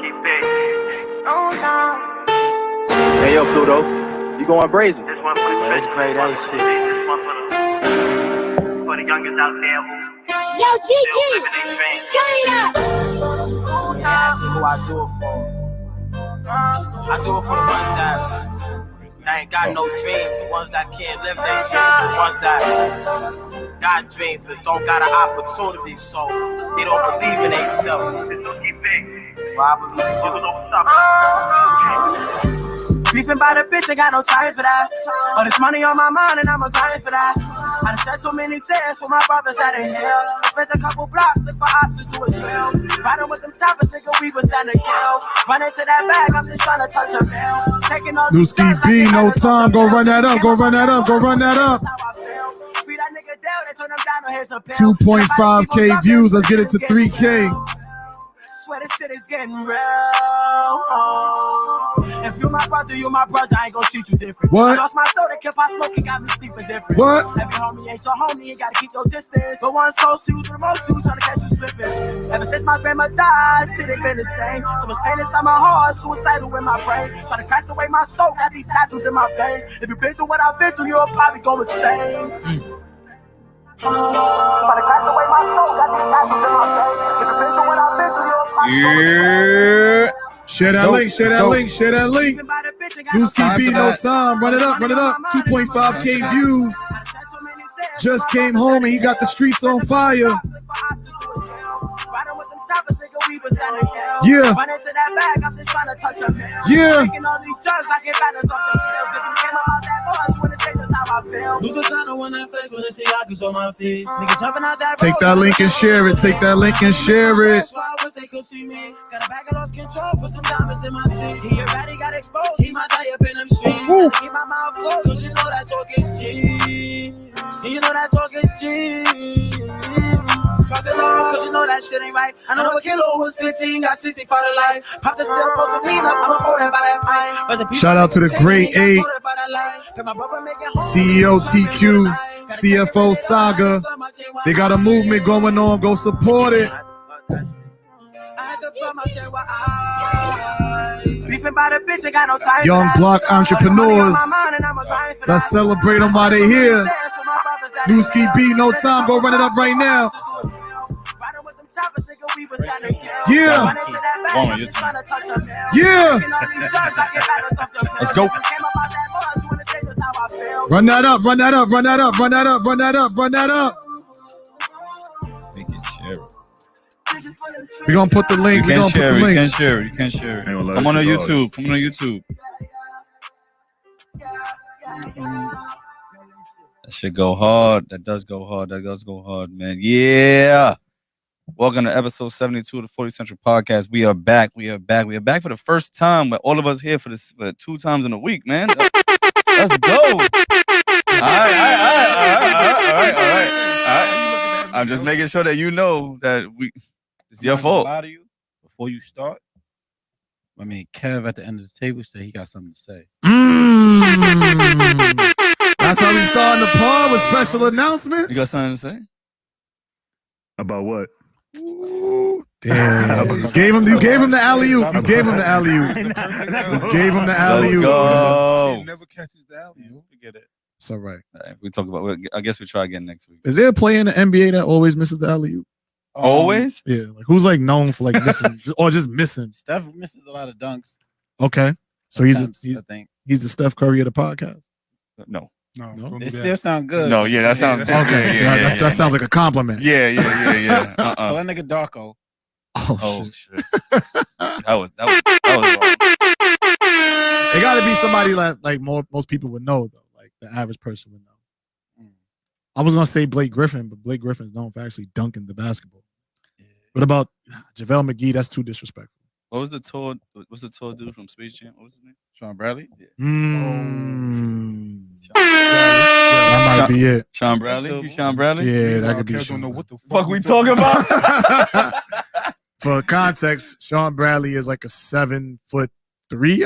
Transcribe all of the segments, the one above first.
Hey, yo, Pluto, you going brazen? It's grade A shit. For the youngest out there who Yo, GG, turn it up. You ask me who I do it for. I do it for the ones that ain't got no dreams, the ones that can't live their dreams, the ones that got dreams but don't got an opportunity, so they don't believe in themselves. Well, I believe in you. Beefing by the bitch, ain't got no time for that. All this money on my mind and I'ma grind for that. I done shed so many tears for my brothers that in hell. Spent a couple blocks, look for options to as well. Riding with them choppers, nigga, we was down to kill. Running to that bag, I'm just trying to touch a bell. Taking all these Newski B, no time, go run that up, go run that up, go run that up. 2.5K views, let's get it to 3K. Swear this shit is getting real. If you my brother, I ain't gon' treat you different. What? I lost my soul, that kept on smoking, got me sleeping different. What? Every homie ain't your homie, you gotta keep your distance. But one's close to you, the most to you, trying to catch you slipping. Ever since my grandma died, shit ain't been the same. So much pain inside my heart, suicidal in my brain. Trying to crash away my soul, got these tattoos in my veins. If you've been through what I've been through, you'll probably go insane. Trying to crash away my soul, got these tattoos in my veins. If you've been through what I've been through, you'll probably go insane. Share that link, share that link, share that link. Newski B, no time. Run it up, run it up. 2.5K views. Just came home and he got the streets on fire. Yeah. Yeah. Take that link and share it. Take that link and share it. Woo. You know that talking shit. Fuck the law, cause you know that shit ain't right. I know a kilo was 15, got 60 for the life. Pop the cell, post some lean up, I'ma pour that by that pint. Shout out to the Grade 8, CEO TQ, CFO Saga. They got a movement going on, go support it. Young block entrepreneurs. Let's celebrate them while they here. Newski B, no time, go run it up right now. Yeah. Yeah. Let's go. Run that up, run that up, run that up, run that up, run that up, run that up. We can share it. We're gonna put the link. You can share it. You can share it. You can share it. Come on YouTube. Come on YouTube. That shit go hard. That does go hard. That does go hard, man. Yeah. Welcome to episode 72 of the 40 Central Podcast. We are back. We are back. We are back for the first time. But all of us here for 2 times in a week, man. Let's go. All right. I'm just making sure that you know that it's your fault. Lie to you before you start. I mean, Kev at the end of the table said he got something to say. That's how we starting the pod with special announcements. You got something to say? About what? Ooh, damn. You gave him the alley-oop. You gave him the alley-oop. You gave him the alley-oop. Go. He never catches the alley-oop. Forget it. It's all right. We talk about. I guess we try again next week. Is there a player in the NBA that always misses the alley-oop? Always? Yeah. Like who's like known for like missing or just missing? Steph misses a lot of dunks. Okay. So I think he's the Steph Curry of the podcast. No. It still sounds good. No, yeah, that sounds okay. That sounds like a compliment. Yeah. Call that nigga Darko. Oh shit. That was wrong. It got to be somebody like most people would know though, like the average person would know. I was gonna say Blake Griffin, but Blake Griffin's known for actually dunking the basketball. Yeah. What about JaVale McGee? That's too disrespectful. What's the tall dude from Space Jam? What was his name? Sean Bradley? Yeah. That might be it. Sean Bradley? You Sean Bradley? Yeah, that could be Sean. Don't know what the fuck we talking about? For context, Sean Bradley is like a 7'3",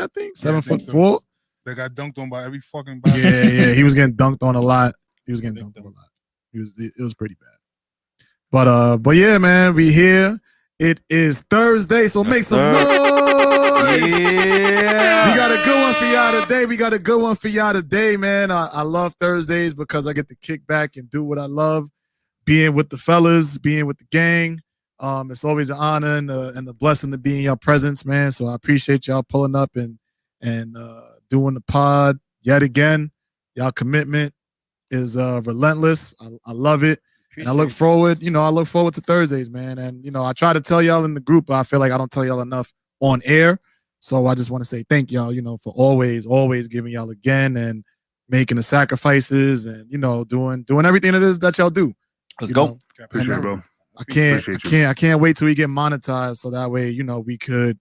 I think. 7'4". They got dunked on by every fucking body. Yeah. He was getting dunked on a lot. It was pretty bad. But yeah, man, we here. It is Thursday, so make some noise. boys. Yeah. We got a good one for y'all today. Man. I love Thursdays because I get to kick back and do what I love. Being with the fellas, being with the gang. It's always an honor and a blessing to be in your presence, man. So I appreciate y'all pulling up and doing the pod yet again. Y'all commitment is relentless. I love it. And I look forward, to Thursdays, man. And, I try to tell y'all in the group, but I feel like I don't tell y'all enough on air. So I just want to say thank y'all, for always giving y'all again and making the sacrifices and, doing everything it is that y'all do. Let's go. Appreciate it, bro. I can't wait till we get monetized so that way, we could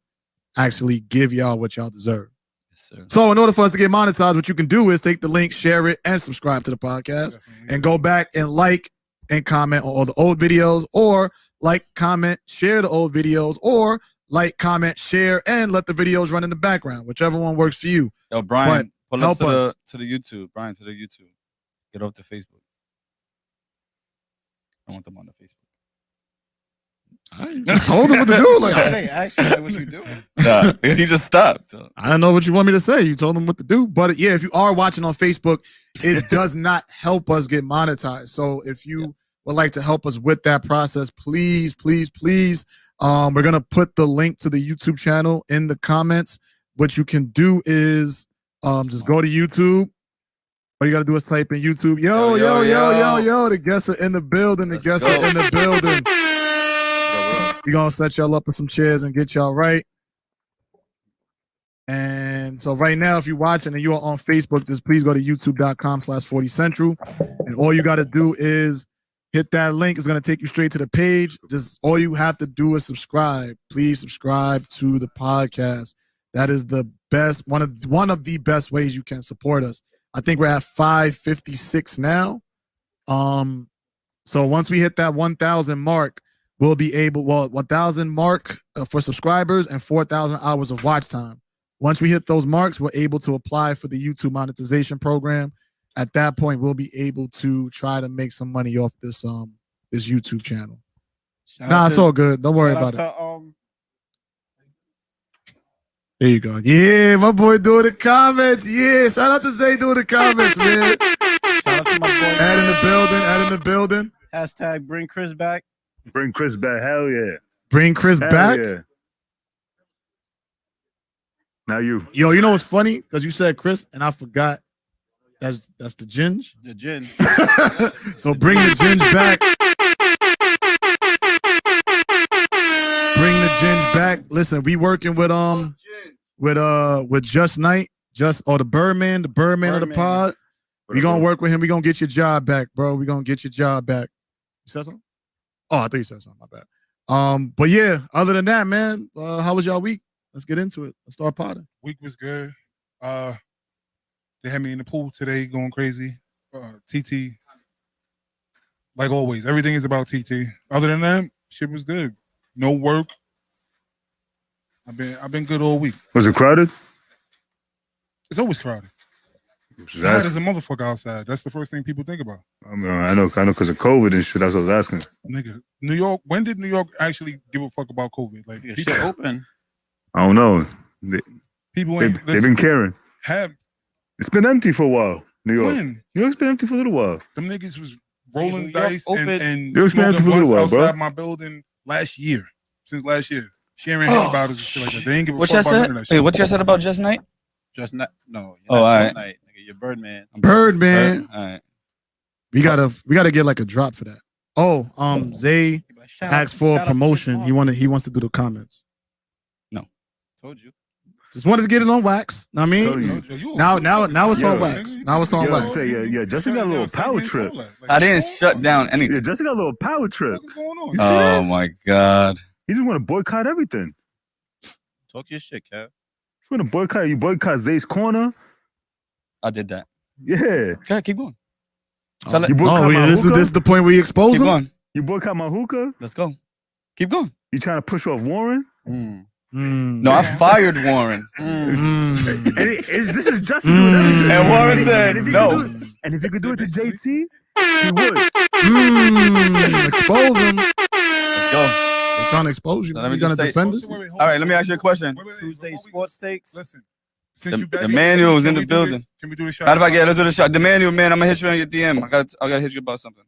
actually give y'all what y'all deserve. Yes, sir. So in order for us to get monetized, what you can do is take the link, share it, and subscribe to the podcast and go back and like and comment on all the old videos, or like, comment, share the old videos, or like, comment, share, and let the videos run in the background, whichever one works for you. Yo, Brian, pull up help us. to the YouTube. Brian, to the YouTube. Get off to Facebook. I want them on the Facebook. I just told him what to do. Like, Actually, what you doing? Nah, because he just stopped. I don't know what you want me to say. You told them what to do. But yeah, if you are watching on Facebook, it does not help us get monetized. So if you would like to help us with that process, please, we're going to put the link to the YouTube channel in the comments. What you can do is just go to YouTube. All you got to do is type in YouTube. Yo. The guests are in the building. We're going to set y'all up with some chairs and get y'all right. And so right now, if you're watching and you are on Facebook, just please go to youtube.com/40central. And all you got to do is hit that link. It's going to take you straight to the page. Just all you have to do is subscribe. Please subscribe to the podcast. That is the best, one of the best ways you can support us. I think we're at 556 now. So once we hit that 1,000 mark, we'll be able, 1,000 mark for subscribers and 4,000 hours of watch time. Once we hit those marks, we're able to apply for the YouTube monetization program. At that point, we'll be able to try to make some money off this YouTube channel. It's all good. Don't worry about it. There you go. Yeah, my boy doing the comments. Yeah, shout out to Zay doing the comments, man. Shout out to my boy. Add in the building. Hashtag bring Chris back. Bring Chris back. Hell yeah. Bring Chris Hell back? Yeah. Now you. Yo, you know what's funny? Because you said Chris, and I forgot. That's the Ginge. The gin. So bring the Ginge back. Bring the Ginge back. Listen, we working with Just Knight, the Birdman of the pod. We gonna work with him. We gonna get your job back, bro. We gonna get your job back. You said something? Oh, I thought you said something. My bad. But yeah, other than that, man, how was y'all week? Let's get into it. Let's start potting. Week was good. They had me in the pool today going crazy. TT, like always, everything is about TT. Other than that, shit was good. No work. I've been good all week. Was it crowded? It's always crowded. It's hot as a motherfucker outside. That's the first thing people think about. I know, because of COVID and shit. That's what I was asking. Nigga, New York. When did New York actually give a fuck about COVID? Like, Shit open. I don't know. People They've been caring. It's been empty for a while. New York. When? New York's been empty for a little while. Them niggas was rolling dice and New York's been empty smoking for a little blunts while, outside bro. my building since last year. Sharing hand bottles and shit like that. They ain't give a What fuck y'all about none said? of that Wait, shit. what y'all said about Just Knight? Just not. No. Oh, all right. Night, nigga, you're Birdman. Birdman. All right. We gotta get like a drop for that. Oh, Zay asked for a promotion. He wants to do the comments. No. Told you. Just wanted to get it on wax. I mean, now it's on Yo. wax. Now it's on Yo, wax. yeah, Justin got a little power trip. I didn't shut down anything. Yeah, Justin got a little power trip. What's going on? You see Oh that? my God. He just want to boycott everything. Talk your shit, Kev. He's want to boycott. You boycott Zay's corner. I did that. Yeah. Okay, keep going. You boycott my this hookah? is the point where you expose Keep him. going. You boycott my hookah? Let's go. Keep going. You trying to push off Warren? No, I fired Warren. And this is Justin doing everything. And Warren said no. And if you could do it to JT, he would. Expose him. Let's go. trying to expose you. So let me You trying just to say- defend us? All right, let me ask you a question. Tuesday Before we- sports takes. Listen, since you back The here, manual is can in the we do building. this? Can we do the shot? Matter of fact, yeah, let's do the shot. The manual, man, I'm gonna hit you on your DM. I gotta hit you about something.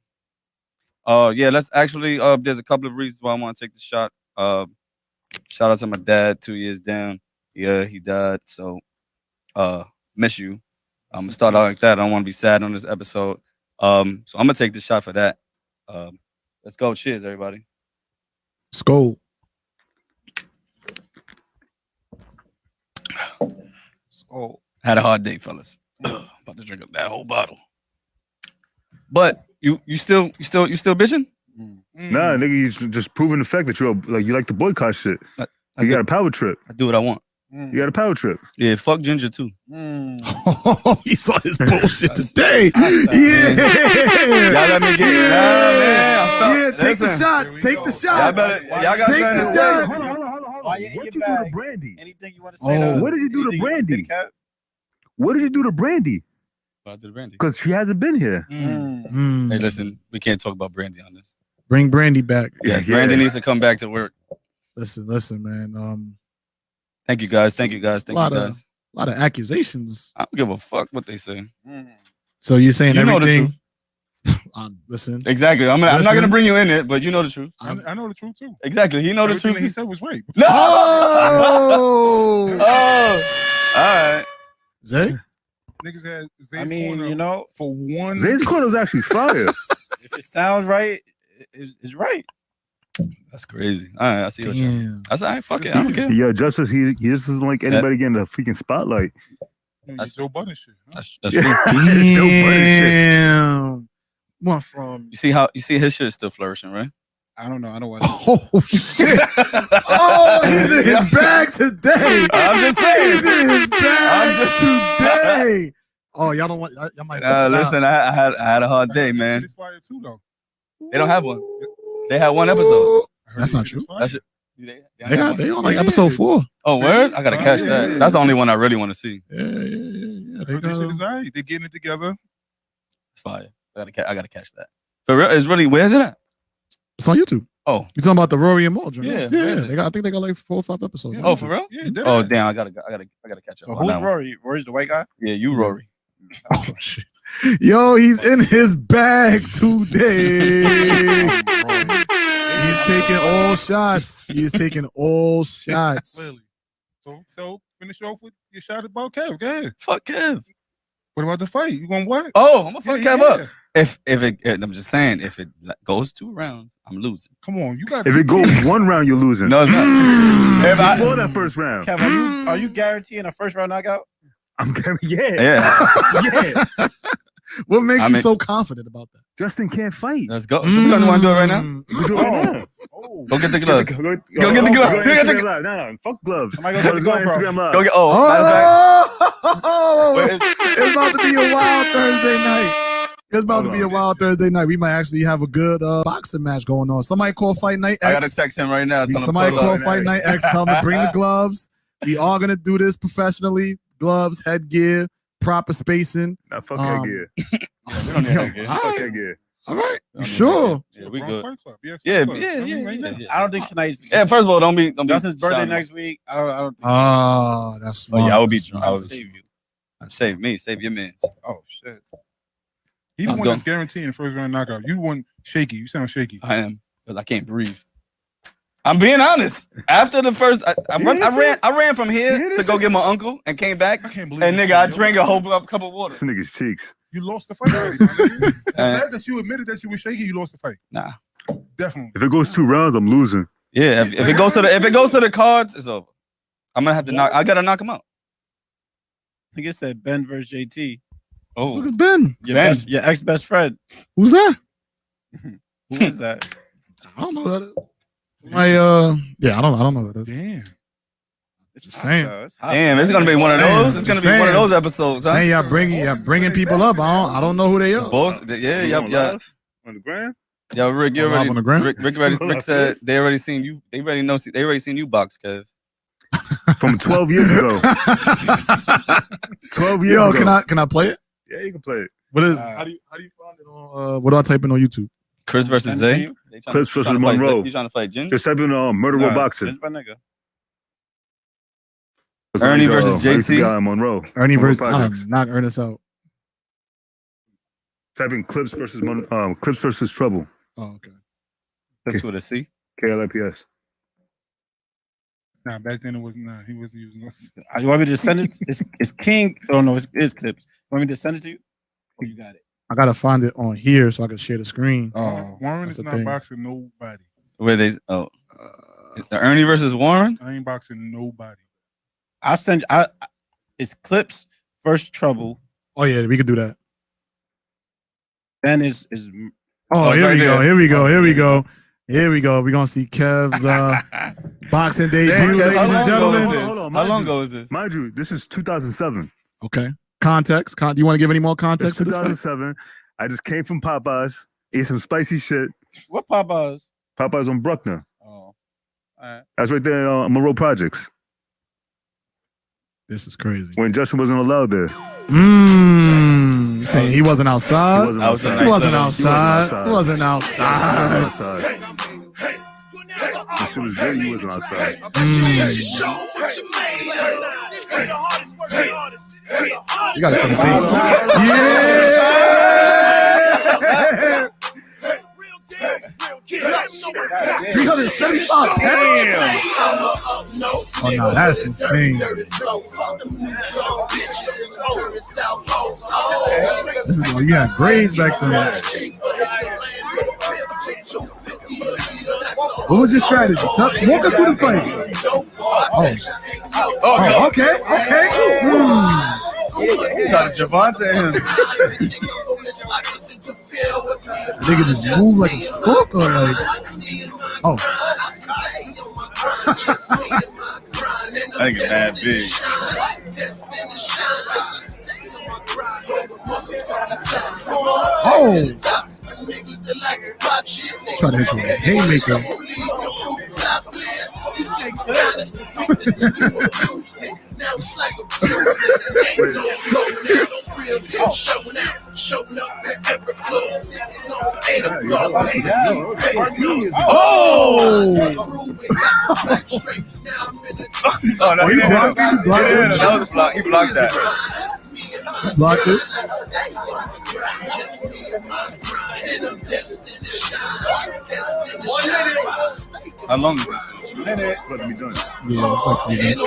Yeah, let's actually. There's a couple of reasons why I want to take the shot. Shout out to my dad. 2 years down. Yeah, he died. So, miss you. I'm gonna start out like that. I don't want to be sad on this episode. So I'm gonna take the shot for that. Let's go. Cheers, everybody. Skull. Skull. Had a hard day, fellas. About to drink up that whole bottle. But you still bitching? Nah, nigga, you just proving the fact that you like to boycott shit. You got a power trip. I do what I want. You got a power trip. Yeah, fuck Ginger too. Oh, he saw his bullshit today. Y'all let me get it. Yeah, take the shots. Take the shots. Y'all got Take the shots. Hold on. Why you in What your you do to bag? Brandi? Anything you want to say? Oh. What did you do to Anything you wanna say, Brandi? Kev? What did you do to Brandi? Because she hasn't been here. Mm. Hey, listen, we can't talk about Brandi on this. Bring Brandi back. Yes, Brandi needs to come back to work. Listen, man. Thank you guys. Thank you guys. A lot of accusations. I don't give a fuck what they say. So you're saying You know the everything? Listen. Exactly. I'm not gonna bring you in it, but you know the truth. I know the truth too. Exactly. He know the Everything truth. that he said was right. No. Oh. Oh. All right. Zay? Niggas had Zay's I mean, corner you know, for one. Zay's corner was actually fire. if it sounds right, it's right. That's crazy. All right, I see what you're. Damn. That's all right. Fuck it. I don't care. Yeah, Justice, he just doesn't like anybody getting the freaking spotlight. That's Joe Budden shit. Huh? That's true. Damn. One from. You see his shit is still flourishing, right? I don't know. I don't watch. Oh shit! Oh, he's in his bag today. I'm just saying. He's in his bag I'm just- today. Oh, y'all don't want. Y'all might. Listen, I had a hard day, man. It's fire too though. They don't have one. They had one episode. I heard That's it not was true. fire. That shit. They on like episode 4. Oh, word! I gotta catch that. That's the only one I really want to see. Yeah. I They heard this shit got, is alright. They're getting it together. It's fire. I gotta catch that. For real, it's really. Where's it at? it's on YouTube. Oh, You talking about the Rory and Maul joint? Yeah, right? where yeah. is it? They got. I think they got like 4 or 5 episodes. Yeah. oh, for real? Yeah. dead Oh, ass. damn! I gotta catch up. So on who's that one. Rory? Rory's the white guy. Yeah, you Rory. Oh shit! Yo, he's in his bag today. He's taking all shots. He's taking all shots. Clearly. So finish off with your shot about Kev. Go ahead. Fuck Kev. What about the fight? You gonna what? Oh, I'm gonna fuck Yeah, Kev yeah. up. If it, I'm just saying, if it goes 2 rounds, I'm losing. Come on, you got. If it goes one round, you're losing. No, it's not. If I- Before that first round. Kev, are you guaranteeing a first round knockout? I'm yeah. yeah, Yeah. What makes I you mean- so confident about that? Justin can't fight. let's go. So we gonna want to do it right now. We do it right now. Oh, Go get the gloves. Go get the gloves. Go get the- Instagram Live. No, fuck gloves. Somebody go get the GoPro. Instagram Live. Go get. Oh, matter of fact, Oh, Wait, it's about to be a wild Thursday night. It's about to be a wild Thursday night. We might actually have a good boxing match going on. Somebody call Fight Night X. I gotta text him right now. Tell him Somebody pull call up. Fight Night X. Tell them to bring the gloves. We are gonna do this professionally. Gloves, headgear, proper spacing. Nah, fuck headgear. We don't need headgear. All Fuck right, headgear. all right. We don't need Sure. headgear. Yeah, we Bronx good. Fight Club. Yes, Yeah, Fight Club. yeah, I mean, yeah, right yeah, now. yeah. I don't think tonight's. Yeah, first of all, don't be Justin's birthday shining. next week. I don't think. Oh, that's Oh smart. yeah, I would be That's drunk. smart. I would save you. Save me. Save your mans. Oh shit. He the Let's one go. that's guaranteeing the first round knockout. You won shaky. You sound shaky. I am because I can't breathe. I'm being honest. After the first, I ran from here to go get my uncle and came back. I can't believe. And you nigga, I said, drank a whole cup of water. This nigga's cheeks. You lost the fight. Already, my nigga. The Uh, fact that you admitted that you were shaky, you lost the fight. Nah. Definitely. If it goes 2 rounds, I'm losing. Yeah, if it goes to the cards, it's over. I'm gonna have to knock. I gotta knock him out. I think it said Ben versus JT. Oh, Look at Ben. Your ex best friend. Who's that? Who is that? I don't know who that is. Somebody, yeah, I don't know who that is. Damn. It's Just saying. It's hot. damn! It's gonna be one of those. It's gonna be one of those episodes, huh? Saying y'all bringing people up. I don't know who they are. Boss, yeah, You on yeah. live? On the ground? Yo, Rick, you Live already. on the ground? Rick said they already seen you. They already know. They already seen you box, Kev. From 12 years ago. 12 years Yo, ago. can I play it? Yeah, you can play it. What is? Uh, how do you find it on? What do I type in on YouTube? Chris versus Send it to Zay. you? There Clips versus Monroe. He's trying to fight Ginger. Just type in murderer boxing. My nigga. Ernie versus I used to be JT. on Monroe. Ernie Monroe versus Projects. knock Ernest out. Type in Clips versus Trouble. Oh, okay. Clips with a C. KLIPS. Nah, back then it wasn't. Nah, he wasn't using those. You want me to send it? It's King. Oh no, it's Clips. You want me to send it to you? Oh, you got it. I gotta find it on here so I can share the screen. Warren that's is the not thing. boxing nobody. Where they? The Ernie versus Warren. I ain't boxing nobody. I'll send. It's Clips versus Trouble. Oh yeah, we could do that. Then is Oh, it's here right we go. there. Here we go. Oh, Here we yeah. go. Here we go. We're gonna see Kev's boxing debut, Damn, Kev, ladies how and long gentlemen. ago is this? Hold on, How mind long you. ago is this? Mind you, this is 2007. Okay. Context. Do you want to give any more It's context to this fight? 2007. I just came from Popeyes, ate some spicy shit. what Popeyes? Popeyes on Bruckner. Oh, all right. That's right there on Monroe Projects. This is crazy. When Justin wasn't allowed there. Saying he wasn't outside. He wasn't That was a outside. nice He wasn't little- outside. He wasn't He outside. wasn't outside. This shit was good. He wasn't outside. You gotta send Yeah. 375. Damn. Oh no, that's insane. This is where you had grades back then. What was your strategy? Walk us through the fight. Oh, okay. Trying to Javante him. Nigga just move like a stalker, like. Oh. I get mad big. Oh. Try to hit you with a haymaker. Oh, no, you blocked it? You blocked it? That was a block. He blocked that. Blocked it. How long is this? It's about to be done. Yeah, it's like 3 minutes.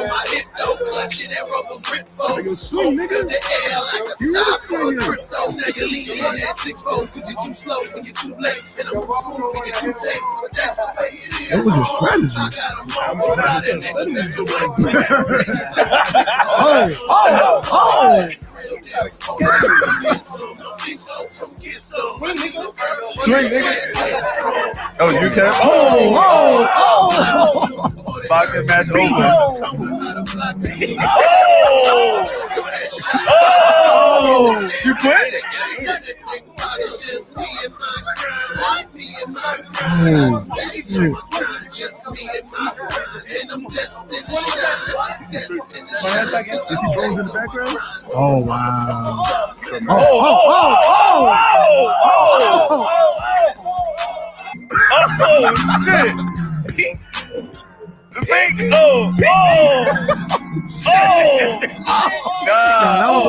What was your strategy? Swing, nigga. That was you, Kev? Oh! Boxing match over. Oh! You quit? Oh, wow. Oh, shit! Pink! Pink! Oh! That was a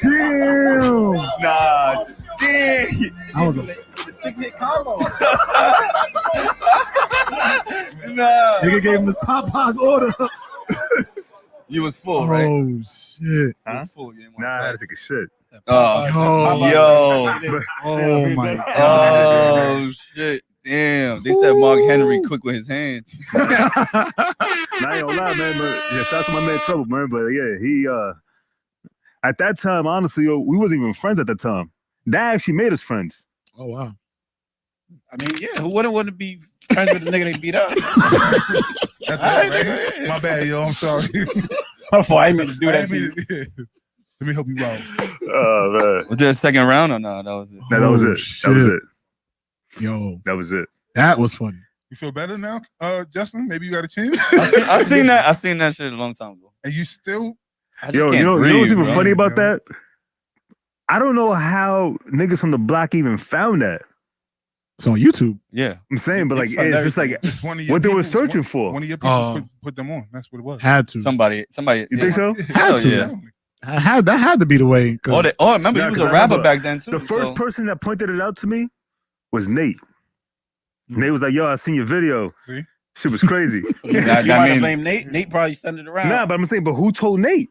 Damn. Nah, damn! That was a 6-hit combo. Nah! nigga gave him his Popeye's order. You was full, right? Oh shit. You was full. You didn't want Nah, I to had fight. to take a shit. Yo! Oh my god. Oh shit! Damn! They said Mark Henry quick with his hands. Nah, I ain't gonna lie, man. But yeah, shout out to my man Trouble, man. But yeah, he at that time, honestly, we wasn't even friends at that time. That actually made us friends. Oh wow. I mean, yeah, who wouldn't want to be friends with the nigga they beat up? That's all right. My bad, yo. I'm sorry. Before I meant to do that to you. Let me help you out. Oh man. Was there a second round or no? That was it. Nah, that was Oh, it. shit. That was it. Yo, That was it. that was funny. You feel better now, Justin? Maybe you got a chance? I seen that. I seen that shit a long time ago. And you still I just Yo, can't you know breathe, what's even bro. funny about that? I don't know how niggas from the block even found that. It's on YouTube. Yeah. I'm saying, but like, They found it's just like It's one of your what they were peoples- searching one- for. One of your people put them on. That's what it was. Had to. Somebody. You yeah. think so? Had to. yeah. That had to be the way. 'Cause Remember Yeah, he was 'cause a I rapper remember back then too. The first so- person that pointed it out to me was Nate. Nate was like, "Yo, I seen your video. See? Shit was crazy." You that might means- blame Nate. Nate probably sent it around. Nah, but I'm saying, but who told Nate?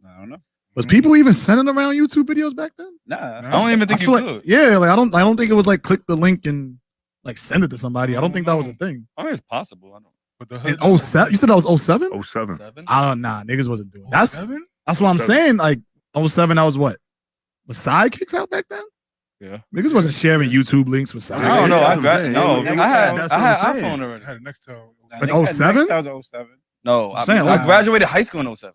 I don't know. was people even sending around YouTube videos back then? Nah. I don't even think I you feel could. like, yeah, like I don't think it was like click the link and like send it to somebody. I don't think that was a thing. I mean, it's possible. I don't. But the In hood. 07? You said that was 07? 07. 7? I don't nah, niggas wasn't doing that. 7? That's what I'm 07. saying. Like 07, that was what? Was Sidekicks out back then? Yeah. Niggas wasn't sharing YouTube links with Sidekicks. I don't know. that's I what I'm got saying. no. Yeah, I that's what had I'm saying. iPhone I already. had it next to Like 07? That was 07. No, I'm saying, I like- graduated high school in 07.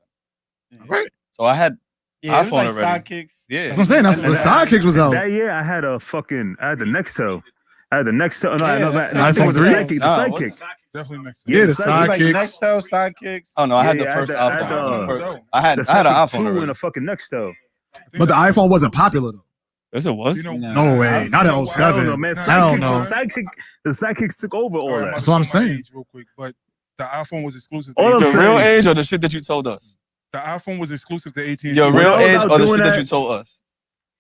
Right. So I had Yeah, it was iPhone like already. Sidekicks. Yeah. That's what I'm saying. That's the Sidekicks was out. That year, I had a fucking. I had the Nextel. I had the Nextel. No, Yeah, no, that's no, I think it was the iPhone sidekick. The Nah, sidekick. Definitely next to Yeah, the the sidekick. Like Sidekicks. Nextel, Sidekicks. Oh no, I had Yeah, the I first had the- iPhone. I had The an Sidekick iPhone 2 and already. a fucking Nextel. But the iPhone wasn't popular though. Yes, it was. You know, Nah. No way. Not in I don't know, 07. man. I don't know. The sidekicks took over all that. That's what I'm saying. Age real quick, but the iPhone was exclusive. All I'm The saying- real age or the shit that you told us? The iPhone was exclusive to 18. Your When real I was age out or the doing shit that that- you told us?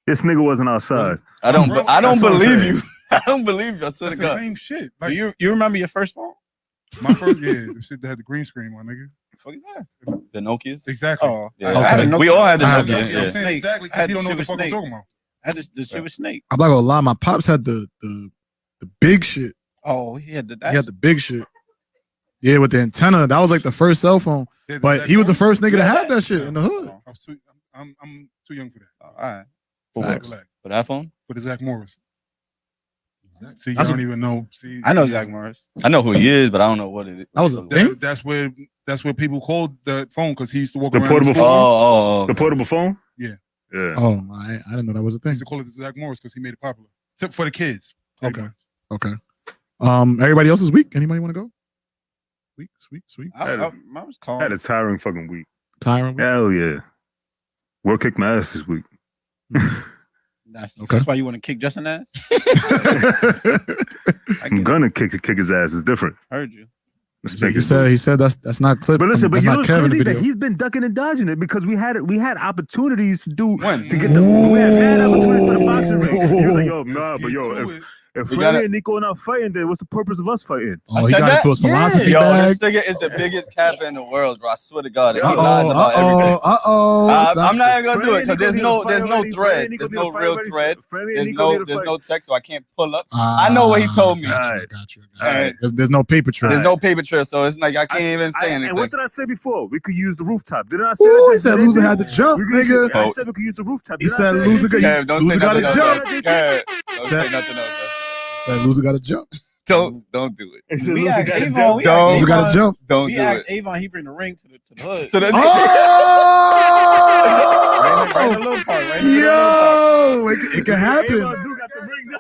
This nigga wasn't outside. I don't. Bro, I don't that's what I'm believe saying. you. I don't believe you. I swear That's to the God. same shit. Do Like you remember your first phone? my first, the shit that had the green screen, my nigga. Fuck is that? The Nokias. Exactly. Oh, Yeah, Okay. I had a Nokia. we all had the I had Nokia. that. You know what I'm Yeah. saying? Snake. Exactly, I had because he don't know what the shit fuck with I'm Snake. talking about. I had the shit with Snake. I'm not gonna lie, my pops had the big shit. Oh, he had the. He had the big shit. Yeah, with the antenna. That was like the first cell phone. Yeah, But that he was the phone- first nigga to have that shit in the hood. I'm too young for that. All right. For what? Facts. Relax. For that phone? For the Zach Morris. See, you That's don't even know. See, I know yeah. Zach Morris. I know who he is, but I don't know what it is. That was a thing? That's where people called the phone because he used to walk The around. portable the Oh, store. oh, The okay. portable phone? Yeah. Yeah. Oh, I didn't know that was a He thing. used to call it the Zach Morris because he made it popular. Except for the kids. pretty Okay. much. Okay. Everybody else's week? Anybody want to go? Sweet. I was I had a calling. tiring fucking week. Tiring week? Hell yeah. Work kicked my ass this week. That's Okay. why you want to kick Justin ass? I'm gonna kick his ass. It's different. Heard you. Respect he his said moves. he said that's not clip. But listen, but that's you know not what's Kevin in crazy? the That video. he's been ducking and dodging it because we had opportunities to do When? to get the we had mad opportunities for the boxing ring. He was like, yo, Let's nah, but get yo, to if it. If We Freddie gotta- and Nico are not fighting, then what's the purpose of us fighting? Oh, he got into his philosophy Yo, bag. this nigga is the biggest capper in the world, bro. I swear to God. He lies Uh-oh, about everything. uh-oh. I'm not even gonna do it because Freddie there's and no Nico there's need to no fight thread. already. There's Freddie no and Nico real need to thread. fight. Freddie and There's Nico need to there's fight. no text, so I can't pull up. I know what he told me. Alright. Got you. Alright. There's no paper trail. There's no paper trail, so it's like I can't even say And what anything. did I say before? We could use the rooftop. Didn't I say Ooh, that? he said Didn't I loser say had to that? jump, We could use- nigga. I said we could use the rooftop. He Didn't I said say that? loser could- Kev, don't Loser say gotta nothing jump. else. Kev, don't Said- say nothing else. Said loser got to jump. Don't do it. He said We loser asked gotta Avon. jump. We Don't. Loser got to jump. Don't We do asked it. Avon. He bring the ring to the hood. So that's Right in the little part. Right in the little part. Yo, it can happen. Avon do got the ring down.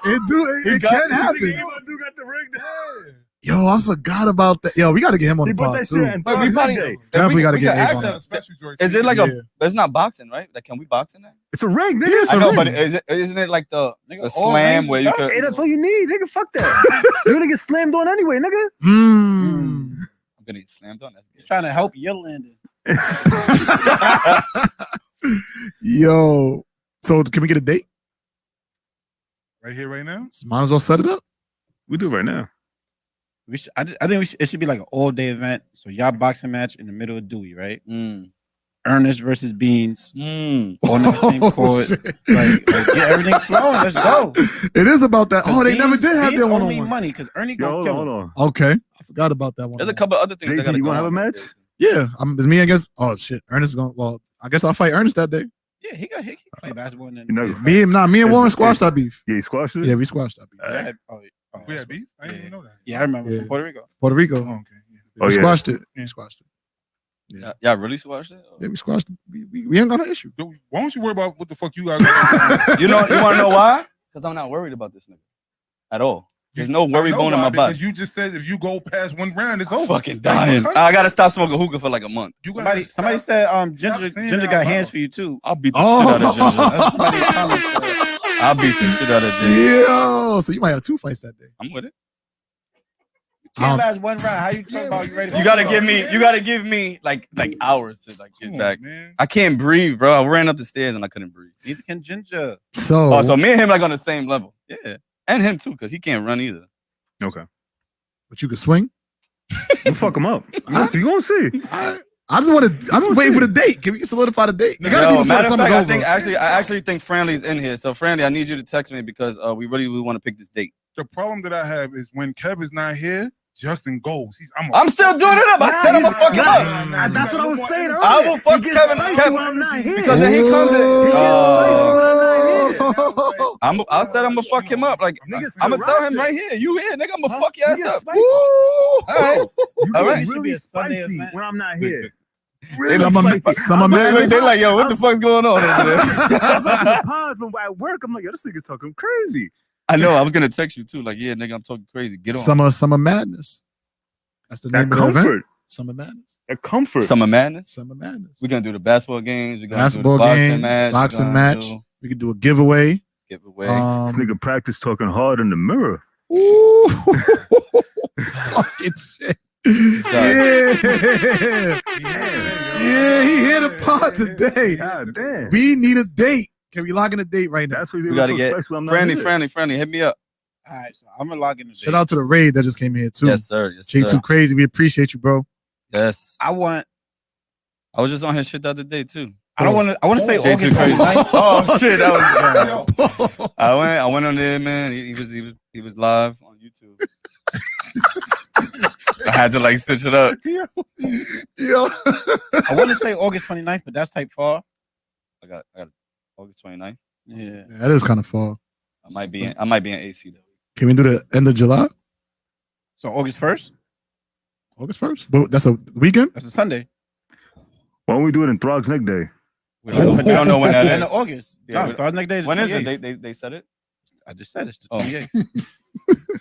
It can happen. Avon do got the ring down. Yo, I forgot about that. Yo, we got to get him on He the put pod that too. shit in But we probably Monday. Definitely gotta we get could ask Avon. him. Special joint. Is it like Yeah. it's not boxing, right? Like, can we box in that? It's a ring, nigga. It's I a know, ring. but isn't it like the Nigga, the all slam rings where is you boxing. could? Hey, that's all you need, nigga. Fuck that. You're gonna get slammed on anyway, nigga. Hmm. I'm gonna get slammed on. That's He's good. trying to help your landing. Yo, so can we get a date? Right here, right now. Might as well set it up. We do right now. We should, I think it should be like an all day event. So y'all boxing match in the middle of Dewey, right? Ernest versus Beans on the same Oh, court. shit. Like get everything flowing. Let's go. It is about that. Oh, they never did have Beans their owe one on me one. money because Ernie Yo, gonna hold kill on, him. hold on. Okay, I forgot about that one. There's a couple other things. Daisy, that gotta you go wanna have on a with match? this. Yeah, it's me against. Oh shit, Ernest is going. Well, I guess I'll fight Ernest that day. Yeah, he can play basketball. And then You know, Me and Warren squashed that beef. yeah, you squashed it. Yeah, we squashed that beef. Yeah, We had beef. I didn't Yeah. even know that. Yeah, I remember Yeah. from Puerto Rico. Puerto Rico. Oh, okay. Yeah. Oh, We yeah. squashed it. Yeah. We squashed it. Y'all really squashed it? Yeah, we squashed it. We ain't got an issue. Yo, why don't you worry about what the fuck you got? You want to know why? Because I'm not worried about this nigga at all. There's no worry bone in my body. Because you just said if you go past one round, it's over. Fucking dying. I gotta stop smoking hookah for like a month. Somebody said Ginger got hands for you too. I'll beat the shit out of Ginger. That's somebody commented. I'll beat the shit out of Ginger. Yo, so you might have 2 fights that day. I'm with it. Can't last one round. How you talking about you ready? You gotta give me like hours to like get back. Man. I can't breathe, bro. I ran up the stairs and I couldn't breathe. Neither can Ginger. So, So me and him like on the same level. Yeah. And him too, because he can't run either. Okay. but you could swing. You fuck him up. You gonna see. I just waiting for the date. Can we solidify the date? It gotta be before Matter the of summer's fact, over. I actually think Franley's in here. So Franley, I need you to text me because we really want to pick this date. The problem that I have is when Kev is not here, Justin goes. I'm still doing it up. I said I'm gonna fuck him up. That's what I was saying earlier. I will fuck Kevin because then he comes in. I said I'm gonna fuck him up. Like I'm gonna tell him right here. You here, nigga? I'm gonna fuck your ass up. All right. All right. It should be a Sunday Spicy event. when I'm not here. Summer man. They like, yo, what the fuck's going on over there? I'm from at work. I'm like, yo, this nigga's talking crazy. I know. I was gonna text you too. Like, yeah, nigga, I'm talking crazy. Get on. Summer madness. That's the name That of the event. comfort. Summer madness. That comfort. Summer madness. Summer madness. We're gonna do the basketball games. We're gonna Basketball do the boxing game, match. boxing match. We could do a giveaway. Giveaway. This nigga practice talking hard in the mirror. Ooh. Talking shit. Yeah, he hit a pot today. God damn. We need a date. Can we log in a date right now? That's what We gotta get Franny, hit me up. All right, so I'm gonna log in. Shout out to the raid that just came here too. Yes, sir. Yes, J2 sir. Crazy. We appreciate you, bro. Yes. I was just on his shit the other day too. I want to say J2 August Crazy. 29th. Oh shit, that was. I went on there, man. He was live on YouTube. I had to like switch it up. Yo. I want to say August 29th, but that's type far. I got August 29th. Yeah. That is kind of far. I might be in AC though. Can we do the end of July? So August 1st? August 1st? But that's a weekend? That's a Sunday. Why don't we do it in Throg's Neck Day? We don't know when that End is. of August. Yeah, No, Thursday next day. When is it? They said it. I just said it's the Oh. 28th.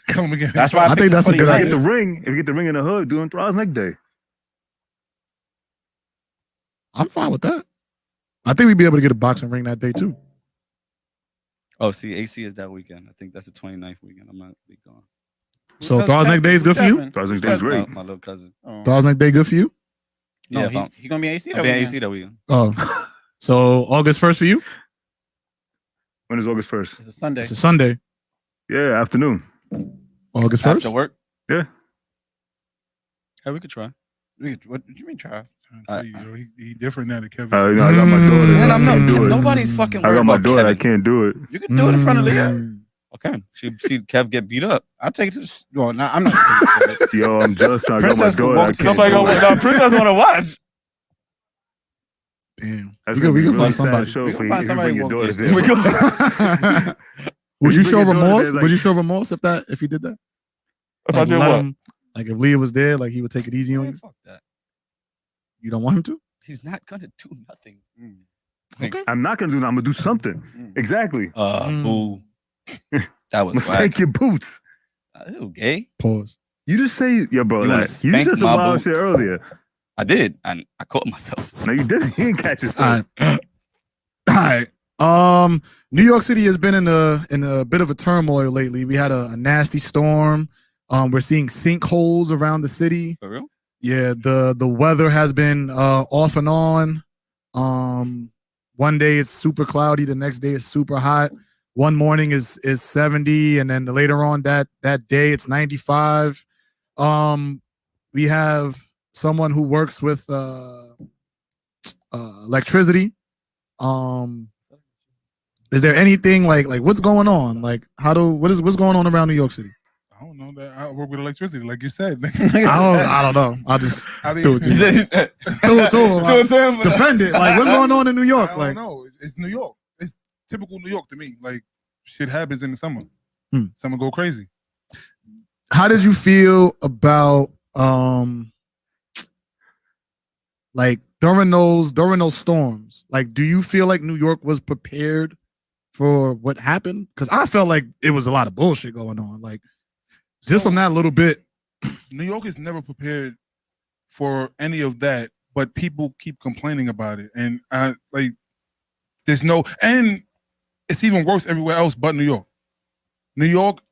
Come again. That's why I think that's a good If idea. you get the ring, if you get the ring in the hood, do it in Throg's Neck Day. I'm fine with that. I think we'd be able to get a boxing ring that day too. Oh, see, AC is that weekend. I think that's the 29th weekend. I'm not be gone. So Thursday next day is good for you? Throg's Neck Day is great. My little cousin. Thursday next day good for you? No, Yeah, he gonna be AC. I'll be in AC that weekend. Oh. So August 1st for you? When is August 1st? It's a Sunday. It's a Sunday. Yeah, afternoon. August 1st? After work. Yeah. Hey, we could try. What do you mean try? He different now than Kevin. I got my daughter. Man, I I'm can't not. do it. Nobody's fucking I worried got my about daughter. I Kevin. can't do it. You can do it in front of Leah. Okay. She see Kev get beat up. I'll take it to the. Well, nah, I'm not. Yo, I'm just. I got my Princess can daughter. walk I to can't Somebody do go. it. No, Princess want to watch. Damn. That's We gonna can be a really find sad somebody. show We if can you find if you somebody bring your walk daughter in. there. We go. Would you Bring show your daughter remorse? there, like- Would you show remorse if he did that? If I Like, did let what? him- like if Leah was there, like he would take it easy on Man, you. fuck that. You don't want him to? He's not gonna do nothing. Okay. I'm not gonna do that. I'm gonna do something. Exactly. Boo. That I'm was gonna spank whack. your boots. Ew, gay. Pause. You just say, yo, bro. You wanna Like, you spank said some my wild shit boots? earlier. I did, and I caught myself. No, you didn't. You didn't catch All yourself. right. All right. New York City has been in a bit of a turmoil lately. We had a nasty storm. We're seeing sinkholes around the city. For real? Yeah, the weather has been off and on. One day it's super cloudy, the next day it's super hot. One morning is 70, and then later on that day it's 95. We have someone who works with electricity. Is there anything like what's going on? Like what's going on around New York City? I don't know that. I work with electricity, like you said. I don't know. I'll just do it to He you. said- Do it to him. Do it to him. Defend it. Like what's going on in New I York? don't Like know. It's New York. It's typical New York to me. Like shit happens in the summer. Summer go crazy. how did you feel about like during those storms? Like, do you feel like New York was prepared for what happened? Because I felt like it was a lot of bullshit going on. Like just from that little bit. New York is never prepared for any of that, but people keep complaining about it, and there's no, and it's even worse everywhere else but New York. New York,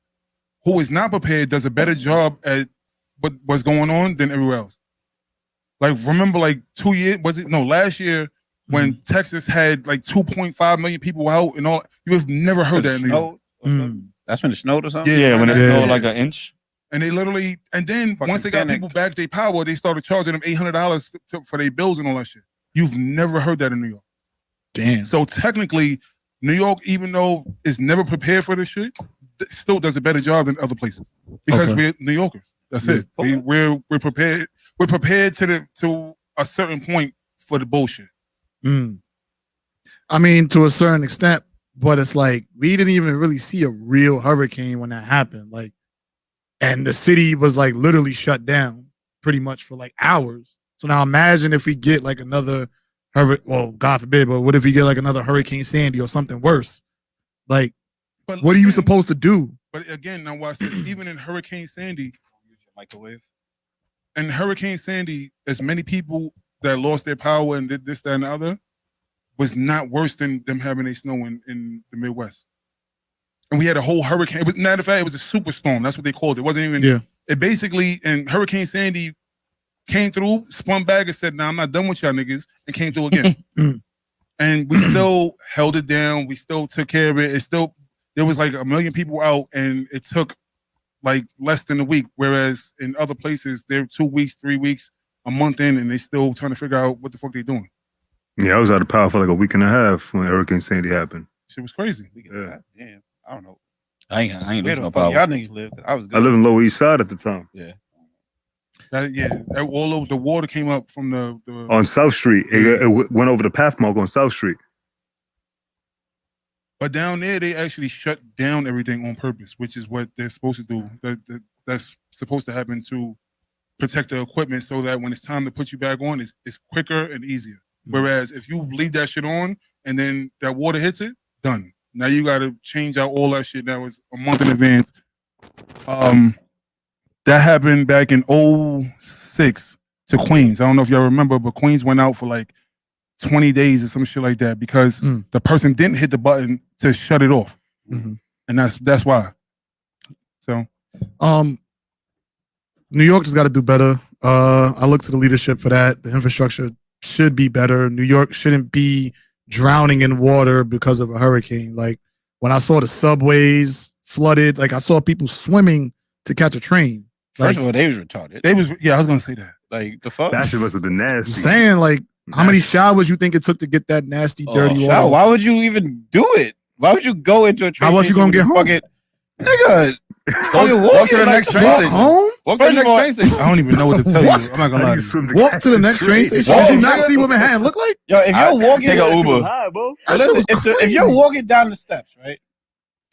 who is not prepared, does a better job at what's going on than everywhere else. Like, remember, like 2 years, last year when Texas had like 2.5 million people out and all, you have never heard that in New York. That's when it snowed or something? Yeah, when it snowed like an inch. And they literally, and then Fucking once they got panicked. people back their power, they started charging them $800 for their bills and all that shit. You've never heard that in New York. Damn. So technically, New York, even though it's never prepared for this shit, still does a better job than other places because we're New Yorkers. That's it. We're prepared. We're prepared to a certain point for the bullshit. I mean, to a certain extent, but it's like we didn't even really see a real hurricane when that happened. Like, and the city was like literally shut down pretty much for like hours. So now imagine if we get like another well, God forbid, but what if we get like another Hurricane Sandy or something worse? Like, what are you supposed to do? But again, now watch this. Even in Hurricane Sandy, microwave. In Hurricane Sandy, as many people that lost their power and did this, that, and the other, was not worse than them having a snow in the Midwest. And we had a whole hurricane. It was, matter of fact, it was a superstorm. That's what they called it. It wasn't even. Yeah. It basically, and Hurricane Sandy came through, spun back, and said, "Nah, I'm not done with y'all niggas," and came through again. And we still held it down. We still took care of it. It still, there was like 1 million people out, and it took like less than a week. Whereas in other places, they're 2 weeks, 3 weeks, a month in, and they still trying to figure out what the fuck they're doing. Yeah, I was out of power for like a week and a half when Hurricane Sandy happened. Shit was crazy. Yeah. Damn, I don't know. I ain't Where losing the no fuck power. y'all niggas live? I was I good. live in Lower East Side at the time. Yeah. All over the water came up from the On South Street. It went over the Pathmark on South Street. But down there, they actually shut down everything on purpose, which is what they're supposed to do. That's supposed to happen to protect the equipment so that when it's time to put you back on, it's quicker and easier. Whereas if you leave that shit on and then that water hits it, done. Now you got to change out all that shit that was a month in advance. That happened back in 2006 to Queens. I don't know if y'all remember, but Queens went out for like 20 days or some shit like that because the person didn't hit the button to shut it off. And that's why. So New York just got to do better. I look to the leadership for that. The infrastructure should be better. New York shouldn't be drowning in water because of a hurricane. Like when I saw the subways flooded, like I saw people swimming to catch a train. First of all, they was retarded. I was gonna say that. Like the fuck. That shit must have been nasty. I'm saying, like, how many showers you think it took to get that nasty, dirty water? Why would you even do it? Why would you go into a train? How else you gonna get home? Nigga, walk to the next train station. Home? Walk to the next train station. I don't even know what to tell you. I'm not gonna lie to you. Walk to the next train station. Did you not see what Manhattan look like? Yo, if you're walking, take an Uber. High, bro. That shit was if crazy. you're walking down the steps, right,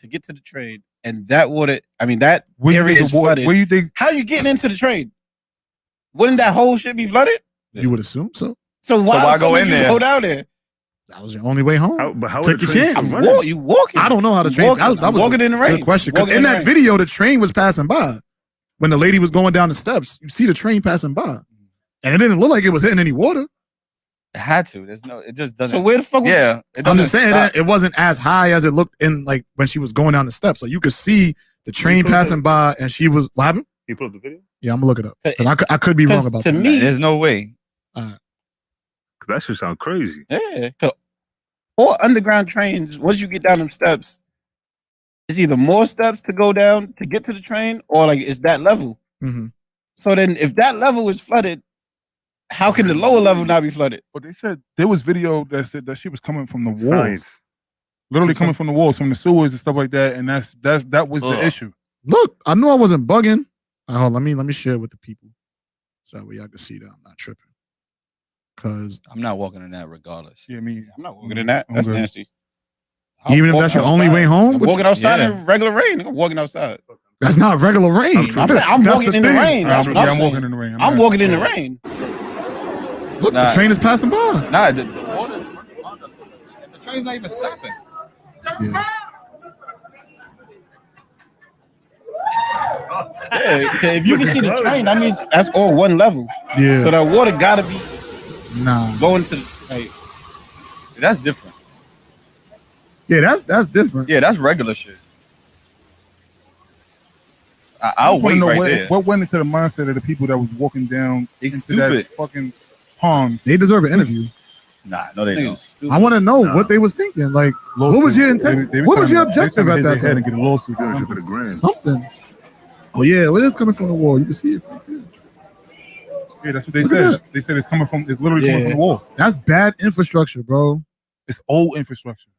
to get to the train, and that water, I mean, that area is flooded. Where you think? How you getting into the train? Wouldn't that whole shit be flooded? You would assume so. So why, So why the fuck go would in you there? Go down there. That was your only way home. But how Take would your the train chance. keep running? You walking? I don't know how the train. Walking, that was walking a in the rain. good question. Because Walking in in the that rain. video, the train was passing by. When the lady was going down the steps, you see the train passing by, and it didn't look like it was hitting any water. It had to. There's no. It just doesn't. So where the fuck? Yeah. It I'm doesn't just saying stop. it wasn't as high as it looked in like when she was going down the steps. Like you could see the train passing by, and she was. What happened? You put up the video? Yeah, I'm gonna look it up. 'Cause I could be wrong about to that. me, There's no way. That should sound crazy. yeah. 'Cause all underground trains, once you get down them steps, it's either more steps to go down to get to the train, or like it's that level. Mhm. So then, if that level is flooded, how can the lower level not be flooded? But they said there was video that said that she was coming from the walls, Science. literally coming from the walls, from the sewers and stuff like that, and that was the issue. Look, I knew I wasn't bugging. Hold on, let me share it with the people so that way y'all can see that I'm not tripping. Cause I'm not walking in that regardless. Yeah, me. I'm not walking in that. I'm That's good. nasty. even if that's your only way home, I'm walking outside Yeah. in regular rain. I'm walking outside. that's not regular rain. I'm saying I'm That's walking the in the thing. rain. That's what I'm I'm saying. walking in the rain. I'm walking in the rain. Look, the Nah. train is passing by. Nah, the water. The train's not even stopping. Yeah. Yeah, if you can see the train, that means that's all one level. Yeah. So that water gotta be going to That's different. Yeah, that's different. Yeah, that's regular shit. I'll wait right there. What went into the mindset of the people that was walking down into that fucking pond? They deserve an interview. Nah, no, they don't. I want to know what they was thinking. Like, what was your intent? What was your objective at that time? To get a lawsuit for the grand. Something. Oh yeah, well, it's coming from the wall. You can see it. Yeah, that's what they said. They said it's literally coming from the wall. That's bad infrastructure, bro. It's old infrastructure.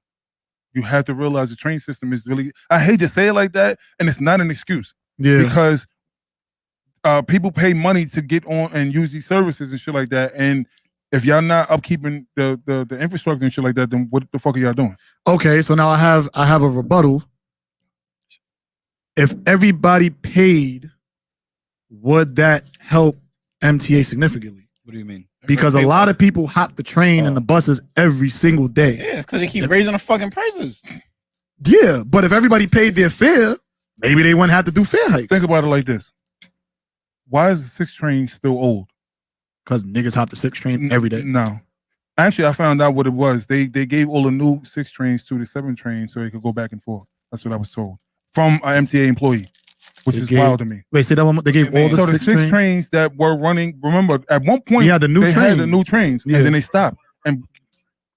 You have to realize the train system is really. I hate to say it like that, and it's not an excuse. Yeah. Because people pay money to get on and use these services and shit like that, and if y'all not upkeeping the infrastructure and shit like that, then what the fuck are y'all doing? Okay, so now I have a rebuttal. If everybody paid, would that help MTA significantly? What do you mean? Because a lot of people hop the train and the buses every single day. Yeah, because they keep raising the fucking prices. Yeah, but if everybody paid their fare, maybe they wouldn't have to do fare hikes. Think about it like this. Why is the 6 train still old? Because niggas hop the 6 train every day. No. Actually, I found out what it was. They gave all the new 6 trains to the 7 train so they could go back and forth. That's what I was told. From an MTA employee, which is wild to me. Wait, say that one more. They gave all the so the 6 6 trains that were running, remember, at one point, had the new they train. had the new trains, and then they stopped. And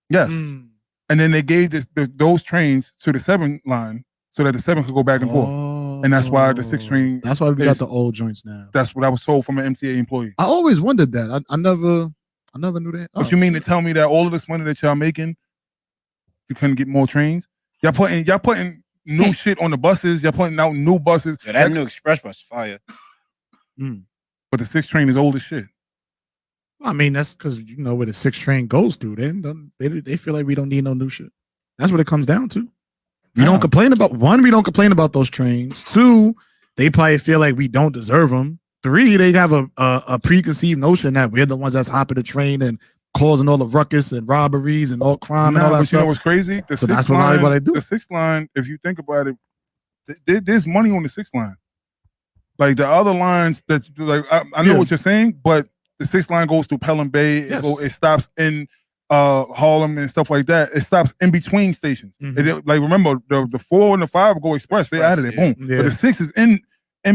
yes. And then they gave those trains to the 7 line so that the 7 could go back and forth. And that's why the 6 train. That's why we got the old joints now. That's what I was told from an MTA employee. I always wondered that. I never knew that. What you mean to tell me that all of this money that y'all making, you couldn't get more trains? Y'all putting new shit on the buses. Y'all putting out new buses. Yeah, that new express bus fire. But the 6 train is old as shit. I mean, that's because you know where the 6 train goes through. They feel like we don't need no new shit. That's what it comes down to. We don't complain about we don't complain about those trains. 2, they probably feel like we don't deserve them. 3, they have a preconceived notion that we're the ones that's hopping the train and causing all the ruckus and robberies and all crime and all that but stuff. You know what's crazy? So that's why they do. The 6 line, if you think about it, there's money on the 6 line. Like the other lines that, like, I know what you're saying, but the 6 line goes through Pelham Bay. It stops in Harlem and stuff like that. It stops in between stations. Like, remember, the 4 and the 5 go express. They added it. Boom. Yeah. But the 6 is in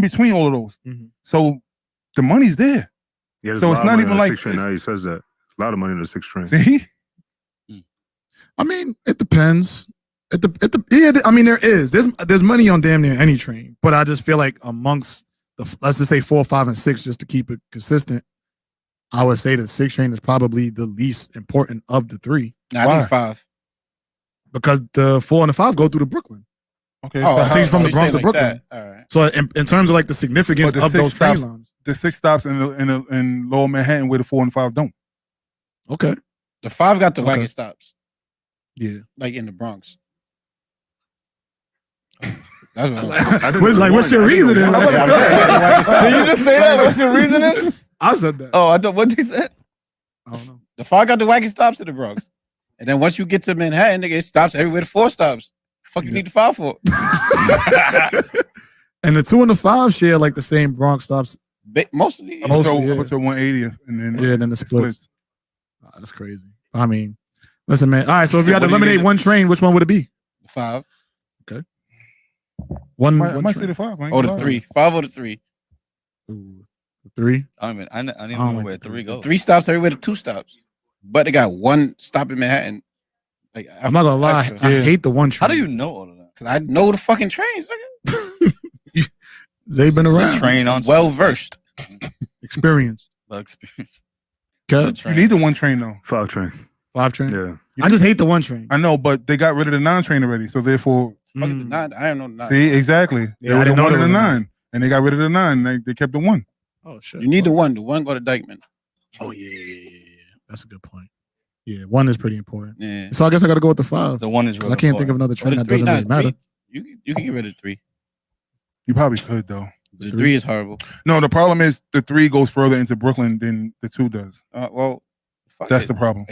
between all of those. So the money's there. Yeah, so it's not even like 6 train. Now he says that. A lot of money in the 6 train. See? I mean, it depends. I mean, there's money on damn near any train, but I just feel like amongst let's just say 4, 5, and 6, just to keep it consistent, I would say the 6 train is probably the least important of the 3. Nah, I think 5. Because the 4 and the 5 go through to Brooklyn. Okay. So I think from the Bronx to like Brooklyn. All right. So in terms of like the significance of those train lines. The 6 stops in Lower Manhattan where the 4 and 5 don't. Okay. The 5 got the wagon stops. Yeah. Like in the Bronx. That's what what's your reasoning? Did you just say that? What's your reasoning? I said that. Oh, I thought what they said. I don't know. The 5 got the wagon stops in the Bronx. And then once you get to Manhattan, nigga, it stops everywhere. The 4 stops. Fuck you need the 5 for? And the 2 and the 5 share like the same Bronx stops. Mostly. Up to 180th. And then the splits. Oh, that's crazy. I mean, listen, man. All right, so if you had to eliminate one train, which one would it be? The 5. Okay. I might say the 5. Or the 3. 5 or the 3. Ooh, the 3. I don't even know where 3 goes. 3 stops everywhere. The 2 stops. But they got 1 stop in Manhattan. Like, I'm not gonna lie. extra. I hate the 1 train. How do you know all of that? Because I know the fucking trains, nigga. They've been around. Train on well versed. Experienced. Well experienced. Okay. You need the 1 train though. 5 train. 5 train? Yeah. I just hate the 1 train. I know, but they got rid of the 9 train already. So therefore, Fuck it, the 9. I don't know the 9. see, exactly. Yeah, I didn't know there there was was a a 9. And they got rid of the 9. They kept the 1. Oh shit. You need the 1. The 1 go to Dykeman. Oh yeah. That's a good point. Yeah, 1 is pretty important. Yeah. So I guess I got to go with the 5. The 1 is really I can't think of another Or train the that 3, doesn't really matter. 3. You can get rid of 3. You probably could though. The 3 is horrible. No, the problem is the 3 goes further into Brooklyn than the 2 does. Well, fuck That's it. the problem.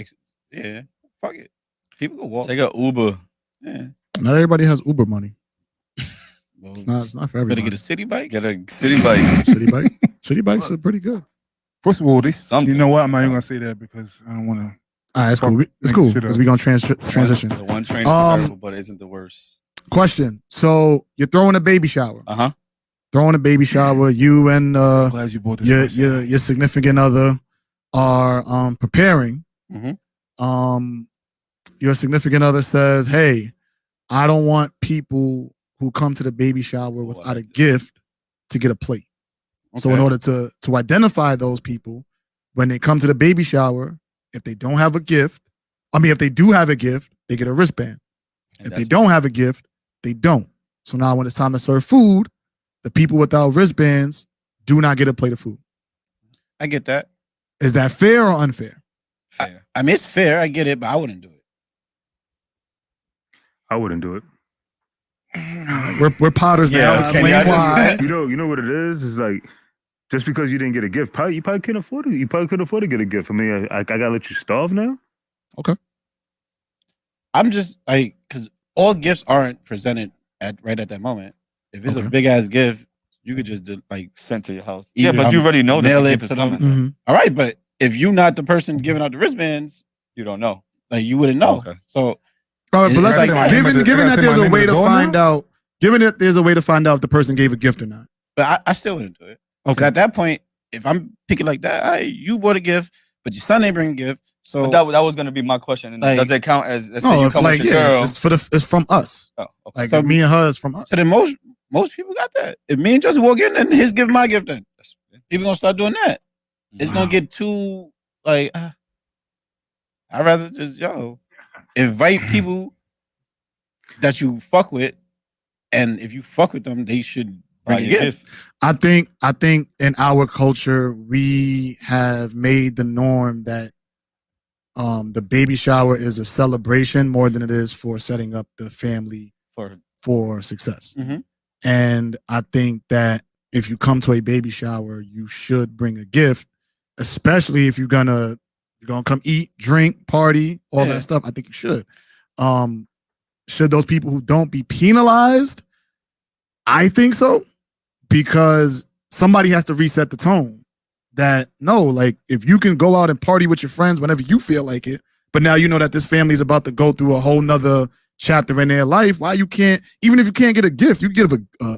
Yeah. Fuck it. People go walk. Take a Uber. Yeah. Not everybody has Uber money. Well, It's not for better everybody. get a city bike. Get a city bike. City bikes are pretty good. First of all, Something. you know what? I'm not even gonna say that because I don't want to. All right, it's cool. It's Make cool shit because up. we're gonna transition. The one train is terrible, but it isn't the worst. Question. So you're throwing a baby shower. Throwing a baby shower. You and I'm glad you brought this. your significant other are preparing. Your significant other says, "Hey, I don't want people who come to the baby shower without a gift to get a plate." So in order to identify those people, when they come to the baby shower, if they don't have a gift, if they do have a gift, they get a wristband. If they don't have a gift, they don't. So now when it's time to serve food, the people without wristbands do not get a plate of food. I get that. Is that fair or unfair? Fair. I mean, it's fair. I get it, but I wouldn't do it. I wouldn't do it. We're potters now. Explain why. You know what it is? It's like just because you didn't get a gift, you probably couldn't afford it. You probably couldn't afford to get a gift. I mean, I gotta let you starve now. Okay. I'm just like, because all gifts aren't presented right at that moment. If it's a big ass gift, you could just send to your house. Yeah, but you already know that the gift is coming. Mm-hmm. All right, but if you're not the person giving out the wristbands, you don't know. Like you wouldn't know. Okay. So all right, but let's like, given that there's a way to find out. Given that there's a way to find out if the person gave a gift or not. But I still wouldn't do it. Okay. At that point, if I'm picking like that, you bought a gift, but your son ain't bringing a gift. So but that was gonna be my question. And does it count as let's say no? you It's come like with your girl? It's from us. Oh, okay. Like so me and her is from us. So then most people got that. If me and Justin walk in, then his gift, my gift. Then people gonna start doing that. It's gonna get too like. I'd rather just invite people that you fuck with, and if you fuck with them, they should bring a gift. I think in our culture we have made the norm that the baby shower is a celebration more than it is for setting up the family for success. Mm-hmm. And I think that if you come to a baby shower, you should bring a gift, especially if you're gonna come eat, drink, party, all that stuff. I think you should. Should those people who don't be penalized? I think so, because somebody has to reset the tone. That no, like if you can go out and party with your friends whenever you feel like it, but now you know that this family is about to go through a whole nother chapter in their life. Why you can't? Even if you can't get a gift, you can give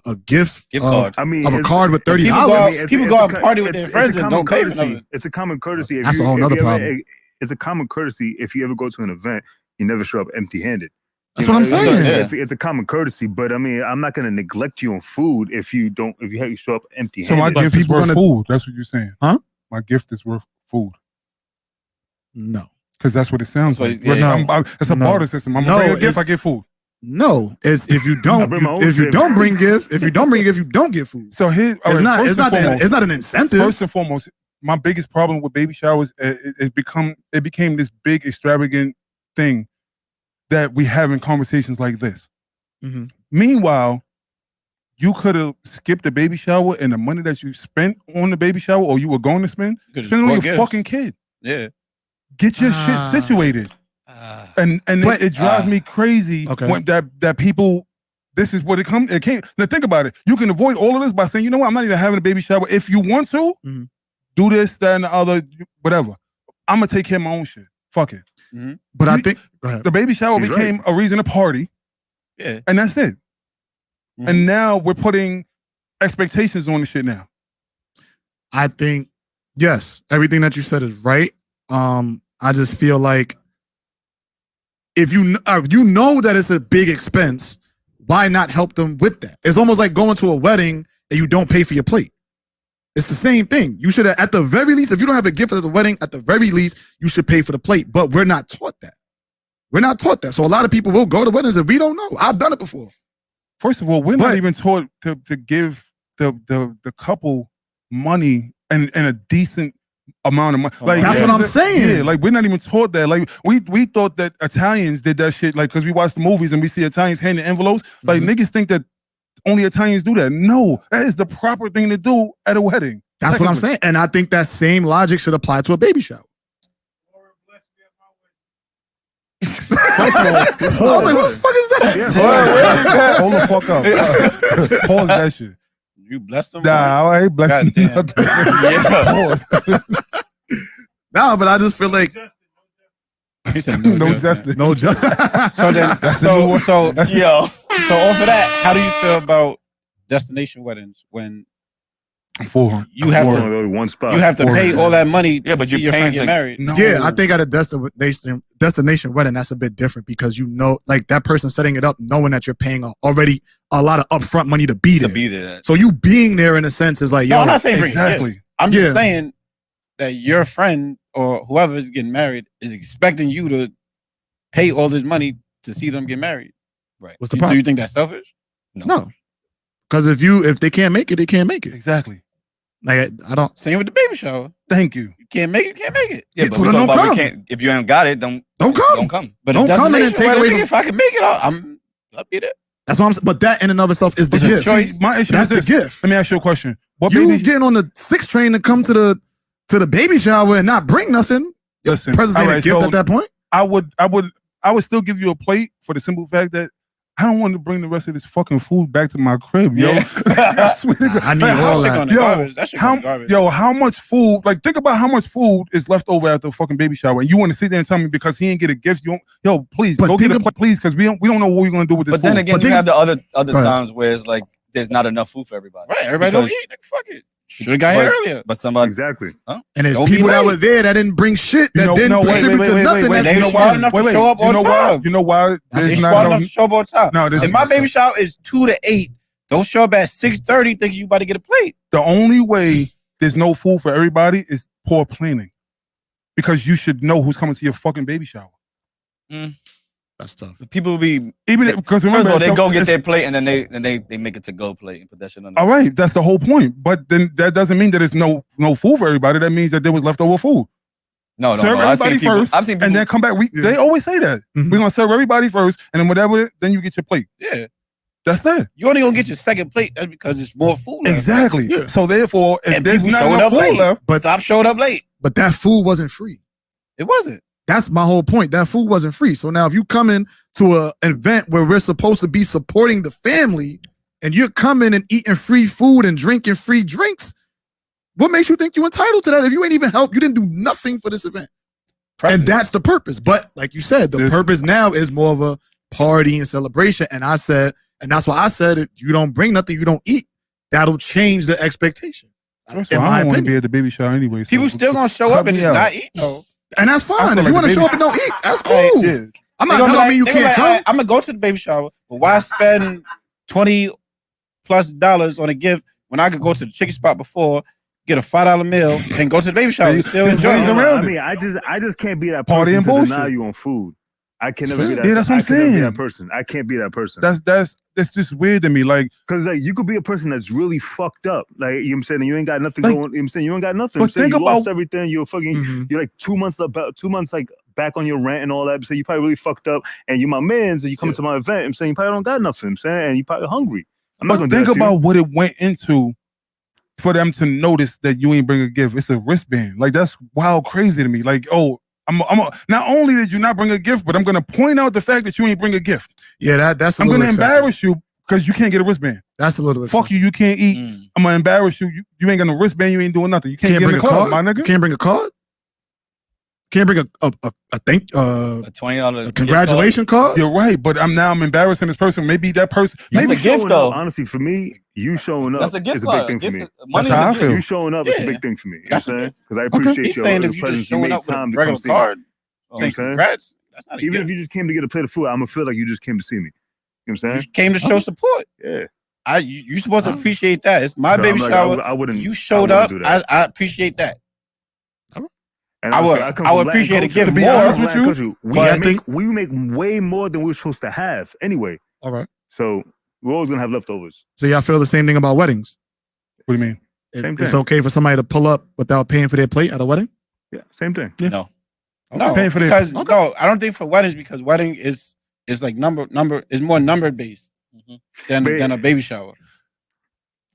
a gift card. I mean, of a card with $30. People go out and party with their friends and don't pay for nothing. It's a common courtesy. That's a whole nother problem. It's a common courtesy if you ever go to an event, you never show up empty-handed. That's what I'm saying. It's a common courtesy, but I mean, I'm not going to neglect you on food if you show up empty-handed. So my gift is worth food. That's what you're saying, huh? My gift is worth food. No, because that's what it sounds like. Yeah. It's a barter system. I'm bring a gift, I get food. No, it's if you don't bring gift, you don't get food. So here, it's not an incentive. First and foremost, my biggest problem with baby showers it became this big extravagant thing that we have in conversations like this. Mm-hmm. Meanwhile, you could have skipped the baby shower and the money that you spent on the baby shower or you were going to spend on your fucking kid. Yeah. Get your shit situated. And it drives me crazy when that people, this is what it came. Now think about it. You can avoid all of this by saying, you know what, I'm not even having a baby shower. If you want to, do this, that, and the other, whatever. I'm going to take care of my own shit. Fuck it. Mm-hmm. But I think the baby shower became a reason to party. Yeah. And that's it. Mm-hmm. And now we're putting expectations on the shit now. I think, yes, everything that you said is right. I just feel like if you know that it's a big expense, why not help them with that? It's almost like going to a wedding and you don't pay for your plate. It's the same thing. You should have, at the very least, if you don't have a gift at the wedding, at the very least, you should pay for the plate. But we're not taught that. We're not taught that. So a lot of people will go to weddings and we don't know. I've done it before. First of all, we're not even taught to give the couple money and a decent amount of money. Like that's what I'm saying. Yeah, like we're not even taught that. Like we thought that Italians did that shit. Like because we watch the movies and we see Italians handing envelopes. Like niggas think that only Italians do that. No, that is the proper thing to do at a wedding. That's what I'm saying. And I think that same logic should apply to a baby shower. First of all, I was like, who the fuck is that? Yeah. hold the fuck up. Pause that shit. You blessed them. Nah, I ain't blessing Goddamn. nothing. Pause. Nah, but I just feel like He said No justice. justice. no justice. So then, so off of that, how do you feel about destination weddings when you have Only to really one spot. pay all that money? Yeah, to but see you're your paying friend get to- married. No. Yeah, I think at a destination wedding, that's a bit different because you know, like that person setting it up, knowing that you're paying already a lot of upfront money to be there. So you being there in a sense is like, yo, No, I'm not saying bring exactly. gifts. I'm just Yeah. saying that your friend or whoever is getting married is expecting you to pay all this money to see them get married. Right. what's the Do problem? you think that's selfish? No, because if they can't make it, they can't make it. Exactly. Like I don't. Same with the baby shower. Thank you. You can't make it, you can't make it. Yeah, Yeah, but so we then talk don't about we come. can't. If you ain't got it, don't Don't come. Don't come. But Don't if come in and destination take away wedding, from- if I can make it, I'll be there. That's what I'm saying. But that in and of itself is the It's a gift. choice. My issue That's is the this. gift. Let me ask you a question. What You baby? getting on the 6 train to come to the baby shower and not bring nothing. Listen, Presents all ain't a right, gift so at that point. I would still give you a plate for the simple fact that I don't want to bring the rest of this fucking food back to my crib, yo. Yeah. I swear to God. I need Man, all that shit that. gonna garbage. That shit gonna garbage. How much food? Like, think about how much food is left over at the fucking baby shower, and you want to sit there and tell me because he didn't get a gift, please But go think get a plate, please, because we don't know what we're gonna do with this But food. then again, But you think- have the other Go ahead. times where it's like there's not enough food for everybody. Right, everybody don't Because- eat. Nigga, fuck it. Should have got here earlier. But somebody, Exactly. And there's Don't be people that late. were there that didn't bring shit, that You know- didn't no, wait, contribute wait, to wait, nothing. wait, That's They you know smart why? enough to Wait, show up you on know why? time. You know why? That's There's They not smart enough- enough to show up on time. No, this If is my messed baby up. shower is 2 to 8, don't show up at 6:30 thinking you about to get a plate. The only way there's no food for everybody is poor planning, because you should know who's coming to your fucking baby shower. That's tough. people will be. Even because First of remember, all, they it's- go get it's- their plate and then they make it to go plate and put that shit on. All right, that's the whole point. But then that doesn't mean that there's no food for everybody. That means that there was leftover food. No, serve I've seen everybody people. first, I've seen people. and then come back. They always say that Mhm. we're gonna serve everybody first, and then whatever, then you get your plate. Yeah. That's it. You only gonna get your second plate. That's because it's more food left. Exactly. Yeah. So therefore, if And there's people not showing enough up food late. left, But stop showing up late. But that food wasn't free. It wasn't. That's my whole point. That food wasn't free. So now if you come in to an event where we're supposed to be supporting the family and you're coming and eating free food and drinking free drinks, what makes you think you're entitled to that if you ain't even helped? You didn't do nothing for this event. And that's the purpose. But like you said, the purpose now is more of a party and celebration. And I said, and that's why I said, if you don't bring nothing, you don't eat. That'll change the expectation. First in of all, my I don't want to opinion. be at the baby shower anyway. So People still gonna show up cut and me just out. not eat though. And that's I fine. feel If you like want to the show up and don't eat, that's cool. Yeah. I'm not telling you can't come. I'm gonna go to the baby shower, but why spend $20+ on a gift when I could go to the chicken spot before, get a $5 meal, and go to the baby shower and still There's enjoy ways it? around I mean, I just can't be that Party person and to bullshit. deny you on food. I can That's never be fair. that. Yeah, that's what I I'm can never be saying. that person. I can't be that person. That's just weird to me. Like, Because like you could be a person that's really fucked up. Like, you know what I'm saying, and you ain't got nothing Like- going. You know what I'm saying, you ain't got nothing. But I'm saying, think you lost about- everything. You're fucking. Mhm. You're like 2 months like back on your rent and all that. So you probably really fucked up. And you're my man's, and you come to my event. I'm saying you probably don't got nothing. I'm saying, and you probably hungry. I'm not but gonna do think that to you. about what it went into for them to notice that you ain't bring a gift. It's a wristband. Like, that's wild crazy to me. Like, oh, not only did you not bring a gift, but I'm gonna point out the fact that you ain't bring a gift. Yeah, that's a I'm little gonna excessive. embarrass you because you can't get a wristband. That's a little Fuck you can't eat. Mm. I'm gonna embarrass you. You ain't got no wristband. You ain't doing nothing. You can't, Can't get in bring the a club, card. my nigga. Can't bring a card. Can't bring a A $20 congratulation card. You're right, but I'm embarrassing this person. Maybe that person. That's Maybe a gift, Showing though. up, honestly, for me, you showing up That's a gift is a card. big thing for me. Money That's how is I a gift. feel. You showing up is a Yeah. big thing for me. You know That's what I'm a saying? Because I appreciate He's your saying the if you presence. just You showing made up with a time to regular come see me. card, You know saying what I'm saying? congrats. That's not a Even gift. if you just came to get a plate of food, I'm gonna feel like you just came to see me. You know what I'm saying? You came to show support. Yeah. You supposed to appreciate that. It's my So baby I'm like, shower. I wouldn't. You showed I up. wouldn't do that. I appreciate that. And I would- honestly, come I would from Latin appreciate a culture. gift To be more. honest with Latin you, culture. we make way more than we're supposed to have anyway. All right. So we're always gonna have leftovers. So y'all feel the same thing about weddings? What do you mean? Same It's thing. okay for somebody to pull up without paying for their plate at a wedding? Yeah, same thing. No, Paying for this. because Okay. no, I don't think for weddings because wedding is like number is more number based Mhm. than But- a baby shower.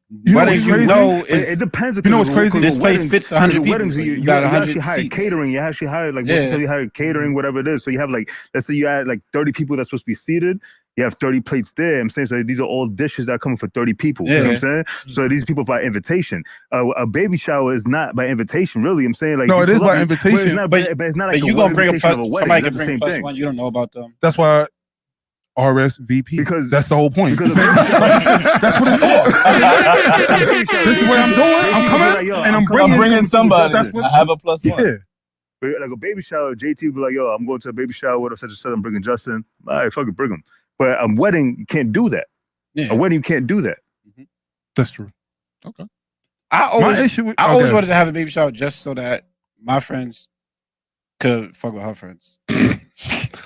Weddings, you know, it depends. You know what's crazy? This place fits 100 people. Weddings, you got 100 actually hire catering. You actually hire you hire catering, whatever it is. So you have like, let's say you had like 30 people that's supposed to be seated. You have 30 plates there. I'm saying, so these are all dishes that are coming for 30 people. You know what I'm saying? So these people by invitation. A baby shower is not by invitation, really. I'm saying, like, no, it is by invitation. But it's not like you gonna bring a plus. Somebody can bring a plus one. You don't know about them. That's why RSVP. Because that's the whole point. Because that's what it's for. This is what I'm doing. I'm coming and I'm bringing somebody. That's what, I have a plus one. Yeah. But like a baby shower, JT would be like, yo, I'm going to a baby shower with such and such. I'm bringing Justin. All right, fuck it, bring him. But a wedding, you can't do that. Yeah. A wedding, you can't do that. That's true. Okay. I always wanted to have a baby shower just so that my friends could fuck with her friends.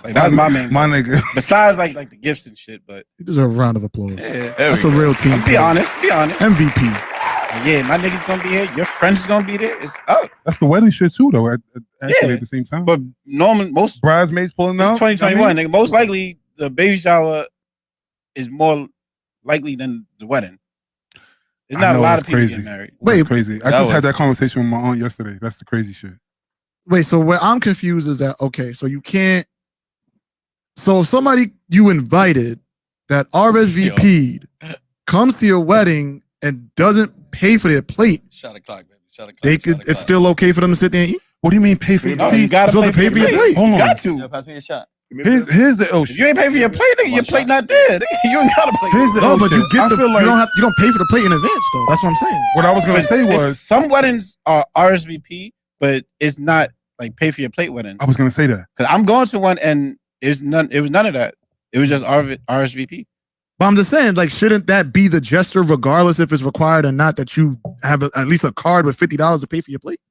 Like that's my main. My nigga. Besides like the gifts and shit, but you deserve a round of applause. Yeah, that's a real team. Be honest. MVP. Yeah, my nigga's gonna be here. Your friends is gonna be there. It's up. That's the wedding shit too, though. At the same time. But normally, most bridesmaids pulling out. 2021, nigga. Most likely, the baby shower is more likely than the wedding. There's not a lot of people getting married. Wait, crazy. I just had that conversation with my aunt yesterday. That's the crazy shit. Wait, so where I'm confused is that okay, so you can't. So if somebody you invited that RSVP'd comes to your wedding and doesn't pay for their plate, shot a clock, baby. Shot a clock. They could. It's still okay for them to sit there and eat. What do you mean pay for your plate? You gotta pay for your plate. Hold on. You got to. Yeah, pass me a shot. Here's the If you ain't pay for your plate, nigga, your plate not there. You ain't got a plate. Here's the no, but you get you don't pay for the plate in advance though. That's what I'm saying. What I was gonna say was some weddings are RSVP, but it's not like pay for your plate wedding. I was gonna say that because I'm going to one and it was none of that. It was just RSVP. But I'm just saying, like, shouldn't that be the gesture, regardless if it's required or not, that you have at least a card with $50 to pay for your plate?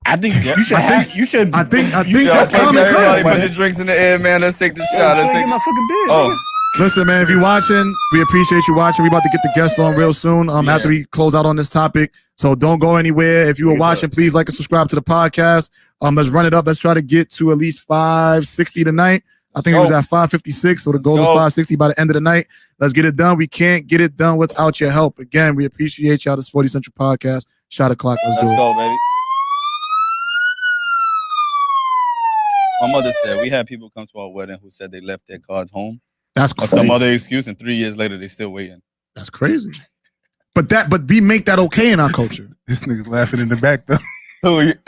I think you should. I think that's common sense. Put your drinks in the air, man. Let's take the shot. Let's take my fucking beer. Oh. Listen, man, if you're watching, we appreciate you watching. We're about to get the guests on real soon after we close out on this topic. So don't go anywhere. If you were watching, please like and subscribe to the podcast. Let's run it up. Let's try to get to at least 560 tonight. I think it was at 556, so the goal is 560 by the end of the night. Let's get it done. We can't get it done without your help. Again, we appreciate y'all. This 40 Central Podcast. Shot o'clock. Let's do it. Let's go, baby. My mother said we had people come to our wedding who said they left their cards home. That's or crazy. some other excuse, and 3 years later they still waiting. That's crazy. But we make that okay in our culture. This nigga's laughing in the back though. It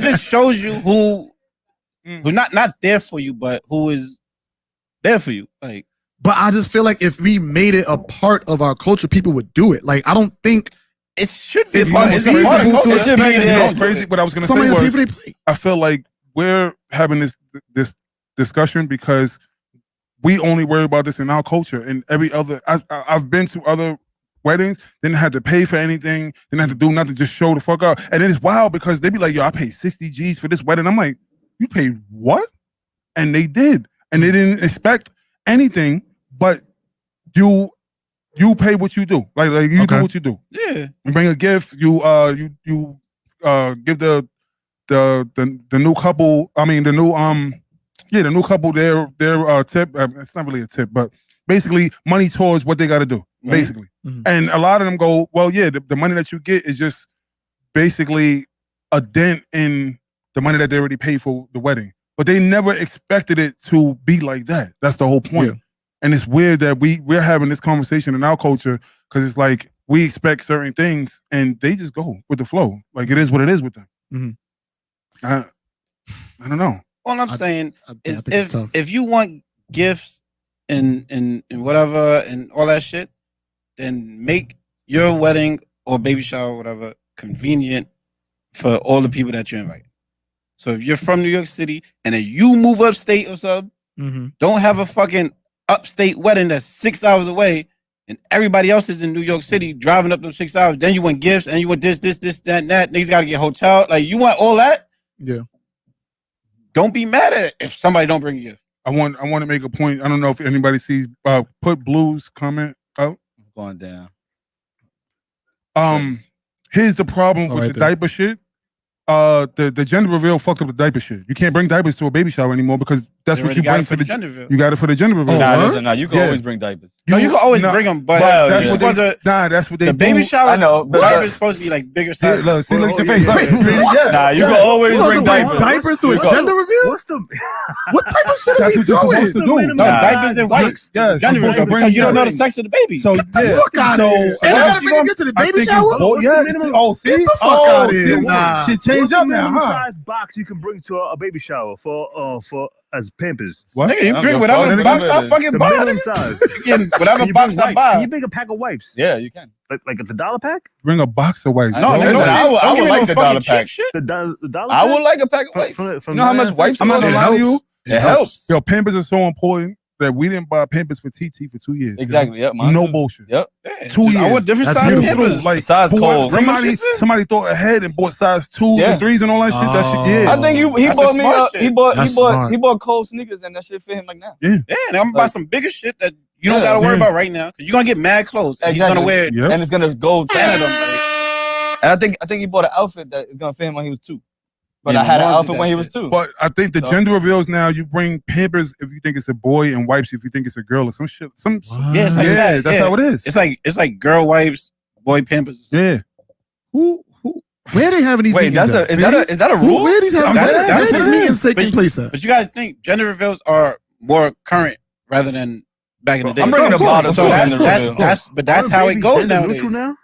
just shows you who's not there for you, but who is there for you. Like, but I just feel like if we made it a part of our culture, people would do it. Like, I don't think it should be. It's feasible to expect crazy. What I was gonna say was, I feel like we're having this discussion because we only worry about this in our culture. And every other, I've been to other weddings, didn't have to pay for anything, didn't have to do nothing, just show the fuck up. And it's wild because they be like, yo, I paid 60 G's for this wedding. I'm like, you paid what? And they did. And they didn't expect anything, but you pay what you do. Like you do what you do. Yeah. You bring a gift, you give the new couple, the new couple their tip. It's not really a tip, but basically money towards what they got to do, basically. Mm-hmm. And a lot of them go, well, yeah, the money that you get is just basically a dent in the money that they already paid for the wedding. But they never expected it to be like that. That's the whole point. Yeah. And it's weird that we're having this conversation in our culture because it's like we expect certain things and they just go with the flow. Like it is what it is with them. Mm-hmm. I don't know. All I'm saying is if you want gifts and whatever and all that shit, then make your wedding or baby shower or whatever convenient for all the people that you invite. So if you're from New York City and then you move upstate or something, don't have a fucking upstate wedding that's 6 hours away and everybody else is in New York City driving up them 6 hours. Then you want gifts and you want this, that, and that. Niggas got to get hotel. Like you want all that? Yeah. Don't be mad at it if somebody don't bring a gift. I want to make a point. I don't know if anybody sees put Blue's comment out. Going down. Here's the problem with the diaper shit. The gender reveal fucked up the diaper shit. You can't bring diapers to a baby shower anymore because That's They what already you got bring it for for the the gender reveal. You got it for the gender reveal. Nah, what? listen, nah, you can Yeah. always bring diapers. No, you can always nah, bring them, but Hell that's yeah. what that's what they the do. baby shower. I know, but diapers that's- supposed to be like bigger See, sizes. look, see, look at your yeah, face. yeah, yeah. Yes, Nah, you yes. can always You bring supposed to bring diapers. diapers to a You go- gender reveal? What's the What type of shit are That's we what you're supposed doing? to do. minimum No, Nah. diapers and wipes. Yes, Gender you're supposed to reveal, bring because you don't know the that. sex of the baby. So yeah, Fuck out so of here. and And I what gotta else bring you a gift to the I baby think shower? it's both. Yeah, see, oh, see, Get the fuck oh, out of here. see, Nah. shit What's changed the up now, minimum huh? size box you can bring to a baby shower for as Pampers? What? Nigga, you I don't bring give a whatever fuck. the box I The fucking The buy. minimum Nigga. size. You get whatever Can you box bring I wipes? buy. Can you bring a pack of wipes? Yeah, you can. Like at the dollar pack? Bring a box of wipes. I No, know, nigga, listen, I would don't give me like no the fucking dollar cheap pack. shit. The dollar I pack? would like a pack of wipes. From You know how much that wipes I'm not cost? gonna lie to you. It helps. Yo, Pampers are so important that we didn't buy Pampers for TT for 2 years. yo. Exactly. Yep. mine No too. bullshit. Yep. Yeah, 2 dude, I years. want different That's size beautiful. Pampers. Like Size boy, cold. Bring them somebody, shits in. somebody thought ahead and bought size 2s Yeah. and 3s and all that shit. That shit, yeah. I think he That's bought a me smart he shit. bought That's he bought smart. he bought cold sneakers and that shit fit him like now. Yeah, and I'm gonna buy Like- some bigger shit that you don't Yeah. gotta worry Yeah. about right now. Cause you're gonna get mad clothes. And you're gonna wear Yep. And it's gonna go 10 of 10 them. Like, And I think he bought an outfit that is gonna fit him when he was 2. But Yeah, I had my an mom outfit did when that he was shit. 2. But I think the So- gender reveals now. You bring Pampers if you think it's a boy and wipes if you think it's a girl or some shit. yeah, it's like yeah, that. that's yeah. how it is. It's like girl wipes, boy Pampers. Yeah. Who? Where are they having these Wait, meetings that's at? is that a rule? Where are these having? That's- Where are that's these what it meetings is. taking place at? But you gotta think gender reveals are more current rather than back in the day. I'm bringing Of a course, bottle of to course, a of gender course, reveal. of course. That's Aren't how it babies goes gender nowadays. neutral now?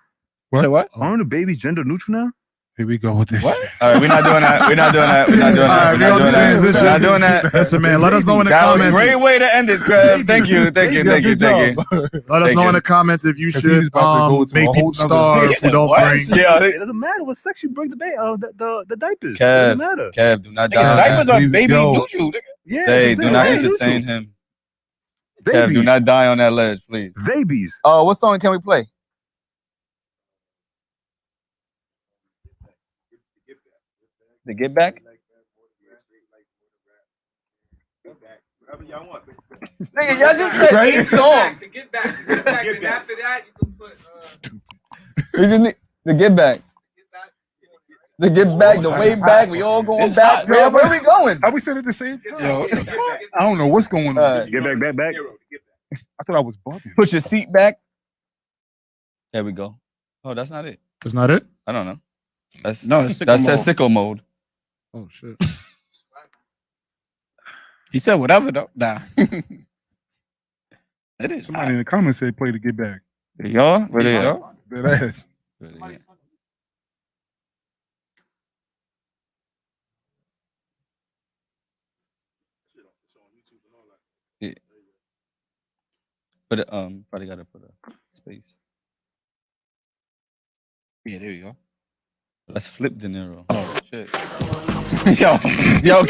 What? Say what? Aren't the babies gender neutral now? Here we go with this. What? All right, we're not doing that. We're not doing that. We're not doing All that. right, We're we not on doing that. transition. We're not doing that. Listen, man, let us know in the That was a comments. great way to end it, Crab. Thank you. Thank you. Yeah, Thank you. good Thank job. you. Let us Thank know you. in the comments if you 'Cause should he's about to go to make a people whole nother- starve Yeah, without what? bring. Yeah. It doesn't matter what sex you bring the diapers. It Kev, doesn't matter. Kev, do not Nigga, die. diapers are Yo. baby neutral. Nigga. Yeah, Say, that's do what I'm not saying. entertain him. Kev, Babies. do not die on that ledge, please. Babies. Oh, what song can we play? The Get Back? Nigga, y'all just said Right? a song. Get back. And after that, you can put. We just need the Get Back. The Get Back, the way back. We all going back. Where are we going? How we said it the same time? Yo, what the fuck? I don't know what's going on. Uh, Get back. I thought I was bugging. Put your seat back. There we go. Oh, that's not it. That's not it. I don't know. That's No, it's sicko that says mode. sicko mode. Oh shit. He said whatever though. Nah. It is. Somebody in the comments said play to get back. Y'all? Where they at? That ass. Where they at? Yeah. But probably gotta put a space. Yeah, there you go. Let's flip De Niro. Oh shit. Yo, Yo,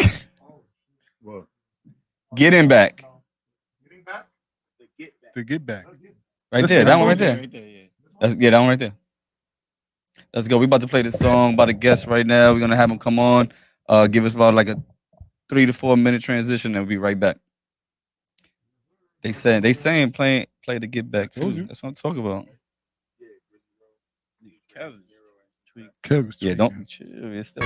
What? get him back. To get back. Right Listen, there. That I one right told there. yeah. That one right there. Let's go. We about to play this song by the guest right now. We're gonna have him come on, give us about like a 3 to 4 minute transition, and we'll be right back. They saying play to get back Told too. you. That's what I'm talking about. Kevin's Yeah, tweaking. don't chill. It's still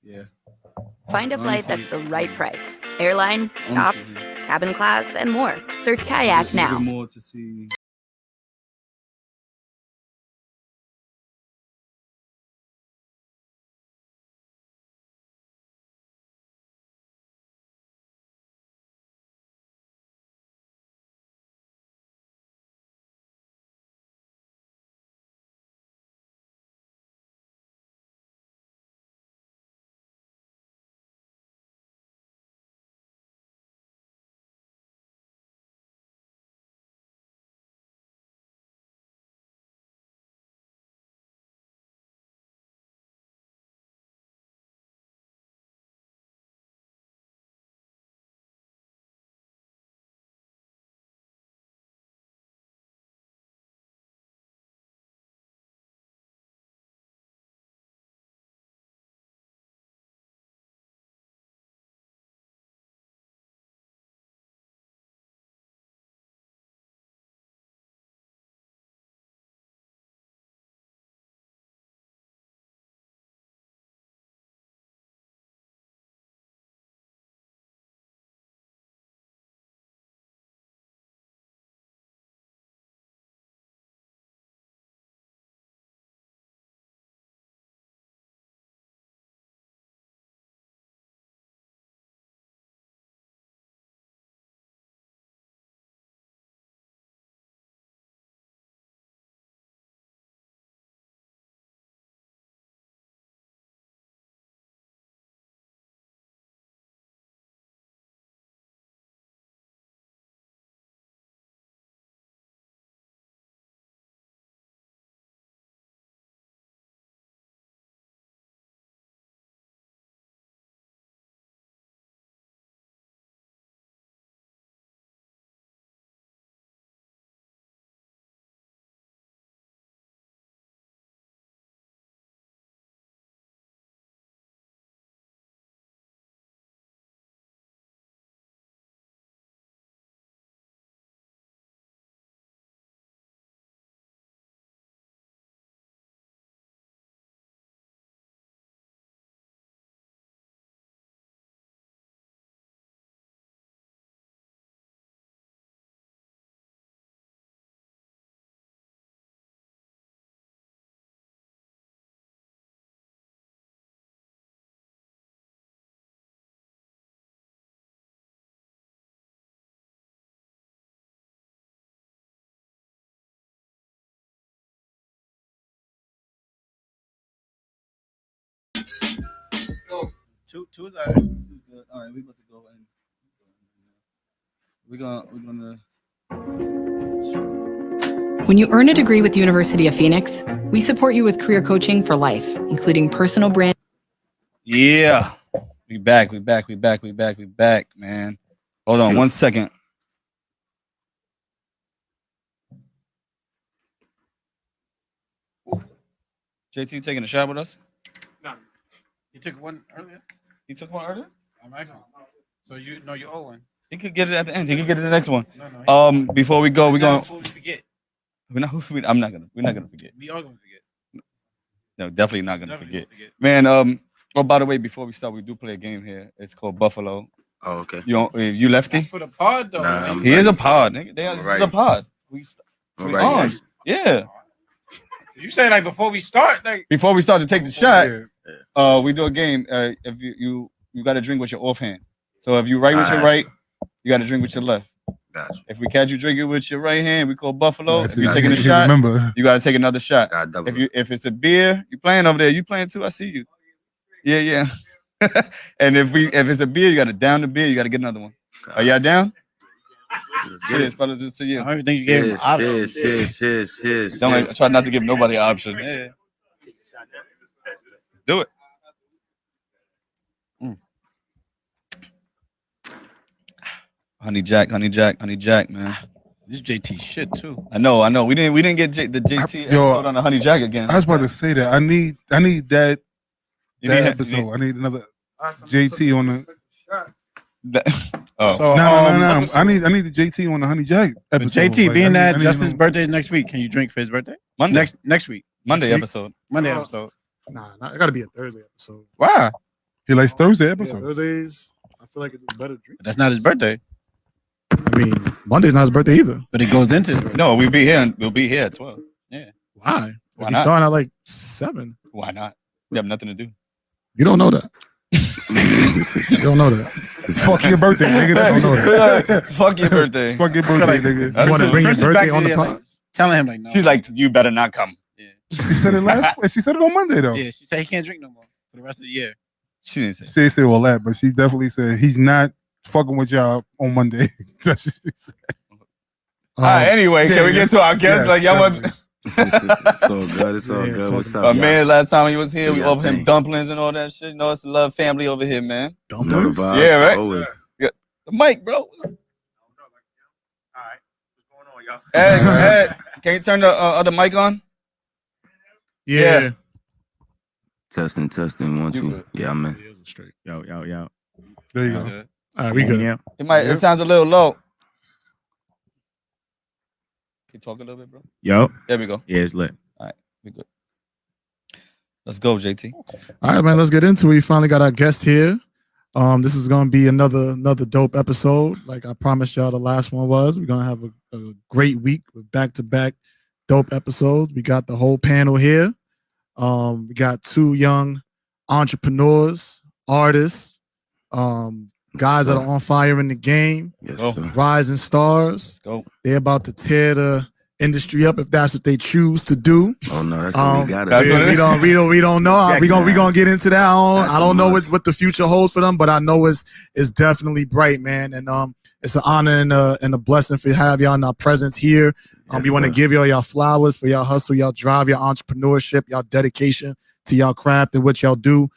Yeah. Find a flight that's the right price. Airline, stops, cabin class, and more. Search Kayak now. More to see. Two is all right. All right, we about to go in. We're gonna. When you earn a degree with the University of Phoenix, we support you with career coaching for life, including personal brand. Yeah, we back, man. Hold on 1 second. JT taking a shot with us? No. You took one earlier? He took one earlier? I'm asking. So you owe one. He could get it at the end. He could get it the next one. No, Before we go, we're going. Before we forget. We're not gonna forget. We are gonna forget. No, definitely not gonna forget. Man, oh, by the way, before we start, we do play a game here. It's called Buffalo. Oh, okay. You lefty? For the pod though. Nah, He is a pod, nigga. This is a pod. We Right. on. Yeah. You say like before we start, like Before we start to take the shot, we do a game. If you got to drink with your offhand. So if you write with your right, you got to drink with your left. Gotcha. If we catch you drinking with your right hand, we call Buffalo. If you're I taking a can't shot, remember. you got to take another shot. Double. If it's a beer, you playing over there. You playing too? I see you. Yeah. And if it's a beer, you got to down the beer. You got to get another one. Are y'all down? Cheers, fellas. It's to you. everything you gave him. Cheers. Don't try not to give nobody an option. Yeah. Do it. Honey Jack, man. This JT shit too. I know. We didn't get the JT episode on the Honey Jack again. I was about to say that. I need that You need- episode. I need another JT on the. Oh. So No. I need the JT on the Honey Jack but episode. JT, Like, being I that need Justin's him- birthday is next week, can you drink for his birthday? Monday. Next week. Monday Next week? episode. Monday Oh. episode. Nah, it gotta be a Thursday episode. Why? He likes Thursday Yeah, episode. Thursdays, I feel like it's a better drink. That's not his birthday. I mean, Monday's not his birthday either. But it goes into his birthday. No, we'll be here. We'll be here at 12. Why? Why We're not? starting at like 7. Why not? We have nothing to do. You don't know that. You don't know that. Fuck your birthday, nigga. That's don't know that. Fuck your birthday. Fuck your birthday, nigga. You want to bring your Chris is birthday back on the to pod? Telling him like no. She's like, you better not come. She said it last. She said it on Monday though. Yeah, she said he can't drink no more for the rest of the year. She didn't say. She didn't say all that, but she definitely said he's not fucking with y'all on Monday. That's what she said. All right, anyway, can we get to our guests? Yeah, like, y'all want. It's all good. It's all Yeah, good. talking What's up? My y'all? man, last time he was here, we Yeah, offered him thanks. dumplings and all that shit. You know, it's a love family over here, man. You know the vibes, Yeah, right? Always. The mic, bro. y'all? Ed, can you turn the other mic on? Yeah. Testing. 1, 2. Yeah, man. Straight. Yo. There you go. Good. All right, we good. Yeah. It sounds a little low. Can you talk a little bit, bro? Yo. There we go. Yeah, it's lit. We good. Let's go, JT. All right, man. Let's get into it. We finally got our guest here. This is gonna be another dope episode. Like I promised y'all, the last one was. We're gonna have a great week with back-to-back dope episodes. We got the whole panel here. We got 2 young entrepreneurs, artists, guys that are on fire in the game, Yes, Go. sir. rising stars. Let's go. They're about to tear the industry up if that's what they choose to do. Oh no, that's what we got. That's what it We is. don't know. We gonna get into that. That's I don't know much. what the future holds for them, but I know it's definitely bright, man. And it's an honor and a blessing for have y'all in our presence here. Yes, We want to sir. give y'all flowers for y'all hustle, y'all drive, your entrepreneurship, y'all dedication to y'all craft and what y'all do.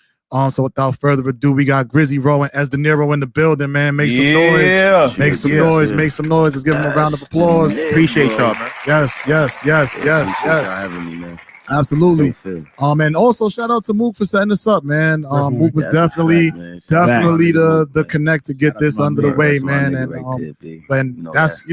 So without further ado, we got Grizzy Rowe and Ez De Niro in the building, man. Make some noise. Yeah. Make some Yes, noise. yes. Make some noise. Let's give them a round of applause. Appreciate y'all, man. Yes. Appreciate y'all having me, man. Absolutely. Don't feel. And also shout out to Mook for setting this up, man. Mook was That's a definitely fact, man. definitely Fact. the connect to get this under the Yeah, way, that's my man. nigga And right there, B. and You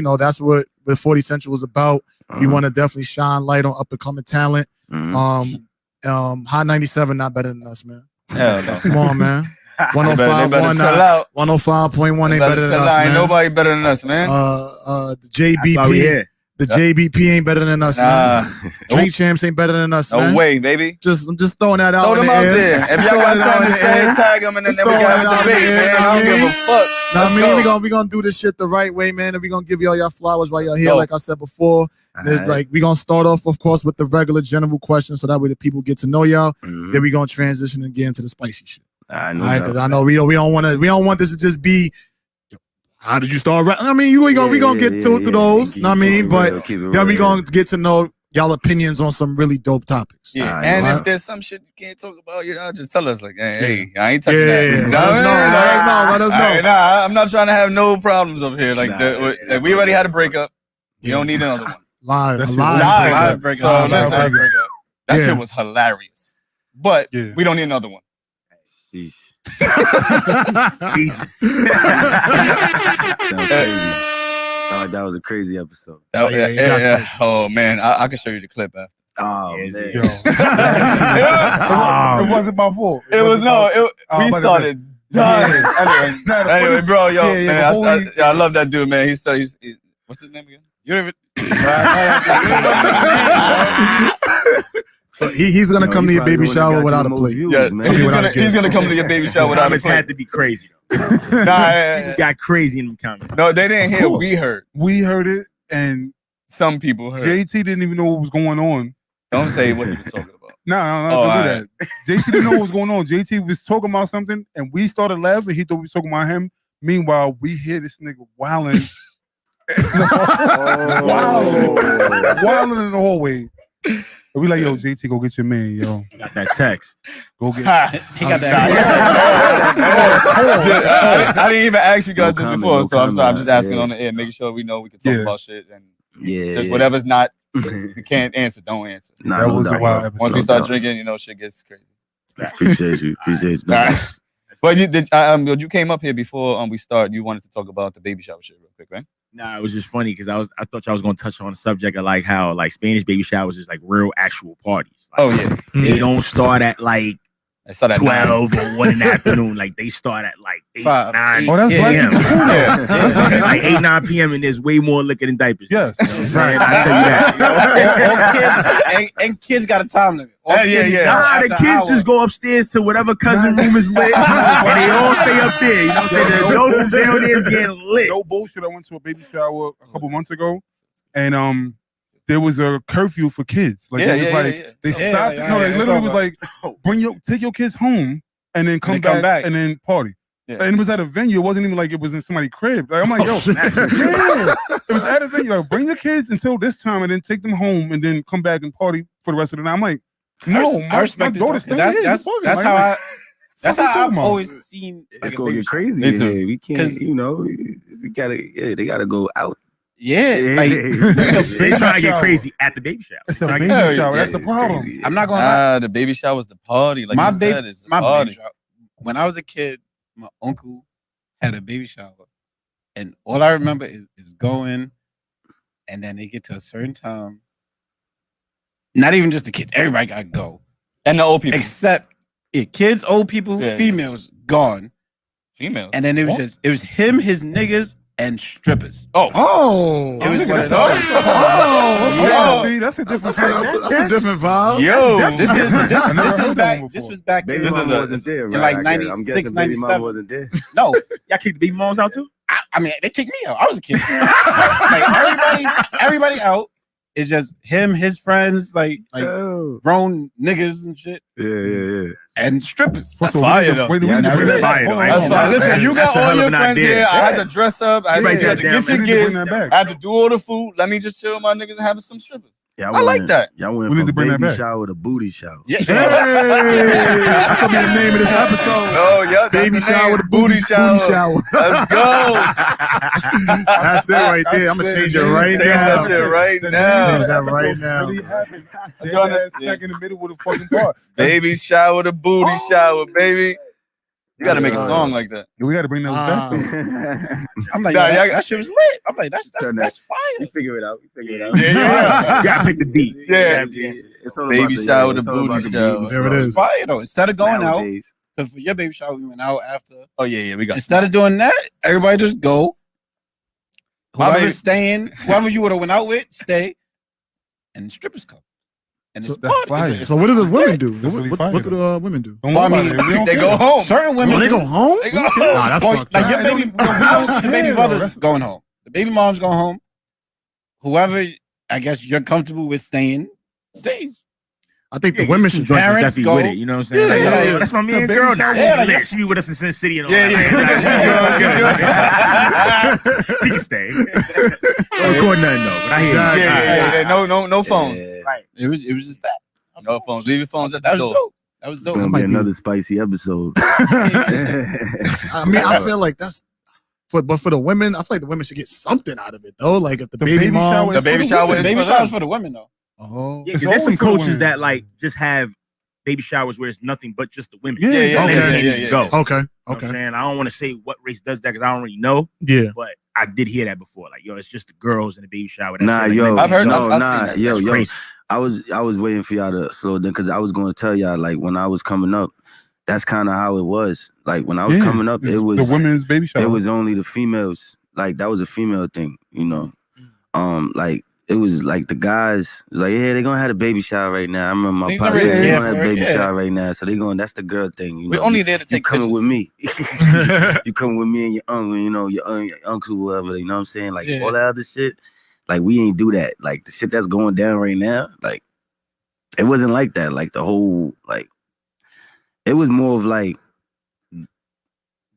know that's that's what the 40 Central was about. We Uh-huh. want to definitely shine light on up and coming talent. Mhm. Hot 97 not better than us, man. Hell no. Come on, man. They better 105.1 chill out. 105.1 ain't better than chill us, out. Ain't man. nobody better than us, man. The That's why we JBP, here. the JBP ain't better than us, man. Nah, Drink Champs ain't better than us, no man. way, baby. I'm just throwing that out. Throw in them the out air. there. If Just y'all throwing got it out something in to the air. say, tag them, and then Just we can throwing have it a out debate, there, man. know I what don't I give a mean? fuck. Now, Let's I mean, go. we gonna do this shit the right way, man, and we gonna give y'all your flowers while y'all Let's here, go. like I said before. And it's Alright. like we gonna start off, of course, with the regular general questions, so that way the people get to know y'all. Mhm. Then we gonna transition and get into the spicy shit. I All know. right, because I know we don't want this to just be. How did you start? I mean, we gonna get through those. Know what I mean, but then we gonna get to know y'all opinions on some really dope topics. Yeah, Alright, and alright. if there's some shit you can't talk about, just tell us, like, hey, I ain't touching Yeah, that. yeah, You let us what I know, mean? let us know. Alright, nah, I'm not trying to have no problems over here. Like, like we already had a breakup. You don't need another one. Live, That shit live, Live. So Live listen, breakup. that Yeah. shit was hilarious. But Yeah. we don't need another one. Sheesh. Jesus. Sounds crazy. Sound like that was a crazy episode. Oh, yeah, you got spicy. Oh man, I can show you the clip after. Oh Yeah, man. Yo. Oh. It wasn't my fault. It was my- we about to started. Yeah. Anyway, bro, yo, Yeah, man, before I love that dude, man. He's what's his name again? You don't even. So he's gonna Yo, come to he your baby probably the one that shower got without you a the most plate. views, Yeah, man. he's gonna come to your baby shower without a Comments plate. had to be crazy. Nah, Though. Got crazy in the comments. no, they didn't Of hear. course. We heard. We heard it, and Some people heard. JT didn't even know what was going on. Don't say what he was talking about. No, Oh, don't alright. do that. JT didn't know what was going on. JT was talking about something, and we started laughing. He thought we was talking about him. Meanwhile, we hear this nigga wilding, wilding in the hallway. And we like, yo, JT, go get your man, yo. Got that text. Go get. He got I didn't even ask you guys No this comment, before, no so I'm sorry. I'm comment. just asking Yeah. on the air, making sure we know we can talk Yeah. about shit and Yeah. just yeah. whatever's not you can't answer, don't answer. Nah, That no was a doubt, wild bro. episode. Once we No start doubt. drinking, shit gets crazy. Appreciate you. Appreciate you. All right. But you came up here before we start. You wanted to talk about the baby shower shit real quick, right? Nah, it was just funny because I thought y'all was gonna touch on the subject of like how like Spanish baby showers is like real actual parties. Like, Oh yeah, they don't start at like I saw that 12 or 1 in the afternoon. Like they start at like 8, 5, 9. 8, Oh, that's black p.m. people too, though. Like 8, 9 p.m. and there's way more liquor than diapers. Yes. Right. I tell you that. All kids, and kids got a time limit. All Yeah, kids yeah. is Nah, after the an kids hour. just go upstairs to whatever cousin room is lit, and they all stay up there. You know what I'm saying? The adults is down there getting lit. No bullshit. I went to a baby shower a couple months ago, and there was a curfew for kids. Like it was like they Yeah, stopped. like, No, they it's literally was over. like, take your kids home and then come back and then party. Yeah. And it was at a venue. It wasn't even like it was in somebody's crib. Like I'm like, yo, yeah. It was at a venue. Like, bring your kids until this time and then take them home and then come back and party for the rest of the night. I'm like, no, I respect it. daughter's staying That's here. that's Fuck it. that's Like, how like, that's fuck you how talking I've about? always seen. It's Like, a gonna baby get crazy. Me too. Yeah, we can't, 'Cause- you know, you gotta, they gotta go out. Yeah, like They trying to get crazy at the baby shower. It's a Like, baby yeah, shower. yeah, That's the it's problem. crazy. I'm not gonna lie. the baby shower was the party. Like My you baby, said, it's the my party. baby shower. When I was a kid, my uncle had a baby shower, and all I remember is going, and then they get to a certain time. Not even just the kids, everybody got to go, And the old people, except kids, old people, Yeah, females gone, females. and then it was him, his niggas, and strippers. Oh, It was nigga, one of that's those. Yeah, see, that's a different That's a different vibe. Yo, This is heard that back. one This before. was back. Baby in, mama wasn't there, in right? like I guess. I'm 96, guessing baby mama 97. wasn't there. No, y'all kicked the baby moms out too? I mean they kicked me out. I was a kid. Like everybody out. It's just him, his friends, like Oh. grown niggas and shit, Yeah. and strippers. That's fire, though. Wait, Yeah, That's fire, though. Hold That's on. fine. Listen, you That's got a all hell of your an friends idea. here. I had to dress up. I had Everybody to got get damn your right. We need to gifts. bring that back. I had to do all the food. Let me just chill with my niggas and have some strippers. Yeah, I like that. Y'all went We need from to bring that baby back. shower to booty shower. Yeah, That's gonna be the name of this episode. Oh, yeah. Baby shower, the booty shower. Let's go. That's it right there. I'm gonna change it right Change now. that shit right now. Change that right now. Really happened. They doing had it. that smack in the middle with a fucking bar. Baby shower, the booty shower, baby. You got to make a song like that. We got to bring those back. though. I'm like, Nah, yo, y'all- that shit was lit. I'm like, that's fire. You figure it out. You figure it out. Yeah. You gotta pick the beat. Yeah. It's all Baby about the- shower, the it's all booty about the shower. beat, There it bro. is. Fire though. Instead of going Nowadays. out, because for your baby shower we went out after. Oh, yeah, we got Instead of doing that, everybody just go. My baby- Whoever's staying, whoever you would have went out with, stay, and strippers come. And So it's that's party. fire. It's- So what do the women do? That's really What fire, do the women do? Don't Well, worry I mean, about it. We don't they care. go home. Certain women, Oh, they go home? They go Nah, home. that's Well, fucked like up. your baby, don't the baby care, brothers though. going home. The baby mom's going home. Whoever I guess you're comfortable with staying, stays. I think the Yeah, women some should joints is parents definitely go- with it. You know what I'm saying? Yeah, Like, yeah, yo, yeah. that's my The man baby girl now. shower- Yeah, like, like, she be with us in Sin City and all Yeah, that. She can stay. Don't record nothing though, but I hear Exactly. you. Yeah. No phones. Yeah. Right. It was just that. No phones. Leave your phones at the That was door. dope. That was It's dope. gonna might be be- another spicy episode. I mean, I feel like that's but for the women, I feel like the women should get something out of it though. Like if the baby baby mom, shower The baby shower The is baby for shower's them. for the women though. oh, Yeah, It's because there's some always for coaches women. that like just have baby showers where it's nothing but just the women. Yeah, Yeah, And okay. they can't even yeah. go. okay, You know what I'm okay, saying? I don't want to say what race does that because I don't really know, yeah. but I did hear that before. Like, yo, it's just the girls in the baby shower. That's Nah, it. Like, yo, I've heard- no, I've nah, seen that. yo, that's yo. crazy. I was waiting for y'all to slow down because I was going to tell y'all like when I was coming up, that's kind of how it was. Like when I was Yeah, coming up, it's it was the women's baby shower. it was only the females. Like that was a female thing, you know. Like it was like the guys was like, yeah, they're gonna have a baby shower right now. I remember my Niggas pops already said, they're care gonna have a for it, baby yeah. shower right now. So they going, that's the girl thing. You We're know? only there to You take coming pictures. with me. You coming with me and your uncle, you know, your uncle, whatever, you know what I'm saying? Like Yeah. all that other shit. Like we ain't do that. Like the shit that's going down right now, like it wasn't like that. Like the whole, like it was more of like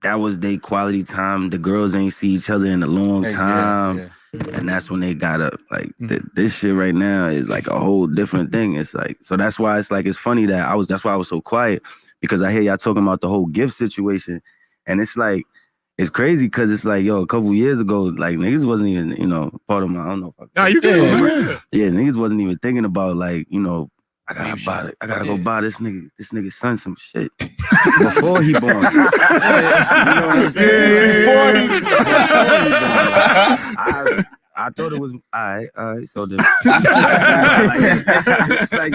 that was their quality time. The girls ain't see each other in a long time. Yeah. And that's when they got up. Like this shit right now is like a whole different thing. It's like, so that's why it's like, it's funny that that's why I was so quiet, because I hear y'all talking about the whole gift situation. And it's like, it's crazy because it's like, yo, a couple years ago, like niggas wasn't even, you know, part of my, I don't know if I Nah, you good. yeah, niggas wasn't even thinking about like, you know, I gotta buy it. I gotta go buy this nigga's son some shit before he born. You know what I'm saying? I thought it was all right. So it's like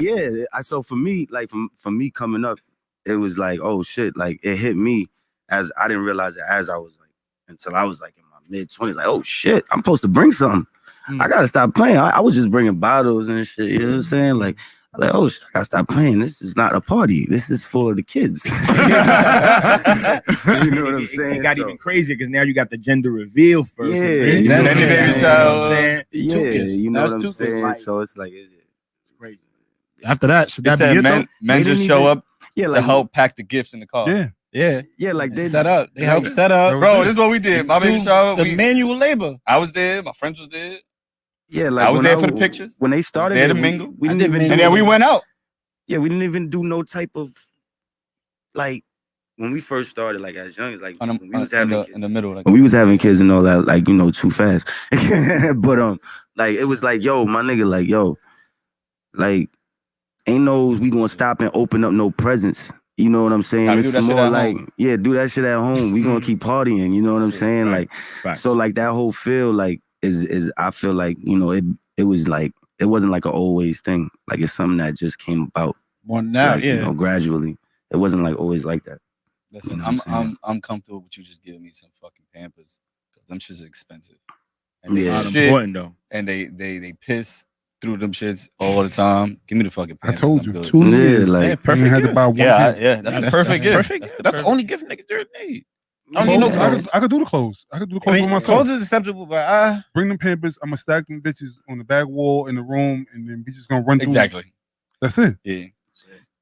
So for me, like for me coming up, it was like, oh shit, like it hit me as I didn't realize it as I was like until I was like in my mid-20s, like, oh shit, I'm supposed to bring something. I gotta stop playing. I was just bringing bottles and shit. You know what I'm saying? Like, oh shit, I gotta stop playing. This is not a party. This is for the kids. You know what I'm saying? It got even crazier because now you got the gender reveal first. Yeah, you know what I'm saying? Yeah, you know what I'm saying? So it's like it's crazy. After that, should that be it? Men just show up to help pack the gifts in the car. Yeah, like they set up. They help set up. Bro, this is what we did. My baby shower. The manual labor. I was there. My friends was there. Yeah, like I was there for the pictures. When they started there to mingle. We didn't even and then we went out. Yeah, we didn't even do no type of like when we first started, like as young, like when we was having kids, in the middle, like, when we was having kids and all that, like too fast. But like it was like, yo, my nigga, like yo, like ain't no we gonna stop and open up no presents. You know what I'm saying? It's more like, do that shit at home. We gonna keep partying. You know what I'm saying? Right. Like, so like that whole feel like is I feel like it was like it wasn't like an always thing. Like it's something that just came about more now, like, gradually. It wasn't like always like that. Listen, I'm comfortable with you just giving me some fucking Pampers because them shits are expensive. And they important though. And they piss through them shits all the time. Give me the fucking Pampers. I told you, good. 2 years. Like perfect. Had to buy one yeah, that's the perfect gift. That's the only gift niggas need. I don't need no clothes. I could do the clothes. I could do the clothes for myself. Clothes is acceptable, but bring them Pampers. I'm gonna stack them bitches on the back wall in the room, and then bitches gonna run through. Exactly. That's it. Yeah.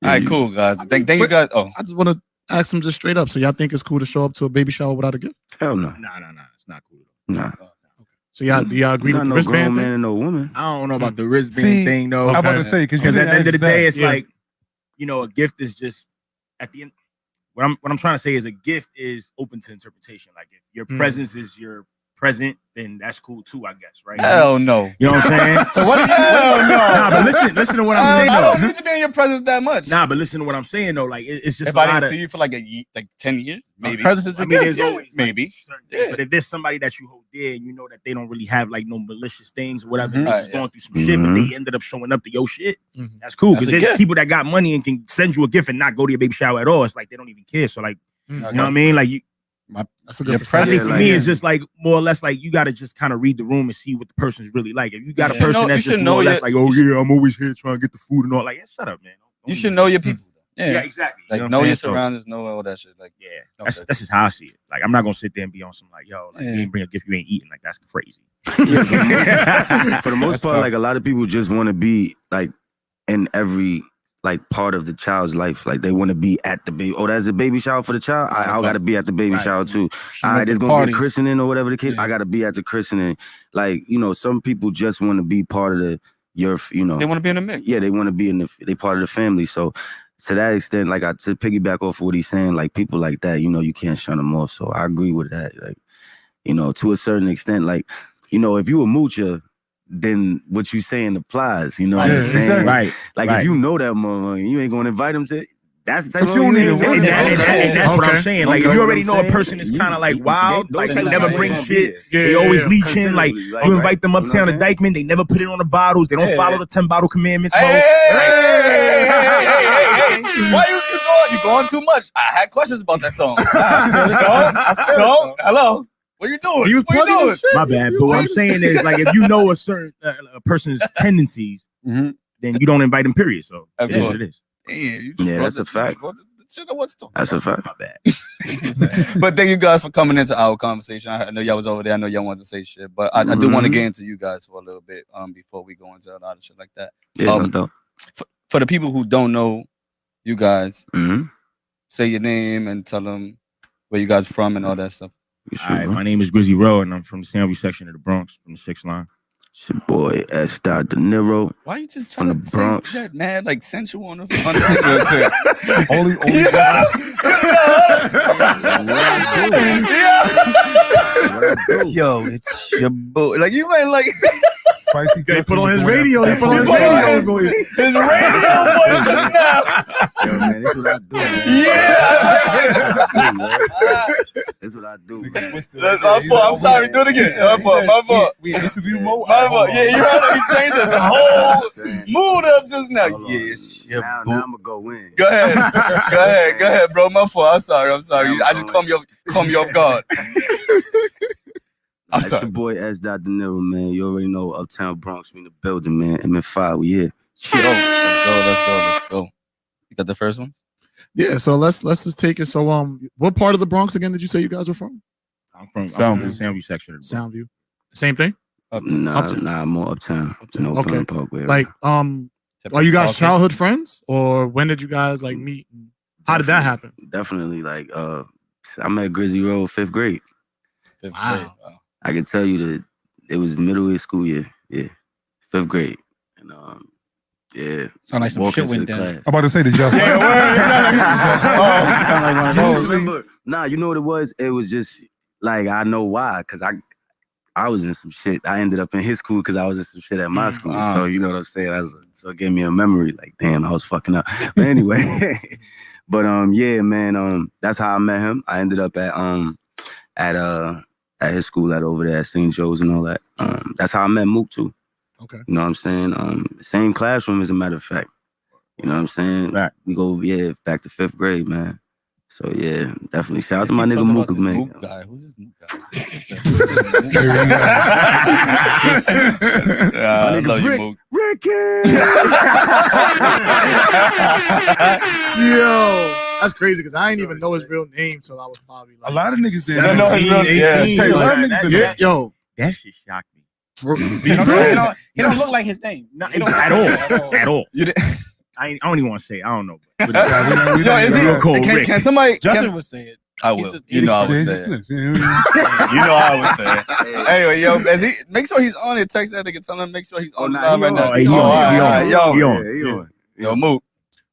All right, cool, guys. Thank you, guys. Oh, I just want to ask them just straight up. So y'all think it's cool to show up to a baby shower without a gift? Hell no. Nah. It's not cool. Nah. So y'all do y'all agree with the no wristband man thing? and no woman. I don't know about the wristband thing though. I'm about to say because at the end of the day, it's like a gift is just at the end. What I'm trying to say is a gift is open to interpretation. Like if your presence is your present, then that's cool too, I guess, right? Hell no. You know what I'm saying? So what? Hell no. Nah, but listen to what I'm saying. I don't need to be in your presence that much. Nah, but listen to what I'm saying though. Like it's just if I didn't see you for like 10 years, maybe. Presence is a gift. There's always maybe. Things, but if there's somebody that you hold dear and you know that they don't really have like no malicious things or whatever, they're just going through some shit, but they ended up showing up to your shit. That's cool because there's people that got money and can send you a gift and not go to your baby shower at all. It's like they don't even care. So like, you know what I mean? Like that's a good presence for me is just like more or less like you got to just kind of read the room and see what the person's really like. If you got a person that's just more or less like, oh yeah, I'm always here trying to get the food and all, like, shut up, man. You should know your people. Yeah, exactly. Like know your surroundings, know all that shit. Like that's just how I see it. Like I'm not gonna sit there and be on some like, yo, like you ain't bring a gift you ain't eating. Like that's crazy. For the most part, like a lot of people just want to be like in every like part of the child's life. Like they want to be at the baby. Oh, that's a baby shower for the child. I gotta be at the baby shower too. All right, there's gonna be a christening or whatever the case. I gotta be at the christening. Like some people just want to be part of they want to be in the mix. Yeah, they want to be they part of the family. So to that extent, like to piggyback off of what he's saying, like people like that, you can't shun them off. So I agree with that. Like, to a certain extent, like, if you a moocher, then what you saying applies. You know what I'm saying? Exactly. Right. Like if you know that motherfucker, you ain't gonna invite him to. That's the type of and that's what I'm saying. Like if you already know a person is kind of like wild, like they never bring shit. They always leeching. Like you invite them uptown to Dykeman, they never put it on the bottles. They don't follow the 10 bottle commandments. Hey, why you going too much? I had questions about that song. Hello. What are you doing? He was plugging his shit. My bad. But what I'm saying is, like, if you know a certain a person's tendencies, then you don't invite them. Period. So it is what it is. Yeah, that's a fact. That's a fact. My bad. But thank you guys for coming into our conversation. I know y'all was over there. I know y'all wanted to say shit, but I do want to get into you guys for a little bit before we go into a lot of shit like that. Yeah, for the people who don't know you guys, say your name and tell them where you guys from and all that stuff. All right, my name is Grizzy Rowe, and I'm from the sandwich section of the Bronx, from the 6th line. It's your boy S. De Niro. Why you just trying to say that mad like sensual on the Only Yo, it's your boy. Like you might like Spicy He put on Justin, his the boy radio. He after- put on his radio voice. His radio voice just now. Yo, man, this is what I do. Man. Yeah. This is what I do. Man. That's my fault. I'm sorry. Do it again. My fault. My fault. We in interview mode. My fault. Yeah, you heard him. He changed his whole mood up just now. Yes. Now I'm gonna go in. Go ahead. Go ahead, bro. My fault. I'm sorry. I just caught you off guard. I'm It's sorry. your boy S. De Niro, man. You already know Uptown Bronx. We in the building, man. MN5, we here. Let's go. You got the first ones? Yeah, so let's just take it. So what part of the Bronx again did you say you guys were from? I'm from the Soundview. Soundview section. Soundview. Same thing? Nah, more Uptown. Okay. Parkway. Like are you guys childhood friends, or when did you guys like meet? How did that happen? Definitely, like I met Grizzly Road 5th grade. Wow. I can tell you that it was middle of school year. Yeah. 5th grade. And yeah. Sound like some walking shit to went the down. class. I'm about to say, did y'all? Sound like one of those. Remember, nah, you know what it was? It was just like I know why, because I was in some shit. I ended up in his school because I was in some shit at my school. So you know what I'm saying? So it gave me a memory. Like, damn, I was fucking up. But anyway, but yeah, man. That's how I met him. I ended up at his school over there at St. Joe's and all that. That's how I met Mook too. Okay. You know what I'm saying? Same classroom, as a matter of fact. You know what I'm saying? Fact. We go, back to 5th grade, man. So yeah, definitely. Shout out to my nigga Mook, man. Mook guy. Who's this Mook guy? I love you, Mook. Yo, that's crazy because I didn't even know his real name till I was probably like A lot of niggas did. 17, 18. Yeah, a lot of niggas did that. Yo, That shit shocked me. He don't look like his name. No, it don't at all. At all. You didn't. I don't even want to say it. I don't know. Yo, is he? Real cold, Can Rick. somebody? Justin would say it. I will. You know I would say it. Yeah. You know I would say it. Anyway, yo, make sure he's on it. Text that nigga. Tell him make sure he's on the line right now. He on. Yo, Mook.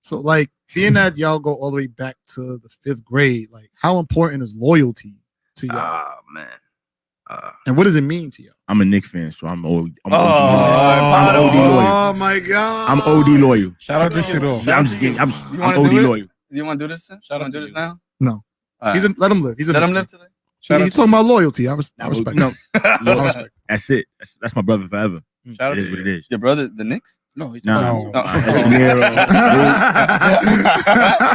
so like being that y'all go all the way back to the 5th grade, like how important is loyalty to y'all? Ah, man. And what does it mean to y'all? I'm a Knicks fan, so I'm OD loyal. Oh my god. I'm OD loyal. Shout out this shit off. I'm just kidding. I'm wanna OD do it? loyal. You want to do this? You want to do this now? No. All right. Let him live. Let him live today. He's talking about loyalty. I respect. No, I respect. that's it. That's my brother forever. Shout out It to is what it is. Your brother, the Knicks? No, he's No. No.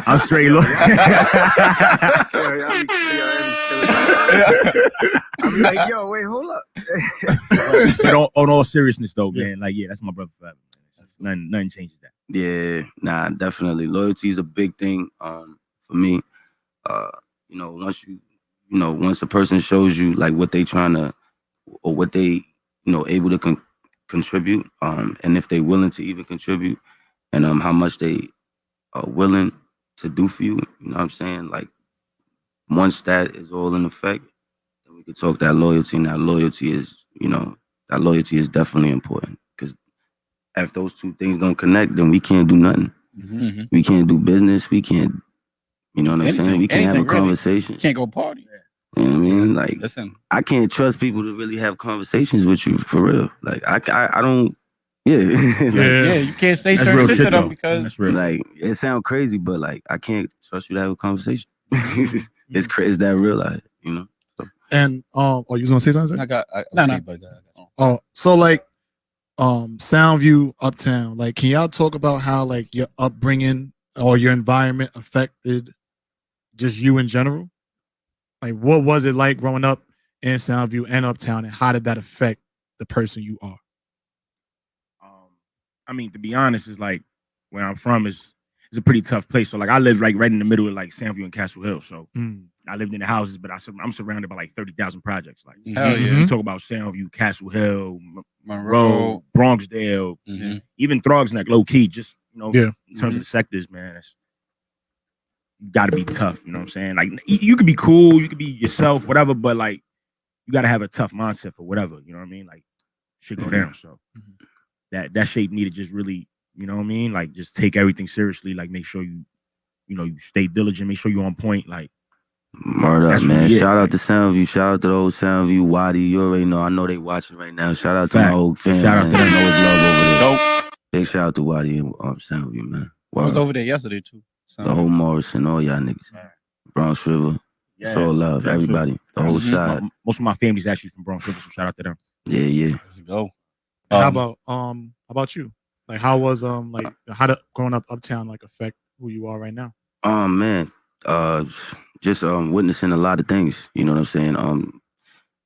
I'm straight loyal. I'm like, yo, wait, hold up. But on all seriousness, though, man, like, yeah, that's my brother forever. Man. Nothing changes that. Yeah, nah, definitely. Loyalty is a big thing for me. Once a person shows you like what they trying to, or what they, able to contribute, and if they willing to even contribute, and how much they are willing to do for you, you know what I'm saying? Like, once that is all in effect, then we could talk that loyalty, and that loyalty is definitely important, because if those two things don't connect, then we can't do nothing. Mm-hmm. We can't do business. We can't, you know what I'm saying? We can't have a Anything, really. conversation. Can't go party. You know what I mean? Like, Listen, I can't trust people to really have conversations with you for real. Like, I don't. Yeah. Yeah, you can't say That's certain real shit shit, to them though. because That's real. Like, it sounds crazy, but like, I can't trust you to have a conversation. It's crazy. It's that real, you know. And you was gonna say something? I got No. So like Soundview, Uptown, like can y'all talk about how like your upbringing or your environment affected just you in general? Like what was it like growing up in Soundview and Uptown, and how did that affect the person you are? I mean, to be honest, it's like where I'm from is a pretty tough place. So like I live like right in the middle of like Soundview and Castle Hill. So I lived in the houses, but I'm surrounded by like 30,000 projects. Like Hell yeah. you talk about Soundview, Castle Hill, Monroe, Bronxdale, even Throgs Neck, low key. Just in terms of the sectors, man, you got to be tough. You know what I'm saying? Like you could be cool, you could be yourself, whatever, but like you got to have a tough mindset for whatever. You know what I mean? Like shit go down. So that shaped me to just really, you know what I mean? Like just take everything seriously. Like make sure you stay diligent. Make sure you're on point. Like Word up, That's man. really it, Shout out like- to Soundview. Shout out to the old Soundview. Wadi, you already know. I know they watching right now. Shout out to my Fact. old fam. Shout out man. to them. I know it's love over there. Dope. Big shout out to Wadi and Soundview, man. I was Word. over there yesterday too. The whole Morrison, all y'all niggas. Bronx River. It's all love. Bronx Everybody. River. The whole Mhm. side. Most of my family's actually from Bronx River, so shout out to them. Yeah. Let's go. How about you? Like, how was like how did growing up uptown like affect who you are right now? Man. Just witnessing a lot of things. You know what I'm saying?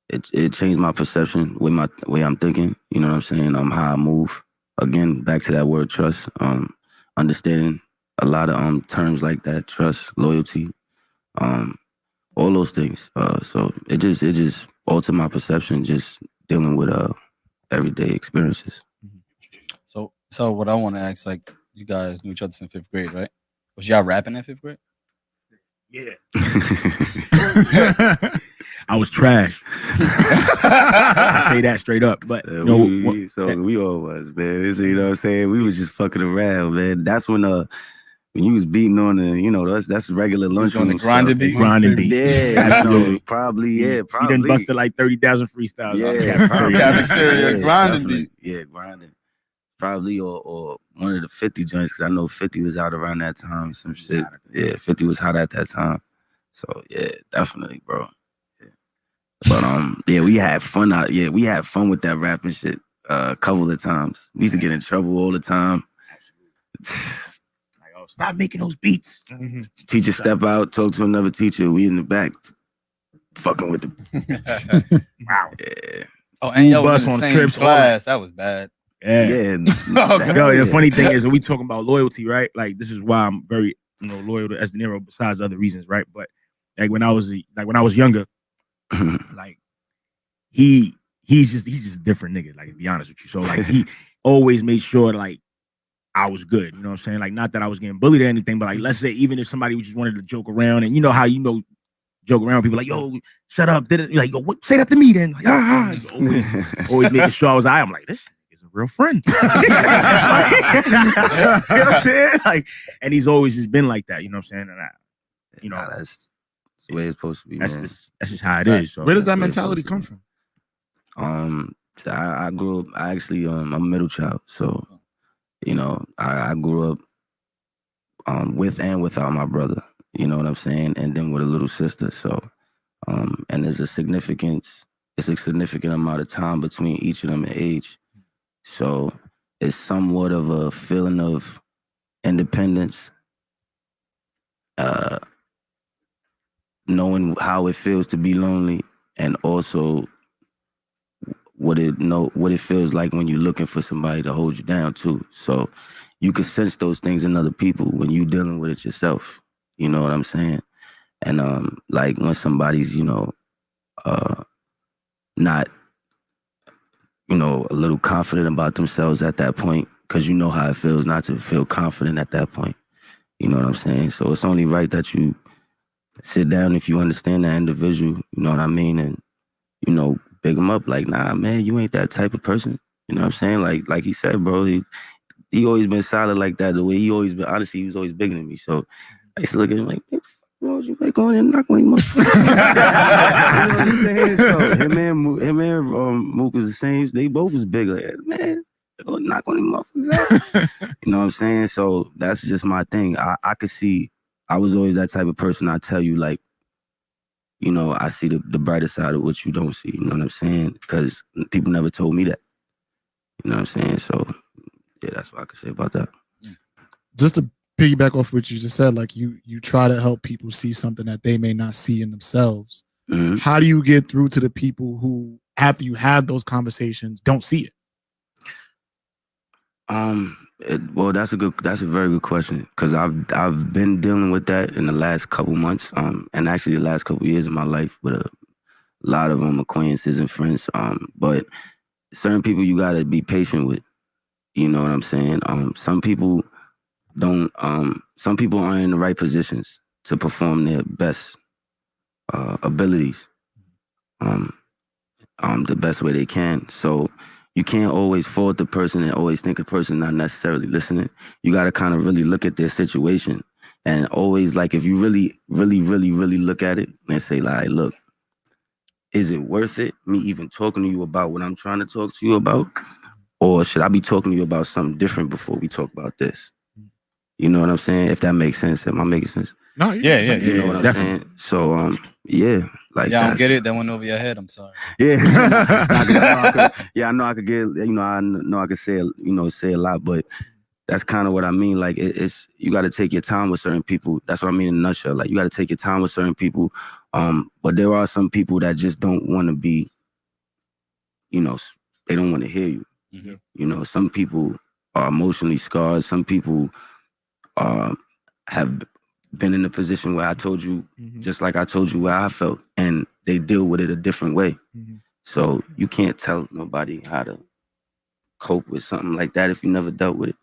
It changed my perception with my way I'm thinking. You know what I'm saying? How I move. Again, back to that word trust. Understanding a lot of terms like that, trust, loyalty, all those things. So it just altered my perception just dealing with everyday experiences. So what I want to ask, like, you guys knew each other since 5th grade, right? Was y'all rapping in 5th grade? Yeah. I was trash. I say that straight up. But we all was, man. So, you know what I'm saying? We was just fucking around, man. That's when you was beating on the, that's regular lunchroom. On the grinding beat? Grinding beat. Yeah, Absolutely. Probably. You done busted like 30,000 freestyles. Yeah, probably. Cafeteria grinding definitely. beat. Yeah, grinding. Probably or one of the 50 joints, because I know 50 was out around that time. Some shit. Yeah, 50 was hot at that time. So yeah, definitely, bro. Yeah. But we had fun out. Yeah, we had fun with that rapping shit a couple of times. We used to get in trouble all the time. Like, stop making those beats. Teacher step out, talk to another teacher. We in the back, fucking with the. Wow. Yeah. Oh, and y'all Bus was in on the same trips, all class. That was bad. Yeah. Yeah. Yo, the funny thing is, we talking about loyalty, right? Like, this is why I'm very, loyal to S. De Niro, besides other reasons, right? But like when I was younger, like he's just a different nigga. Like, to be honest with you, so like he always made sure like I was good. You know what I'm saying? Like, not that I was getting bullied or anything, but like, let's say even if somebody just wanted to joke around, and you know how joke around, people like, yo, shut up, did it? Like, yo, what? Say that to me then. Like, He's always making sure I was. I'm like, this is a real friend. You know what I'm saying? Like, and he's always just been like that. You know what I'm saying? And That's the way it's supposed to be. that's Man. just how it is. So Where does that mentality come from? So I grew up. I'm a middle child, so I grew up with and without my brother. You know what I'm saying, and then with a little sister. So, and there's a significant amount of time between each of them in age. So it's somewhat of a feeling of independence, knowing how it feels to be lonely, and also what it feels like when you're looking for somebody to hold you down too. So you can sense those things in other people when you're dealing with it yourself. You know what I'm saying? And like when somebody's not a little confident about themselves at that point, because you know how it feels not to feel confident at that point. You know what I'm saying? So it's only right that you sit down if you understand that individual, you know what I mean, and big him up like, nah, man, you ain't that type of person. You know what I'm saying? Like he said, bro, he always been solid like that. The way he always been, honestly, he was always bigger than me. So I used to look at him like, hey, what you like going in and knock on him? You know what I'm saying? So him and Mook was the same. They both was bigger. Man, they gonna knock on him motherfuckers out. You know what I'm saying? So that's just my thing. I could see, I was always that type of person. I tell you, like, I see the brighter side of what you don't see. You know what I'm saying? Because people never told me that. You know what I'm saying? So yeah, that's what I could say about that. Just to piggyback off what you just said, like you try to help people see something that they may not see in themselves. Mm-hmm. How do you get through to the people who, after you have those conversations, don't see it? Well, that's a very good question, because I've been dealing with that in the last couple months, and actually the last couple years of my life with a lot of acquaintances and friends. But certain people you gotta be patient with. You know what I'm saying? Some people don't. Some people aren't in the right positions to perform their best abilities, the best way they can. So you can't always fault the person and always think the person not necessarily listening. You got to kind of really look at their situation And always like if you really look at it and say like, look, is it worth it? Me even talking to you about what I'm trying to talk to you about? Or should I be talking to you about something different before we talk about this? You know what I'm saying? If that makes sense. Am I making sense? No, You know what I'm saying? So yeah. Like yeah, I don't get it. That went over your head. I'm sorry. Yeah. I know I could get, you know, I know I could say, say a lot, but that's kind of what I mean. Like it's you got to take your time with certain people. That's what I mean in a nutshell. Like you got to take your time with certain people. But there are some people that just don't want to be, you know, they don't want to hear you. Mm-hmm. You know, some people are emotionally scarred. Some people have been in a position where I told you, just like I told you where I felt, and they deal with it a different way. So you can't tell nobody how to cope with something like that if you never dealt with it.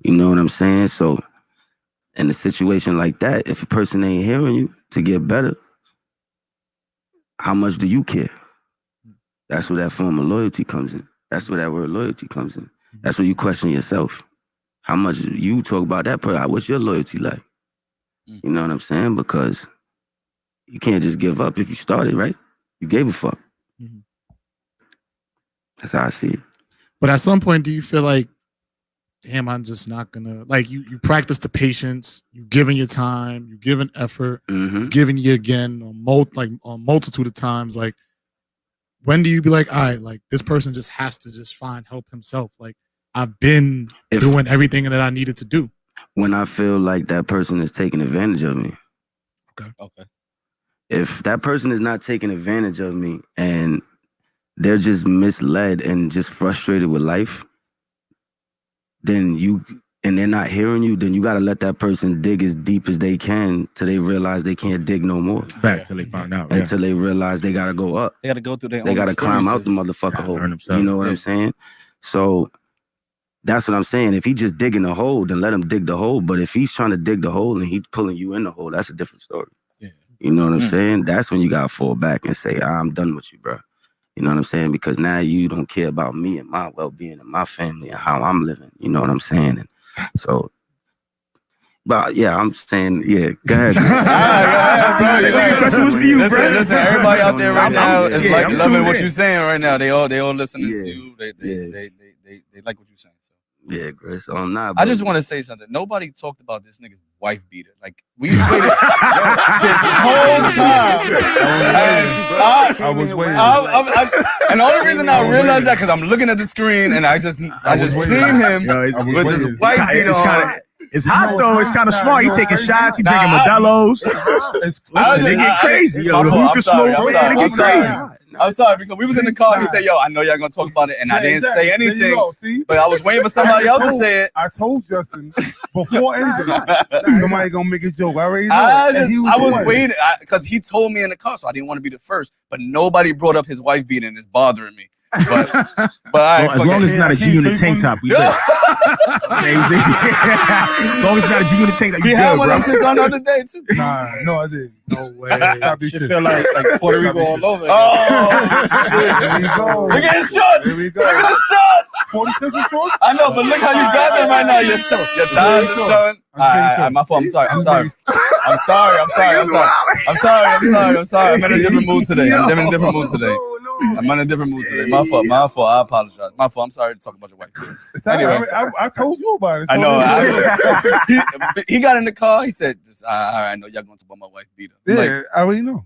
You know what I'm saying? So in a situation like that, if a person ain't hearing you to get better, how much do you care? That's where that form of loyalty comes in. That's where that word loyalty comes in. That's where you question yourself. How much you talk about that person? What's your loyalty like? You know what I'm saying? Because you can't just give up if you started, right? You gave a fuck. That's how I see it. But at some point, do you feel like, damn, I'm just not gonna, like, you practice the patience, you giving your time, you giving effort, you giving you again on multitude of times. Like, when do you be like, all right, like this person just has to just find help himself? Like, I've been doing everything that I needed to do. When I feel like that person is taking advantage of me. Okay. If that person is not taking advantage of me and they're just misled and just frustrated with life, then they're not hearing you, then you got to let that person dig as deep as they can till they realize they can't dig no more. Back till they find out. Until they realize they got to go up. They got to go through their own They got to climb out the experiences. motherfucker hole. You know what I'm saying? So that's what I'm saying. If he just digging the hole, then let him dig the hole. But if he's trying to dig the hole and he's pulling you in the hole, that's a different story. You know what I'm saying? That's when you got to fall back and say, I'm done with you, bro. You know what I'm saying? Because now you don't care about me and my well-being and my family and how I'm living. You know what I'm saying? And so, but yeah, I'm saying, yeah, go ahead. Listen, everybody out there right now is like loving what you're saying right now. They all listening to you. They like what you're saying. So. Yeah, Chris. Nah, I just want to say something. Nobody talked about this nigga's wife beater. Like we waited this whole time. I was waiting. And the only reason I realized that because I'm looking at the screen and I just seen him with this wife beater. It's hot though. It's kind of smart. He taking shots. He drinking Modelo's. Listen, they get crazy. Yo, the hookah smoke. They get crazy. I'm sorry because we was in the car. He said, "Yo, I know y'all gonna talk about it," and I didn't say anything. But I was waiting for somebody else to say it. I told Justin before anything, somebody gonna make a joke. I already know. I was waiting because he told me in the car, so I didn't want to be the first. But nobody brought up his wife beating, and it's bothering me. But as long as it's not a G-Unit tank top, we good. As long as it's not a G-Unit tank top, you good, had one bro. of those on the other day too. Nah, no, I didn't. No way. Should feel like Puerto Rico all over. Here we go. We're getting shots. Here we go. Look at the shots. 46 shorts? I know, but look how you got them right now. Your thighs are showing. My fault. I'm sorry. I'm sorry. I'm in a different mood today. I'm in a different mood today. My fault. I apologize. My fault. I'm sorry to talk about your wife. Anyway, I told you about it. I know. He got in the car. He said, "All right, I know y'all going to talk about my wife beater." Yeah, I already know.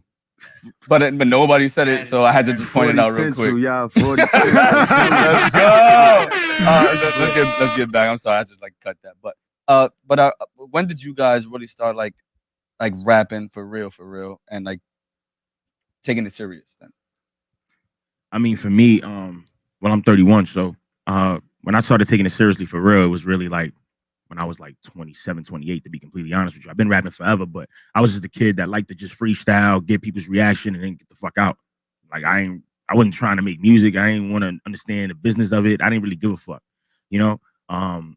But nobody said it, so I had to just point it out real quick. Y'all, 40 Let's go. Let's get back. I'm sorry, I just cut that. But when did you guys really start like rapping for real, and like taking it serious then? I mean, for me, well, I'm 31, so when I started taking it seriously for real, it was really like when I was like 27, 28, to be completely honest with you. I've been rapping forever, but I was just a kid that liked to just freestyle, get people's reaction, and then get the fuck out. Like I wasn't trying to make music. I didn't want to understand the business of it. I didn't really give a fuck, you know?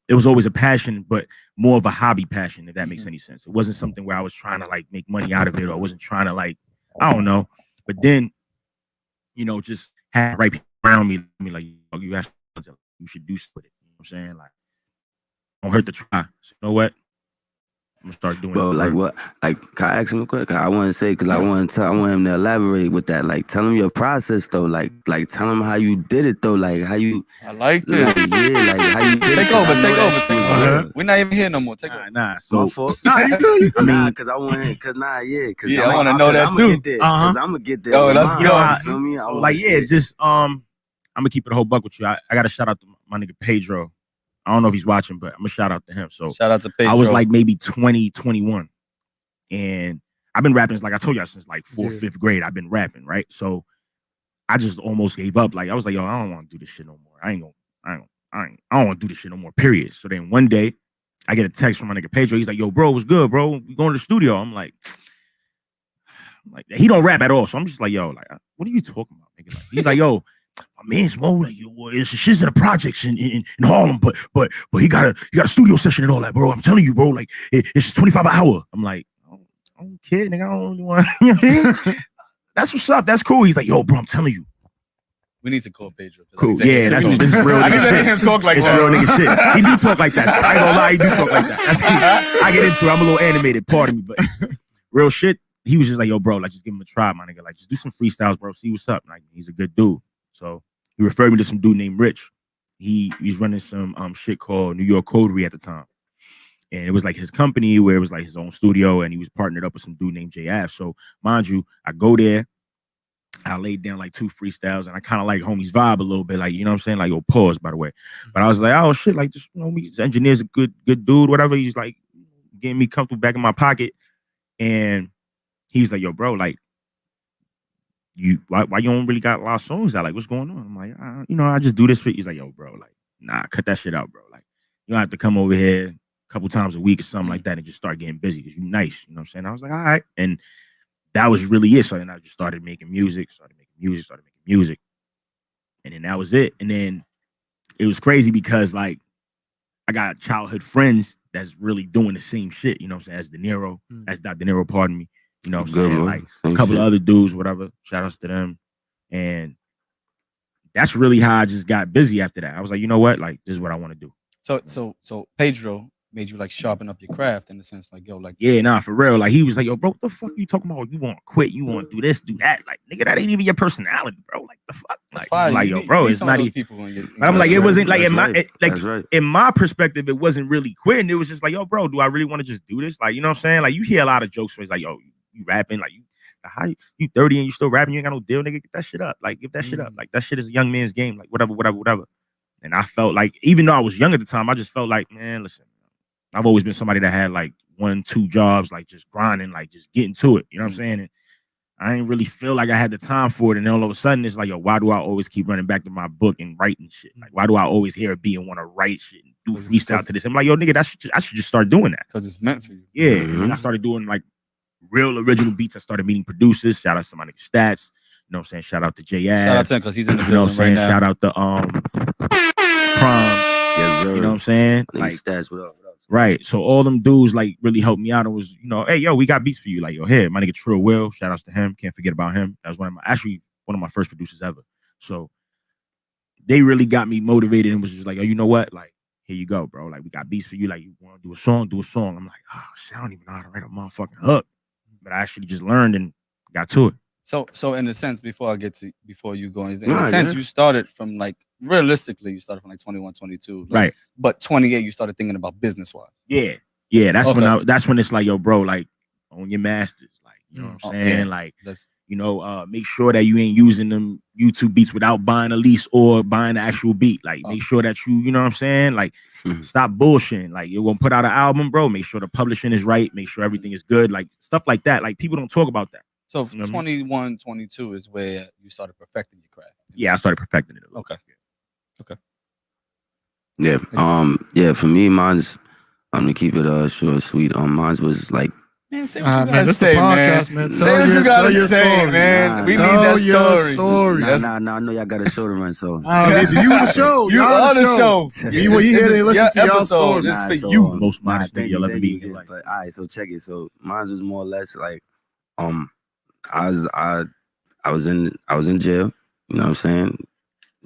It was always a passion, but more of a hobby passion, if that makes any sense. It wasn't something where I was trying to like make money out of it, or I wasn't trying to like, I don't know. But then, you know, just had right people around me like, you actually you should do something with it. You know what I'm saying? Like, don't hurt to try. So you know what? I'm gonna start doing. Bro, like what? Like, can I ask him a question? I want to say because I want him to elaborate with that. Like, tell him your process though. Like tell him how you did it though. Like how you. I like this. Like, yeah, like how you did Take it. over. We're not even here no more. Take over. Nah. My So fault. you good. I mean, because I want him. Because Yeah, I want to know that too. Because I'm gonna get there. Oh, with let's mine, go. you feel me? So like, yeah, just I'm gonna keep it a whole buck with you. I got to shout out to my nigga Pedro. I don't know if he's watching, but I'm gonna shout out to him. So Shout out to Pedro. I was like maybe 20, 21, and I've been rapping like I told y'all since like 4th, 5th grade. I've been rapping, right? So I just almost gave up. Like I was like, yo, I don't want to do this shit no more. I don't want to do this shit no more. Period. So then one day I get a text from my nigga Pedro. He's like, yo, bro, what's good, bro? We going to the studio. I'm like, he don't rap at all. So I'm just like, yo, like, what are you talking about, nigga? Like, he's like, yo, my man's more like, it's shit's in the projects in Harlem, but he got a studio session and all that, bro. I'm telling you, bro, like it's $25 an hour. I'm like, I don't care, nigga. I don't really want. You know what I mean? That's what's up. That's cool. He's like, yo, bro, I'm telling you. We need to call Pedro. Cool. Yeah, this is real I nigga can shit. let him talk like It's that. real nigga shit. He do talk like that. I ain't gonna lie, he do talk like that. That's I get into it. I'm a little animated, pardon me, but real shit. He was just like, yo, bro, like just give him a try, my nigga. Like just do some freestyles, bro. See what's up. Like he's a good dude. So he referred me to some dude named Rich. He's running some shit called New York Coterie at the time. And it was like his company where it was like his own studio, and he was partnered up with some dude named JF. So mind you, I go there. I laid down like 2 freestyles, and I kind of like homie's vibe a little bit, like, you know what I'm saying? Like, yo, pause, by the way. But I was like, oh shit, like, just, you know, his engineer's a good dude, whatever. He's like getting me comfortable back in my pocket. And he was like, yo, bro, like, why you don't really got a lot of songs out? Like, what's going on? I'm like, you know, I just do this for you. He's like, yo, bro, like, nah, cut that shit out, bro. Like, you don't have to come over here a couple times a week or something like that and just start getting busy because you nice. You know what I'm saying? I was like, all right. And that was really it. So then I just started making music. And then that was it. And then it was crazy because, like, I got childhood friends that's really doing the same shit, you know what I'm saying, as De Niro, as Dr. De Niro, pardon me. You know what I'm saying? Like, a couple of other dudes, whatever. Shout outs to them. And that's really how I just got busy after that. I was like, you know what? Like, this is what I want to do. So Pedro made you like sharpen up your craft in the sense like, yo, like, yeah, nah, for real. Like, he was like, yo, bro, what the fuck you talking about? You want to quit? You want to do this, do that? Like, nigga, that ain't even your personality, bro. Like, the fuck? Like, yo, bro, it's not even. But I'm like, it wasn't like in my perspective, it wasn't really quitting. It was just like, yo, bro, do I really want to just do this? Like, you know what I'm saying? Like, you hear a lot of jokes where it's like, yo, you rapping, like how you 30 and you still rapping? You ain't got no deal, nigga. Get that shit up. Like, give that shit up. Like, that shit is a young man's game. Like, whatever. And I felt like, even though I was young at the time, I just felt like, man, listen. I've always been somebody that had like 1, 2 jobs, like just grinding, like just getting to it. You know what I'm saying? And I didn't really feel like I had the time for it. And then all of a sudden, it's like, yo, why do I always keep running back to my book and writing shit? Like, why do I always hear a beat and want to write shit and do freestyle to this? I'm like, yo, nigga, I should just start doing that. Because it's meant for you. Yeah. And then I started doing like real original beats. I started meeting producers. Shout out to my nigga Stats. You know what I'm saying? Shout out to JF. Shout out to him because he's in the building, you know what I'm saying? right now. Shout out to Prom. Yes, you know what I'm saying? Like, Stats, what up? Right. So all them dudes like really helped me out. It was, you know, hey, yo, we got beats for you. Like, yo, here, my nigga Trill Will. Shout outs to him. Can't forget about him. That was one of my first producers ever. So they really got me motivated and was just like, oh, you know what? Like, here you go, bro. Like, we got beats for you. Like, you want to do a song? Do a song. I'm like, oh, shit, I don't even know how to write a motherfucking hook. But I actually just learned and got to it. So in a sense, before you go, in a sense, you started from like, realistically, you started from like 21, 22. Like, right. But 28, you started thinking about business wise. Yeah. Yeah. That's when it's like, yo, bro, like, own your masters. Like, you know what I'm saying? Yeah. Like, you know, make sure that you ain't using them YouTube beats without buying a lease or buying the actual beat. Like, make sure that you know what I'm saying? Like, stop bullshitting. Like, you're going to put out an album, bro. Make sure the publishing is right. Make sure everything is good. Like, stuff like that. Like, people don't talk about that. So 21, 22 is where you started perfecting your craft. Yeah, I started perfecting it. Okay. Yeah. Yeah. For me, mine's. I'm gonna keep it short and sweet. Mine's was like. Man, say man, this is the podcast, man. Say what you gotta say, story, man. We need that story. Nah, I know y'all got a show to run, so. You the show. You on the show. You here to listen to y'all story. This is for you. Most modest thing you'll ever be. But all right, so check it. So mine was more or less like, I was in jail. You know what I'm saying?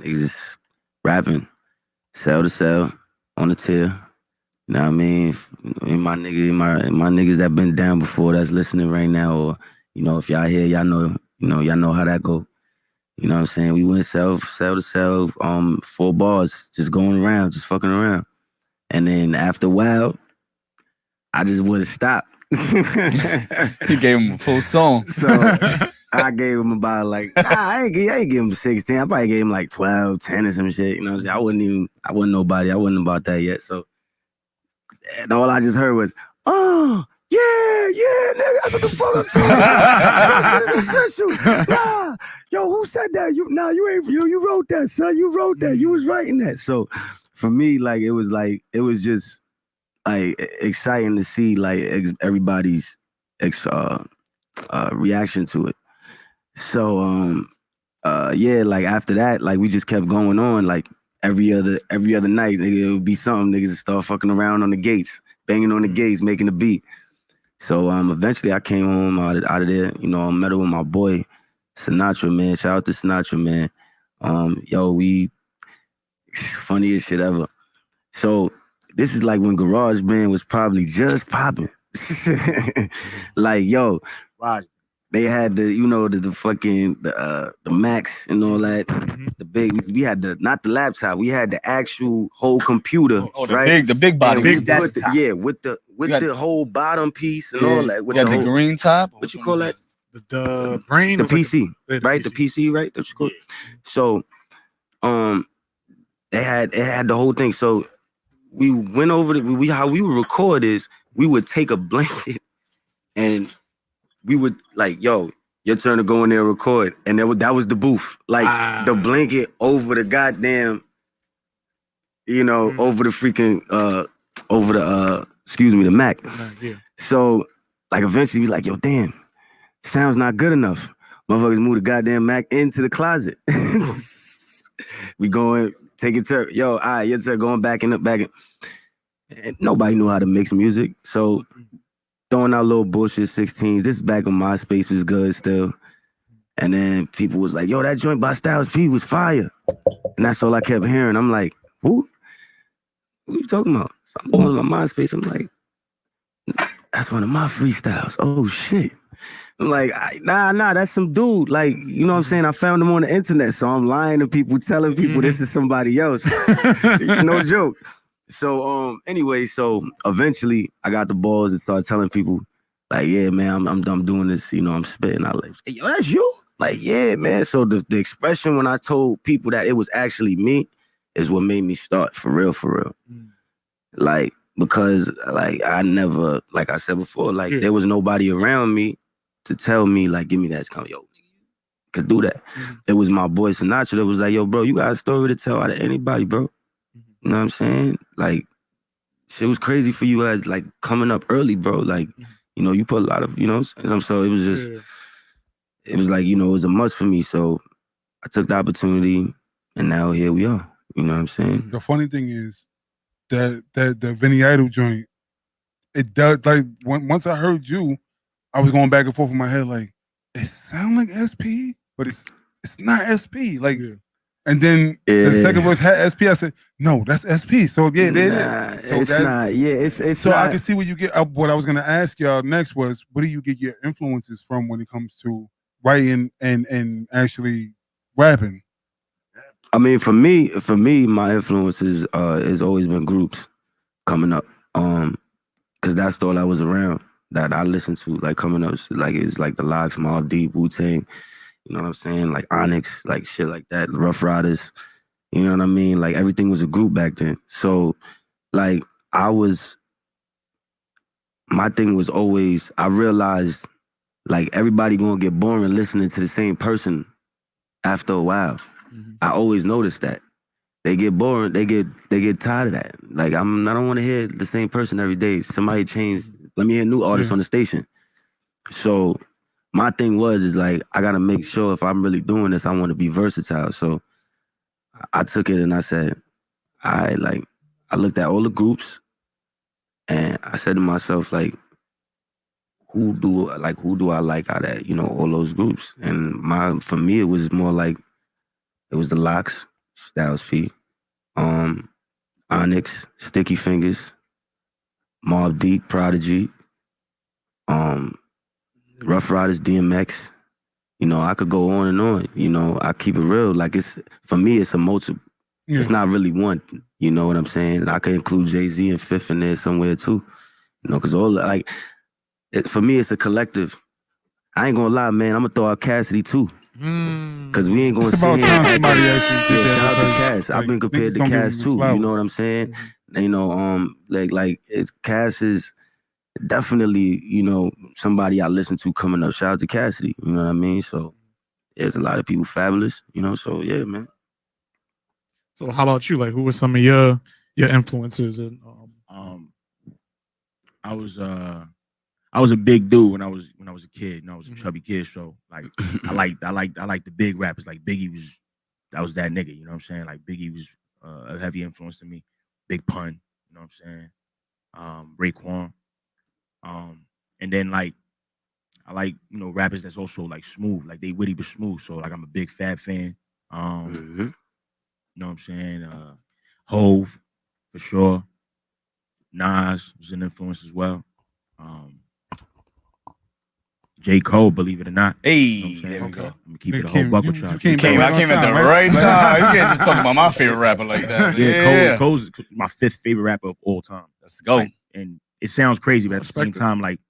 Niggas just rapping, cell to cell, on the tier, You know what I mean? And my niggas that been down before that's listening right now, or if y'all here, y'all know how that go. You know what I'm saying? We went cell to cell, 4 bars, just going around, just fucking around. And then after a while, I just wouldn't stop. He gave him a full song. So I gave him about I ain't give him 16. I probably gave him 12, 10 or some shit. You know what I'm saying? I wasn't nobody. I wasn't about that yet. So and all I just heard was, oh, yeah, nigga, that's what the fuck I'm talking about. This shit is official. Nah, yo, who said that? You wrote that, son. You wrote that. You was writing that. So for me, it was just exciting to see everybody's reaction to it. So after that, we just kept going on every other night. It would be something. Niggas would start fucking around on the gates, banging on the gates, making a beat. So eventually I came home out of there. I met up with my boy Sinatra, man. Shout out to Sinatra, man. We funniest shit ever. So this is when GarageBand was probably just popping. Right. They had the fucking the Macs and all that. The big, we had not the laptop, we had the actual whole computer, right? The big body, with the whole bottom piece and all that. With the green top. What you call that? The brain, the PC, right? The PC, right? That's cool. So, it had the whole thing. So we went over how we would record is we would take a blanket and we would yo, your turn to go in there and record, and that was the booth, the blanket over the goddamn, over the freaking the Mac. Yeah. So eventually we yo, damn, sounds not good enough. Motherfuckers move the goddamn Mac into the closet. We going, take it turn. Yo, all right, your turn, going back in. And nobody knew how to mix music, so throwing out little bullshit 16s. This is back when MySpace was good still. And then people was like, yo, that joint by Styles P was fire. And that's all I kept hearing. I'm like, who? What are you talking about? So I'm going on my MySpace. I'm like, that's one of my freestyles. Oh shit. I'm like, nah, that's some dude. You know what I'm saying? I found him on the internet. So I'm lying to people, telling people this is somebody else. No joke. So anyway, so eventually I got the balls and started telling people, yeah, man, I'm doing this, I'm spitting. I hey, yo, that's you? Yeah, man. So the expression when I told people that it was actually me is what made me start for real. Because I never, like I said before, there was nobody around me to tell me, give me that. It's kind of, yo, you could do that. It was my boy Sinatra that was like, yo, bro, you got a story to tell out of anybody, bro. You know what I'm saying? Shit was crazy for you as coming up early, bro. You put a lot of, so it was just, it was it was a must for me. So I took the opportunity and now here we are. You know what I'm saying? The funny thing is that the Vinny Idol joint, it does, once I heard you, I was going back and forth in my head, it sounds like SP, but it's not SP. And then the second verse had SP. I said, no, that's SP. So yeah, so it's not. Yeah, it's so not. I can see where you get. What I was gonna ask y'all next was, where do you get your influences from when it comes to writing and actually rapping? I mean, for me, my influences has always been groups coming up. Because that's all I was around that I listened to, coming up. It's the Locks, Mobb Deep, Wu-Tang. You know what I'm saying? Onyx, shit like that, Rough Riders. You know what I mean? Everything was a group back then. So, my thing was always, I realized, everybody gonna get boring listening to the same person after a while. I always noticed that. They get bored, they get tired of that. I don't want to hear the same person every day. Somebody change, let me hear new artists on the station. So, my thing is I gotta make sure if I'm really doing this, I want to be versatile. So I took it and I said, I looked at all the groups and I said to myself, who do I like out of all those groups? And for me it was more it was the Locks, Styles P, Onyx, Sticky Fingers, Mobb Deep, Prodigy, Rough Riders, DMX. You know, I could go on and on. You know, I keep it real. Like it's for me, it's a multiple. Yeah. It's not really one. You know what I'm saying? And I could include Jay-Z and Fifth in there somewhere too. You know, because all like for me, it's a collective. I ain't gonna lie, man. I'm gonna throw out Cassidy too. Cause we ain't gonna It's say about time somebody actually did that shout out to because, Cass. I've been like, compared niggas to don't give Cass him his too. flowers. You know what I'm saying? You know, like it's Cass is definitely, you know, somebody I listen to coming up. Shout out to Cassidy. You know what I mean? So there's a lot of people fabulous, you know. So yeah, man. So how about you? Like, who were some of your influences? And I was a big dude when I was a kid. You know, I was a chubby kid. So like, I like the big rappers. Like Biggie was that nigga. You know what I'm saying? Like Biggie was a heavy influence to me. Big Pun. You know what I'm saying? Raekwon. And then like I like, you know, rappers that's also like smooth, like they witty but smooth. So like I'm a big Fab fan. You know what I'm saying? Hove for sure. Nas was an influence as well. J. Cole, believe it or not. Hey, you know what I'm saying? there we go. I'm gonna keep it a whole buck with y'all. I came at the right time. You can't just talk about my favorite rapper like that. Yeah, Cole's my 5th favorite rapper of all time. Let's go. Like, and it sounds crazy, but at the same time, like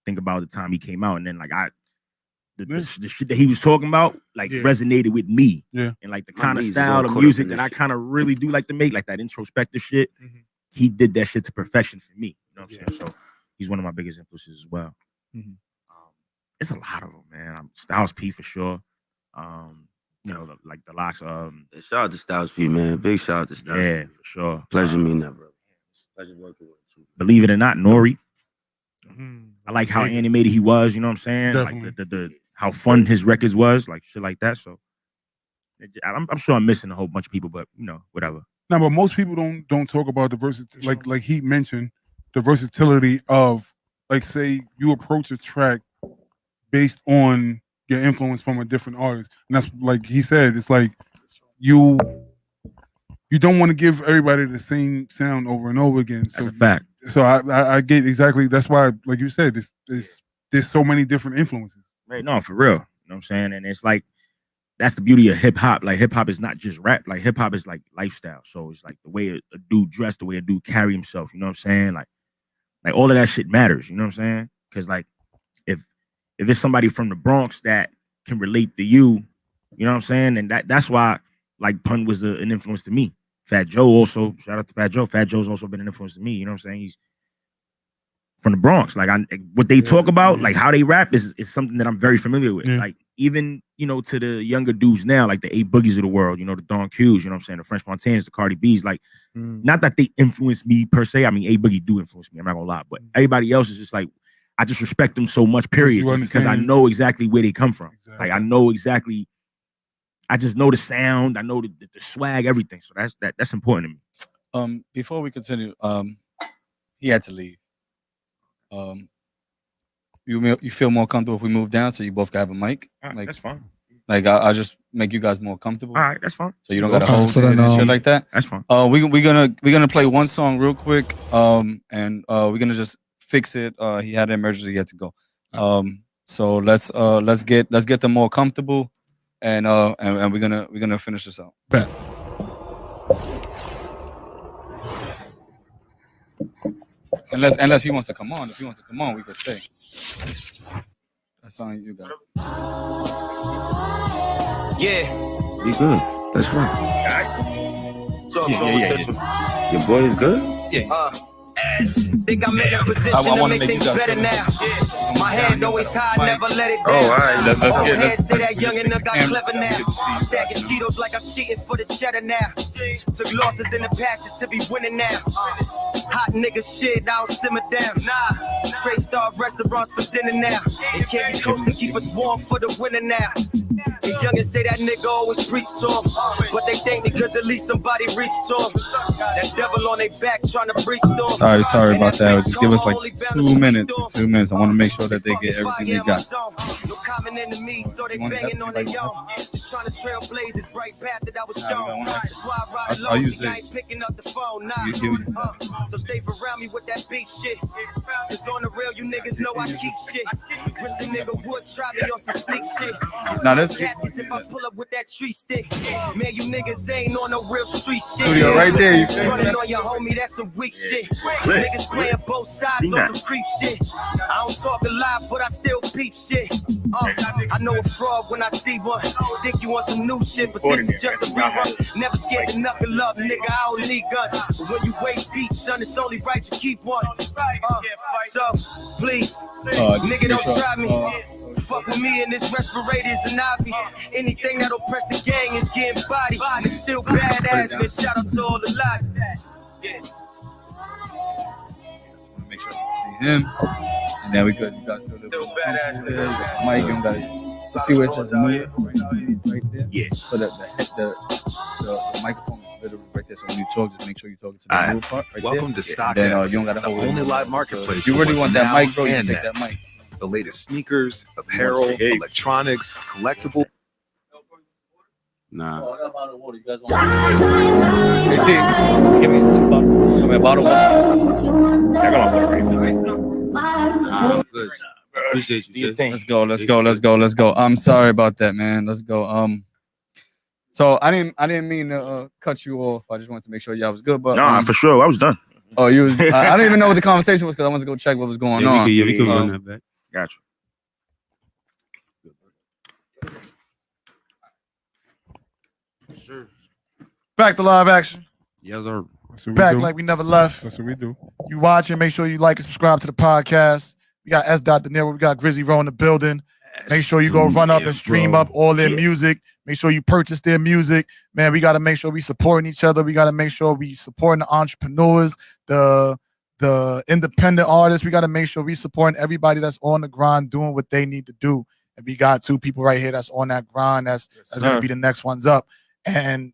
think about the time he came out, and then like the shit that he was talking about, like resonated with me. Yeah. And like the kind of style of music that I kind of really do like to make, like that introspective shit. He did that shit to perfection for me. You know what I'm saying? So he's one of my biggest influences as well. It's a lot of them, man. Styles P for sure. You know, like the locks. Shout out to Styles P, man. Big shout out to Styles P. Yeah, for sure. Pleasure meeting that, bro. Pleasure working with you. Believe it or not, Nori. I like how animated he was. You know what I'm saying? Definitely. Like the how fun his records was, like shit like that. So I'm sure I'm missing a whole bunch of people, but you know, whatever. No, but most people don't talk about the versatility. Like he mentioned, the versatility of, like, say you approach a track based on your influence from a different artist, and that's like he said. It's like you don't want to give everybody the same sound over and over again. So, That's a fact. So I get exactly. That's why, like you said, there's so many different influences. Right? No, for real. You know what I'm saying? And it's like that's the beauty of hip hop. Like hip hop is not just rap. Like hip hop is like lifestyle. So it's like the way a dude dressed, the way a dude carry himself. You know what I'm saying? Like all of that shit matters. You know what I'm saying? Because like if it's somebody from the Bronx that can relate to you, you know what I'm saying? And that's why like Pun was an influence to me. Fat Joe also, shout out to Fat Joe. Fat Joe's also been an influence to me. You know what I'm saying? He's from the Bronx. Like what they talk about, like how they rap is something that I'm very familiar with. Like even, you know, to the younger dudes now, like the A Boogies of the world, you know, the Don Q's, you know what I'm saying? The French Montans, the Cardi B's, like not that they influence me per se. I mean, A Boogie do influence me. I'm not gonna lie, but everybody else is just like, I just respect them so much, period, because I know exactly where they come from. Like I know exactly, I just know the sound, I know the swag, everything. So that's important to me. Before we continue, he had to leave. You feel more comfortable if we move down so you both can have a mic? Right, like that's fine. Like I'll just make you guys more comfortable. All right, that's fine. So you don't gotta hold it and shit like that. That's fine. We're gonna play one song real quick. And we're gonna just fix it. He had an emergency, he had to go. So let's get them more comfortable, and we're gonna finish this out. Bet. Unless he wants to come on. If he wants to come on, we could stay. That's on you guys. Yeah. Be good. That's right. So Yeah. Your boy is good? Yeah. Think I'm in a position to make things better now. My head always high, never let it down. Oh, all right. Let's say that young and got clever now. Stacking Cheetos like I'm cheating for the cheddar now. Took losses in the past just to be winning now. Hot nigga shit, I don't simmer down. Nah, Trey Star restaurants for dinner now. It can't be close to keep us warm for the winter now. The youngins say that nigga always preach to him, but they think because at least somebody reached to him. That devil on their back trying to breach to him. Sorry about that. Just give us like 2 minutes. 2 minutes. I want to make sure that they get everything they got. common enemies, so they banging on their own. Just trying to trailblaze this bright path that I was shown. That's why I ride alone, see, I ain't picking up the phone, so stay around me with that beat shit. Cause on the real, you niggas know I keep shit. Wish a nigga would try me on some sneak shit. It's not as caskets if I pull up with that tree stick. Man, you niggas ain't on no real street shit. Studio right there, you feel running on your homie, that's some weak shit. Niggas playing both sides on some creep shit. I don't talk a lot, but I still peep shit. I know a fraud when I see one. Think you want some new shit, but this is just a rerun. Never scared to knuckle up, nigga, I don't need guns. But when you waist deep, son, it's only right you keep one. So, please, nigga, don't try me. Fuck with me and this respirators and obvious. Anything that'll press the gang is getting body. And it's still badass, man. Shout out to all the lot. Make sure you see him. And then we could, you guys feel still badass. Mike, you got to see where it says move right there. Yeah. So the microphone is literally right there. So when you talk, just make sure you're talking to the move part right Welcome there. to StockX, Then, you don't gotta the hold only it. live marketplace. So if you really want that now mic, bro, you and can take that next. mic. The latest sneakers, apparel, electronics, collectible. Nah. Hey, T, give me 2 bottles. Give me a bottle of water. I got my water right Nah, I'm good. Appreciate you. Let's go. I'm sorry about that, man. Let's go. So I didn't mean to cut you off. I just wanted to make sure y'all was good. But Nah, for sure, I was done. Oh, you was. I don't even know what the conversation was because I wanted to go check what was going on. We can run that back. Gotcha. Sure. Back to live action. Yes, sir. Back like we never left. That's what we do. You watching, make sure you like and subscribe to the podcast. We got S. De Niro, we got Grizzly Row in the building. Make sure you go run up and stream up all their music. Make sure you purchase their music. Man, we got to make sure we supporting each other. We got to make sure we supporting the entrepreneurs, the independent artists. We got to make sure we supporting everybody that's on the grind doing what they need to do. And we got 2 people right here that's on that grind that's going to be the next ones up. And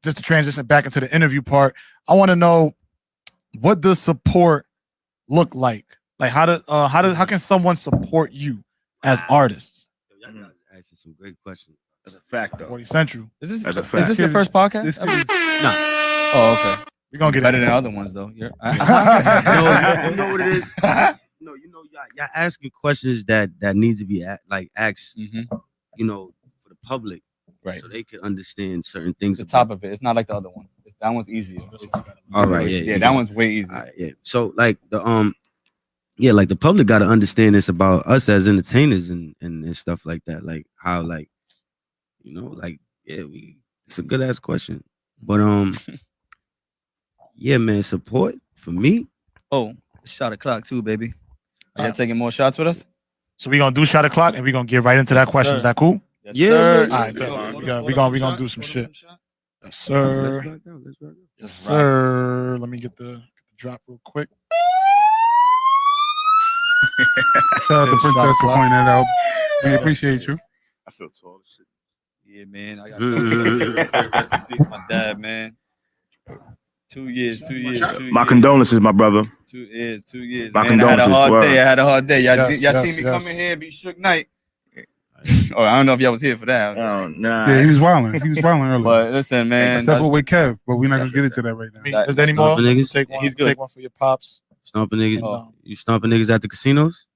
just to transition back into the interview part, I want to know, what does support look like? Like how can someone support you as artists? Y'all guys asking some great questions. That's a fact, though. 40 Central. Is That's a fact. this your first podcast? No. Oh, okay. We're gonna get better into than that. other ones though. You know what it is? No, y'all asking questions that needs to be asked, you know, for the public, right? So they can understand certain things. The top of it. It's not like the other one. That one's easier. All right, yeah, that one's way easier. Right, yeah. So like like the public got to understand this about us as entertainers and stuff like that. Like how, like, you know, like, yeah, it's a good ass question. But yeah, man, support for me. Oh, shot o'clock too, baby. Are y'all taking more shots with us? So we're gonna do shot o'clock and we're gonna get right into that question. Sir. Is that cool? Yes, Yeah, sir. All right, we're gonna do some shit. Yes, sir. Let's rock out. Yes, sir. Let me get the drop real quick. Shout out to Yeah, Princess shot for o'clock. pointing that out. We appreciate you. I feel tall as shit. Yeah, man. I got rest in peace, my dad, man. 2 years. My condolences, my brother. 2 years. My Man, I had a condolences, hard word. day. Y'all Yes, seen me yes. come in here and be shook night. Oh, I don't know if y'all was here for that. Oh, nah. Yeah, he was wilding. He was wilding earlier. But listen, man. Except for with Kev, but we're not gonna get into that right now. Is there any more? Stomping niggas? Take one. He's good. Take one for your pops. Stomping niggas. Oh. You stomping niggas at the casinos?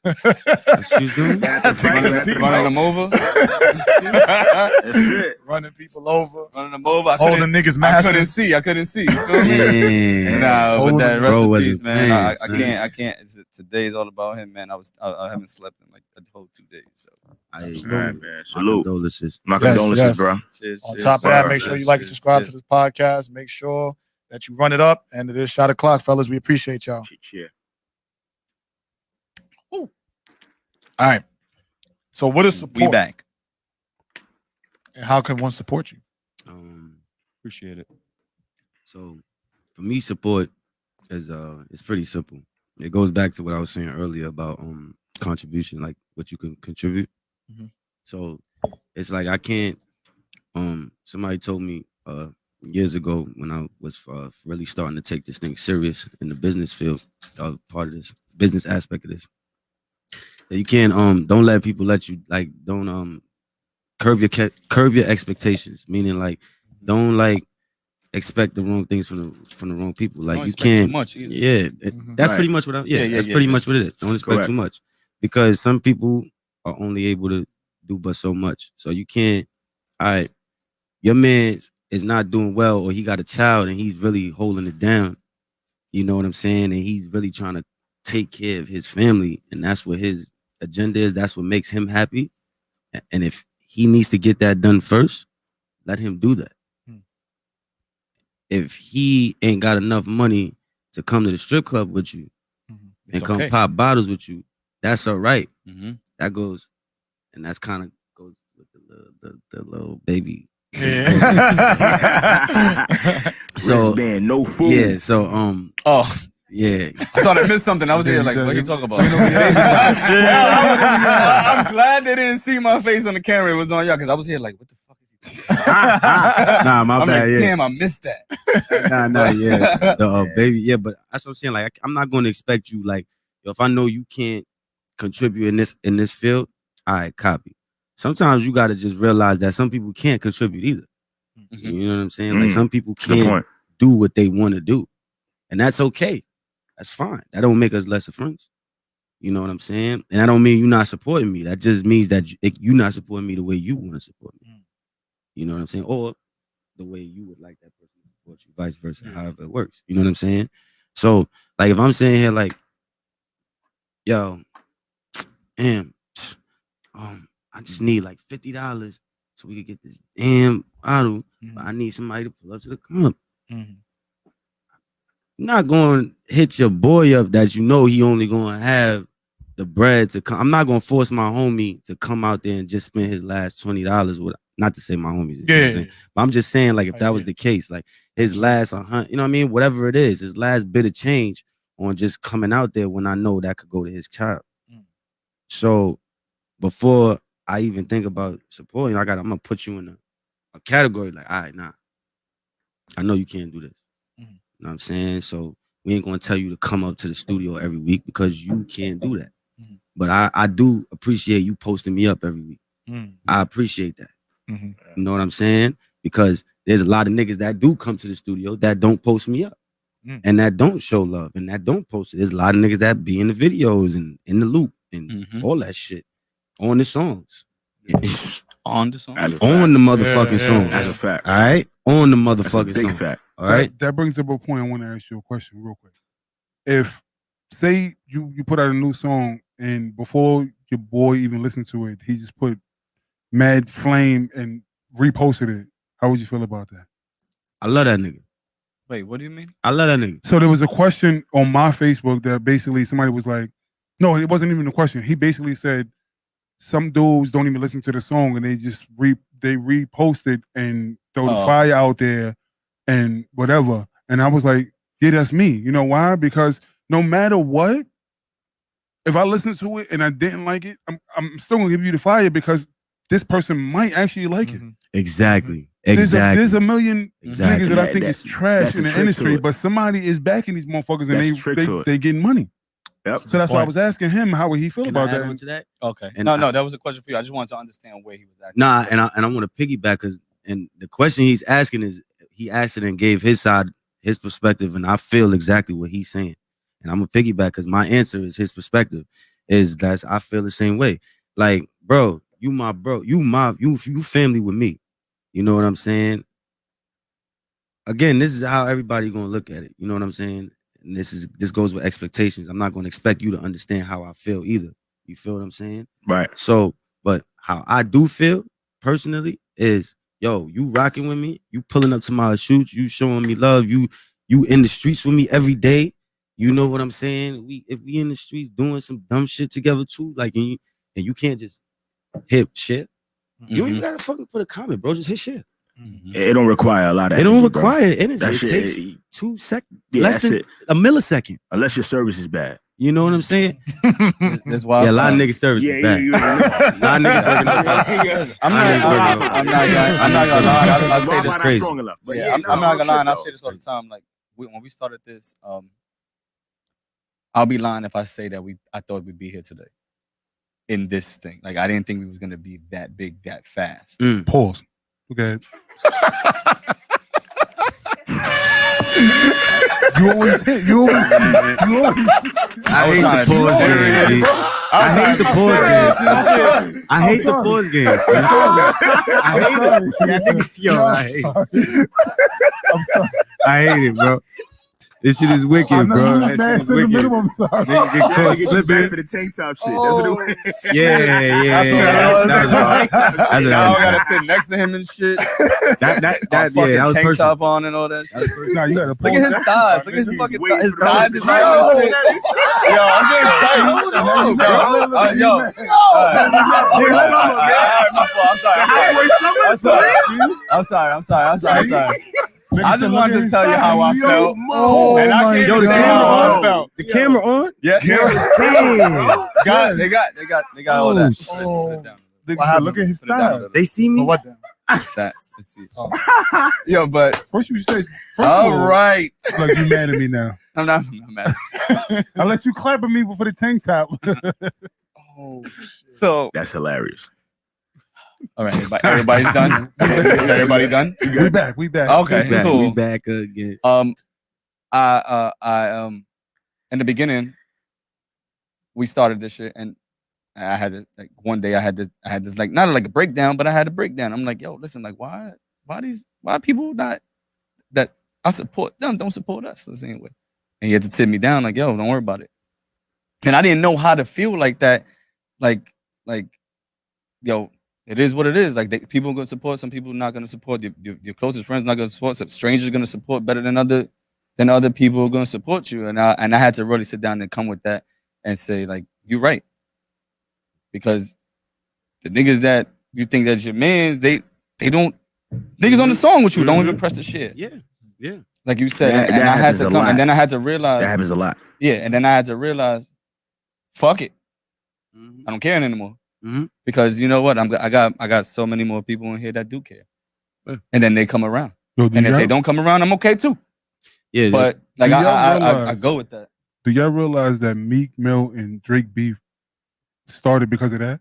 That's what you doing? running them over. That's it. Running people over. Running them over. I Holding couldn't- niggas I couldn't masters. see. You feel me? Yeah. Nah, but that rest Bro in was peace, a man. man, I can't. Today's all about him, man. I haven't slept in like the whole 2 days. So All right, man. My Salute. condolences. My Yes, condolences, yes. bro. cheers. On cheers. top of that, Word. make sure you like and subscribe to this podcast. Make sure that you run it up. And it is shot o'clock, fellas. We appreciate y'all. Cheer. All right. So what is support? We back. And how can one support you? Appreciate it. So for me, support is it's pretty simple. It goes back to what I was saying earlier about contribution, like what you can contribute. Mhm. So it's like I can't. Somebody told me years ago when I was really starting to take this thing serious in the business field, part of this business aspect of this. You can't don't let people let you like don't curb your expectations. Meaning like don't like expect the wrong things from the wrong people. Like Don't you expect too can't. much either. Yeah, that's Right. pretty much what Yeah, that's pretty much what it is. Don't expect Correct. too much because some people are only able to do but so much. So you can't. All right, your man is not doing well, or he got a child and he's really holding it down. You know what I'm saying? And he's really trying to take care of his family, and that's what his agenda is. That's what makes him happy. And if he needs to get that done first, let him do that. If he ain't got enough money to come to the strip club with you and come pop bottles with you, that's all right. That goes, and that's kind of goes with the little baby. Yeah. So wristband, no food. Yeah. So Oh. Yeah. I thought I missed something. I was here like, what are you talking about? I'm glad they didn't see my face on the camera. It was on y'all because I was here like, what the fuck is he talking about? Nah, my I'm bad. like, Yeah. damn, I missed that. Nah, yeah. The baby, yeah, but that's what I'm saying. Like, I'm not going to expect you, like, yo, if I know you can't contribute in this field, all right, copy. Sometimes you got to just realize that some people can't contribute either. You know what I'm saying? Like, some people can't do what they want to do, and that's okay. That's fine. That don't make us lesser friends. You know what I'm saying? And that don't mean you're not supporting me. That just means that you're not supporting me the way you want to support me. You know what I'm saying? Or the way you would like that person to support you, vice versa, however it works. You know what I'm saying? So, like, if I'm saying here, like, yo, damn, I just need like $50 so we could get this damn bottle, but I need somebody to pull up to the club. You're not going to hit your boy up that you know he only going to have the bread to come. I'm not going to force my homie to come out there and just spend his last $20 with, not to say my homies, you know what I'm saying? But I'm just saying, like, if that was the case, like his last 100, you know what I mean? Whatever it is, his last bit of change on just coming out there when I know that could go to his child. So before I even think about supporting, I'm going to put you in a category like, all right, nah, I know you can't do this. You know what I'm saying? So we ain't gonna tell you to come up to the studio every week because you can't do that. But I do appreciate you posting me up every week. I appreciate that. You know what I'm saying? Because there's a lot of niggas that do come to the studio that don't post me up and that don't show love and that don't post it. There's a lot of niggas that be in the videos and in the loop and all that shit on the songs. On the song? On the motherfucking song. That's a fact. All right? On the motherfucking big song. fact. All right? That brings up a point. I want to ask you a question real quick. If, say, you put out a new song and before your boy even listened to it, he just put mad flame and reposted it, how would you feel about that? I love that nigga. Wait, what do you mean? I love that nigga. So there was a question on my Facebook that basically somebody was like, no, it wasn't even a question. He basically said, some dudes don't even listen to the song and they just repost it and throw the fire out there and whatever. And I was like, yeah, that's me. You know why? Because no matter what, if I listen to it and I didn't like it, I'm still gonna give you the fire because this person might actually like it. Exactly. There's a million niggas that I think is trash that's in the the trick to industry, it. but somebody is backing these motherfuckers That's the and trick to it. they getting money. Yep. So that's why I was asking him how would he feel Can about I add that. on to that? Okay. And No, that was a question for you. I just wanted to understand where he was at. Nah, and I want to piggyback because and the question he's asking is he asked it and gave his side, his perspective, and I feel exactly what he's saying. And I'm gonna piggyback because my answer is his perspective. Is that I feel the same way. Like, bro, you my bro, you family with me. You know what I'm saying? Again, this is how everybody gonna look at it. You know what I'm saying? And this goes with expectations. I'm not gonna expect you to understand how I feel either. You feel what I'm saying? Right. So, but how I do feel personally is, yo, you rocking with me, you pulling up to my shoots, you showing me love, you in the streets with me every day. You know what I'm saying? If we in the streets doing some dumb shit together too, like and you can't just hit shit. You don't even gotta fucking put a comment, bro. Just hit shit. It don't require a lot of It energy, don't bro. require energy. That It shit, takes 2 seconds, yeah, less that's than it. a millisecond. Unless your service is bad. You know what I'm saying? That's why. Yeah, a lot of niggas service is bad. A lot of niggas working on I'm not gonna lie. I say this crazy. I'm not gonna lie. And I say this all the time. Like when we started this, I'll be lying if I say that I thought we'd be here today. in this thing. Like I didn't think we was gonna be that big that fast. Pause. Okay. You always hit. You always. I hate the pause game. I hate the pause game. I hate the pause game. I hate it. Yo, I hate it. I hate it, bro. This shit is wicked, bro. That shit is wicked. I'm sorry. Nigga get caught slipping. For the tank top shit. That's what it was. Yeah. That's Now I gotta sit next to him and shit. That was tank personal. top on and all that shit. Nah, you gotta Look pause. at his thighs. Look at his fucking thighs. His thighs is right and shit. Yo, I'm getting tight. Yo. I'm sorry. I just wanted to tell you how I felt. And I can't Yo, the say camera how I on. felt. The camera on? Yes. Damn. They got all that. Look at his style. They see me? What then? Yo, but First you say. all right. Look, you mad at me now. I'm not mad. I let you clap at me for the tank top. So That's hilarious. all right, everybody's done. Is everybody done? We back. Okay, cool. We back again. I in the beginning, we started this shit, and I had this, like one day I had this like not like a breakdown, but I had a breakdown. I'm like, yo, listen, like why people not that I support them don't support us the same way, and he had to tip me down like, yo, don't worry about it, and I didn't know how to feel like that, like yo. It is what it is. Like people are gonna support, some people not gonna support. Your closest friends not gonna support. Some strangers are gonna support better than other people are gonna support you. And I had to really sit down and come with that and say like, you're right, because the niggas that you think that's your mans, they don't. Niggas on the song with you don't even press the shit. Yeah. Like you said, That and I had happens to a come, lot. and then I had to realize That happens a lot. Yeah, and then I had to realize, fuck it, I don't care anymore. Because you know what, I got so many more people in here that do care, and then they come around, and if they don't come around, I'm okay too. Yeah, but like I go with that. Do y'all realize that Meek Mill and Drake beef started because of that?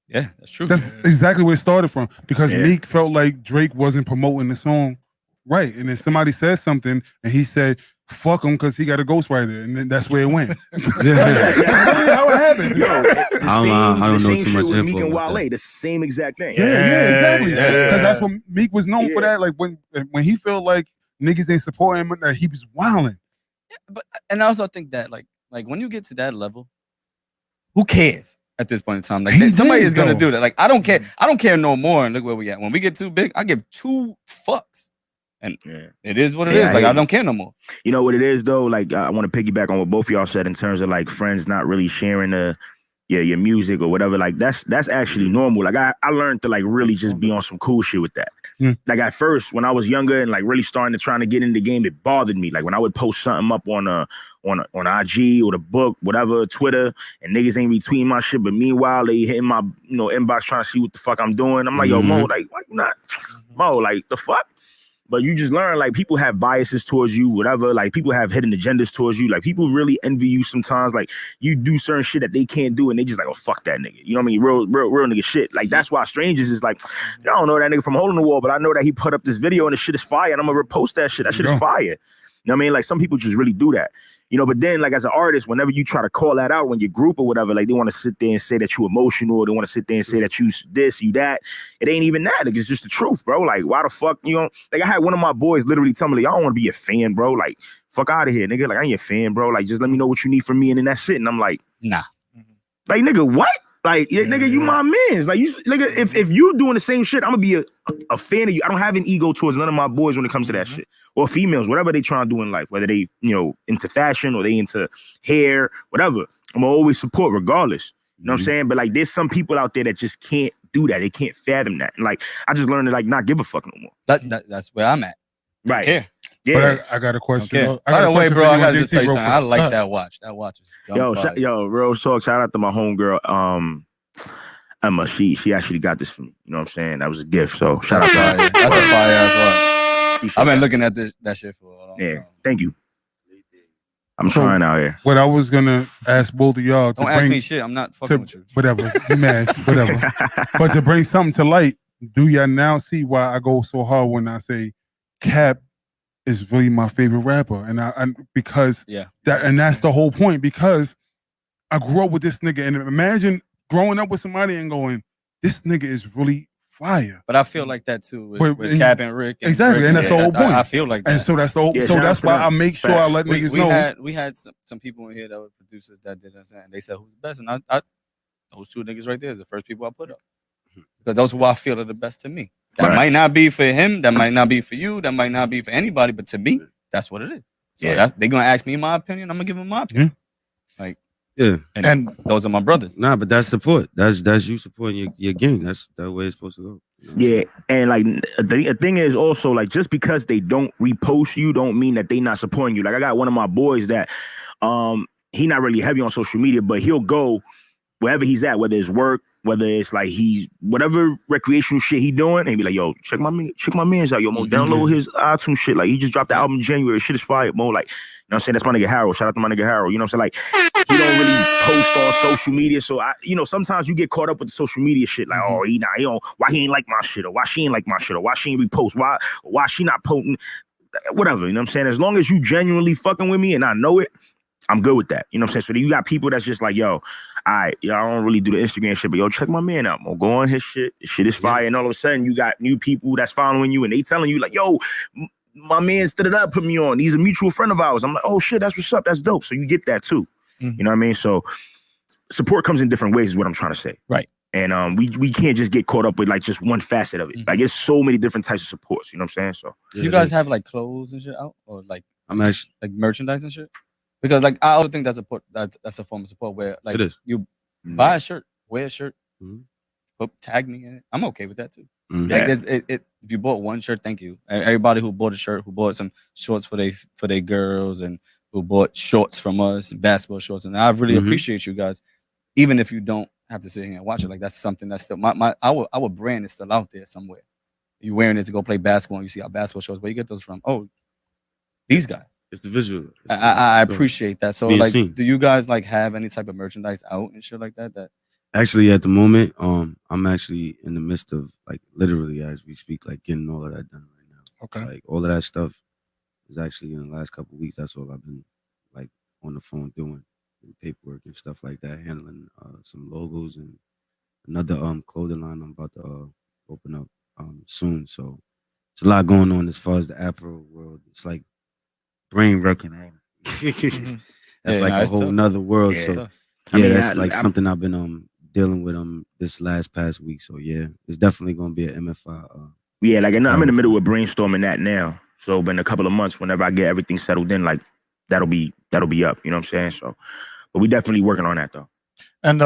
Yeah, that's true. That's exactly where it started from. Because Meek felt like Drake wasn't promoting the song right, and then somebody said something, and he said, "Fuck him," because he got a ghostwriter, and then that's where it went. That's how it happened. I don't know too much with Meek info and about Wale, that. the same exact thing. Yeah, exactly. Because that's what Meek was known for. That like when he felt like niggas ain't supporting him, that he was wilding. But and I also think that like when you get to that level, who cares at this point in time? Like somebody is gonna do that. Like I don't care no more. And look where we at. When we get too big, I give two fucks. And it is what it is. Like I don't care no more. You know what it is though? Like I want to piggyback on what both of y'all said in terms of like friends not really sharing your music or whatever. Like that's actually normal. Like I learned to like really just be on some cool shit with that. Like at first when I was younger and like really starting to trying to get in the game, it bothered me. Like when I would post something up on IG or the book, whatever, Twitter, and niggas ain't retweeting my shit, but meanwhile they hitting my inbox trying to see what the fuck I'm doing. I'm like, yo, Mo, like why you not? Mo, like the fuck? But you just learn, like, people have biases towards you, whatever. Like, people have hidden agendas towards you. Like, people really envy you sometimes. Like, you do certain shit that they can't do, and they just like, oh, fuck that nigga. You know what I mean? Real nigga shit. Like, that's why Strangers is like, I don't know that nigga from Hole in the Wall, but I know that he put up this video, and the shit is fire, and I'm gonna repost that shit. That shit is fire. You know what I mean? Like, some people just really do that. You know, but then, like, as an artist, whenever you try to call that out when your group or whatever, like, they want to sit there and say that you emotional, or they want to sit there and say that you this, you that. It ain't even that. Like, it's just the truth, bro. Like, why the fuck, you know? Like, I had one of my boys literally tell me, like, I don't want to be a fan, bro. Like, fuck out of here, nigga. Like, I ain't a fan, bro. Like, just let me know what you need from me, and then that's it. And I'm like, nah. Like, nigga, what? Like, nigga, you my mans. Like, you, nigga, if you doing the same shit, I'm gonna be a fan of you. I don't have an ego towards none of my boys when it comes to that shit. Or females, whatever they trying to do in life, whether they, into fashion or they into hair, whatever. I'm gonna always support regardless. You know what I'm saying? But like, there's some people out there that just can't do that. They can't fathom that. And like, I just learned to like not give a fuck no more. That's where I'm at. Right. Care. Yeah. But I got a question. By the way, bro, I gotta just tell you something. I like that watch. That watch is Yo, real talk. Shout out to my homegirl, Emma. She actually got this for me. You know what I'm saying? That was a gift. So shout out to her. That's a fire ass watch. I've been looking at that shit for a long time. Thank you. I'm trying out here. What I was gonna ask both of y'all to Don't ask me shit. I'm not fucking with you. Whatever. You mad? Whatever. But to bring something to light, do y'all now see why I go so hard when I say Cap is really my favorite rapper, and because that's the whole point, because I grew up with this nigga, and imagine growing up with somebody and going, this nigga is really fire. But I feel like that too with Cap and Rick. And exactly, Rick, and that's the whole point. I feel like that. And so that's the whole. So that's why I make sure I let niggas know. We had some people in here that were producers that did that, and they said who's the best, and I those two niggas right there is the first people I put up, because those who I feel are the best to me. That might not be for him, that might not be for you, that might not be for anybody, but to me, that's what it is. So they're gonna ask me my opinion, I'm gonna give them my opinion. Like, and those are my brothers. Nah, but that's support. That's you supporting your gang. That's the way it's supposed to go. Yeah, and like the thing is also, like, just because they don't repost you don't mean that they not supporting you. Like, I got one of my boys that he not really heavy on social media, but he'll go wherever he's at, whether it's work, whether it's like whatever recreational shit he doing, and he be like, yo, check my man's out, yo, Mo, download his iTunes shit. Like, he just dropped the album in January, shit is fire, Mo. Like, you know what I'm saying? That's my nigga Harold. Shout out to my nigga Harold. You know what I'm saying? Like, he don't really post on social media. So sometimes you get caught up with the social media shit. Like, oh, he don't, why he ain't like my shit, or why she ain't like my shit, or why she ain't repost, why she not posting, whatever. You know what I'm saying? As long as you genuinely fucking with me and I know it, I'm good with that. You know what I'm saying? So then you got people that's just like, yo, all right, I don't really do the Instagram shit, but yo, check my man out. Mo, go on his shit. His shit is fire. And all of a sudden you got new people that's following you and they telling you like, yo, my man stood it up, put me on. He's a mutual friend of ours. I'm like, oh shit, that's what's up. That's dope. So you get that too. You know what I mean? So support comes in different ways is what I'm trying to say. Right. And we can't just get caught up with like just one facet of it. Like, there's so many different types of supports. You know what I'm saying? So you guys have like clothes and shit out, or like I'm actually like merchandise and shit? Because like I also think that's a form of support where like it is. You buy a shirt, wear a shirt, tag me in it. I'm okay with that too. Like if you bought one shirt, thank you. Everybody who bought a shirt, who bought some shorts for they girls, and who bought shorts from us and basketball shorts, and I really appreciate you guys, even if you don't have to sit here and watch it. Like, that's something that's still our brand is still out there somewhere. You wearing it to go play basketball, and you see our basketball shorts. Where you get those from? Oh, these guys. It's the visual. I appreciate that. So like, seen. do you guys like have any type of merchandise out and shit like that? Actually, at the moment, I'm actually in the midst of, like, literally as we speak, like, getting all of that done right now. Okay. Like, all of that stuff is actually in the last couple of weeks. That's all I've been, like, on the phone doing, and paperwork and stuff like that, handling some logos and another clothing line I'm about to open up soon. So it's a lot going on as far as the apparel world. It's like brain wrecking. That's like a whole nother world. So that's like something I've been dealing with this past week. So yeah, it's definitely gonna be an MFI. Like, I'm in the middle of brainstorming that now. So in a couple of months, whenever I get everything settled in, like, that'll be up. You know what I'm saying? So, but we definitely working on that though. And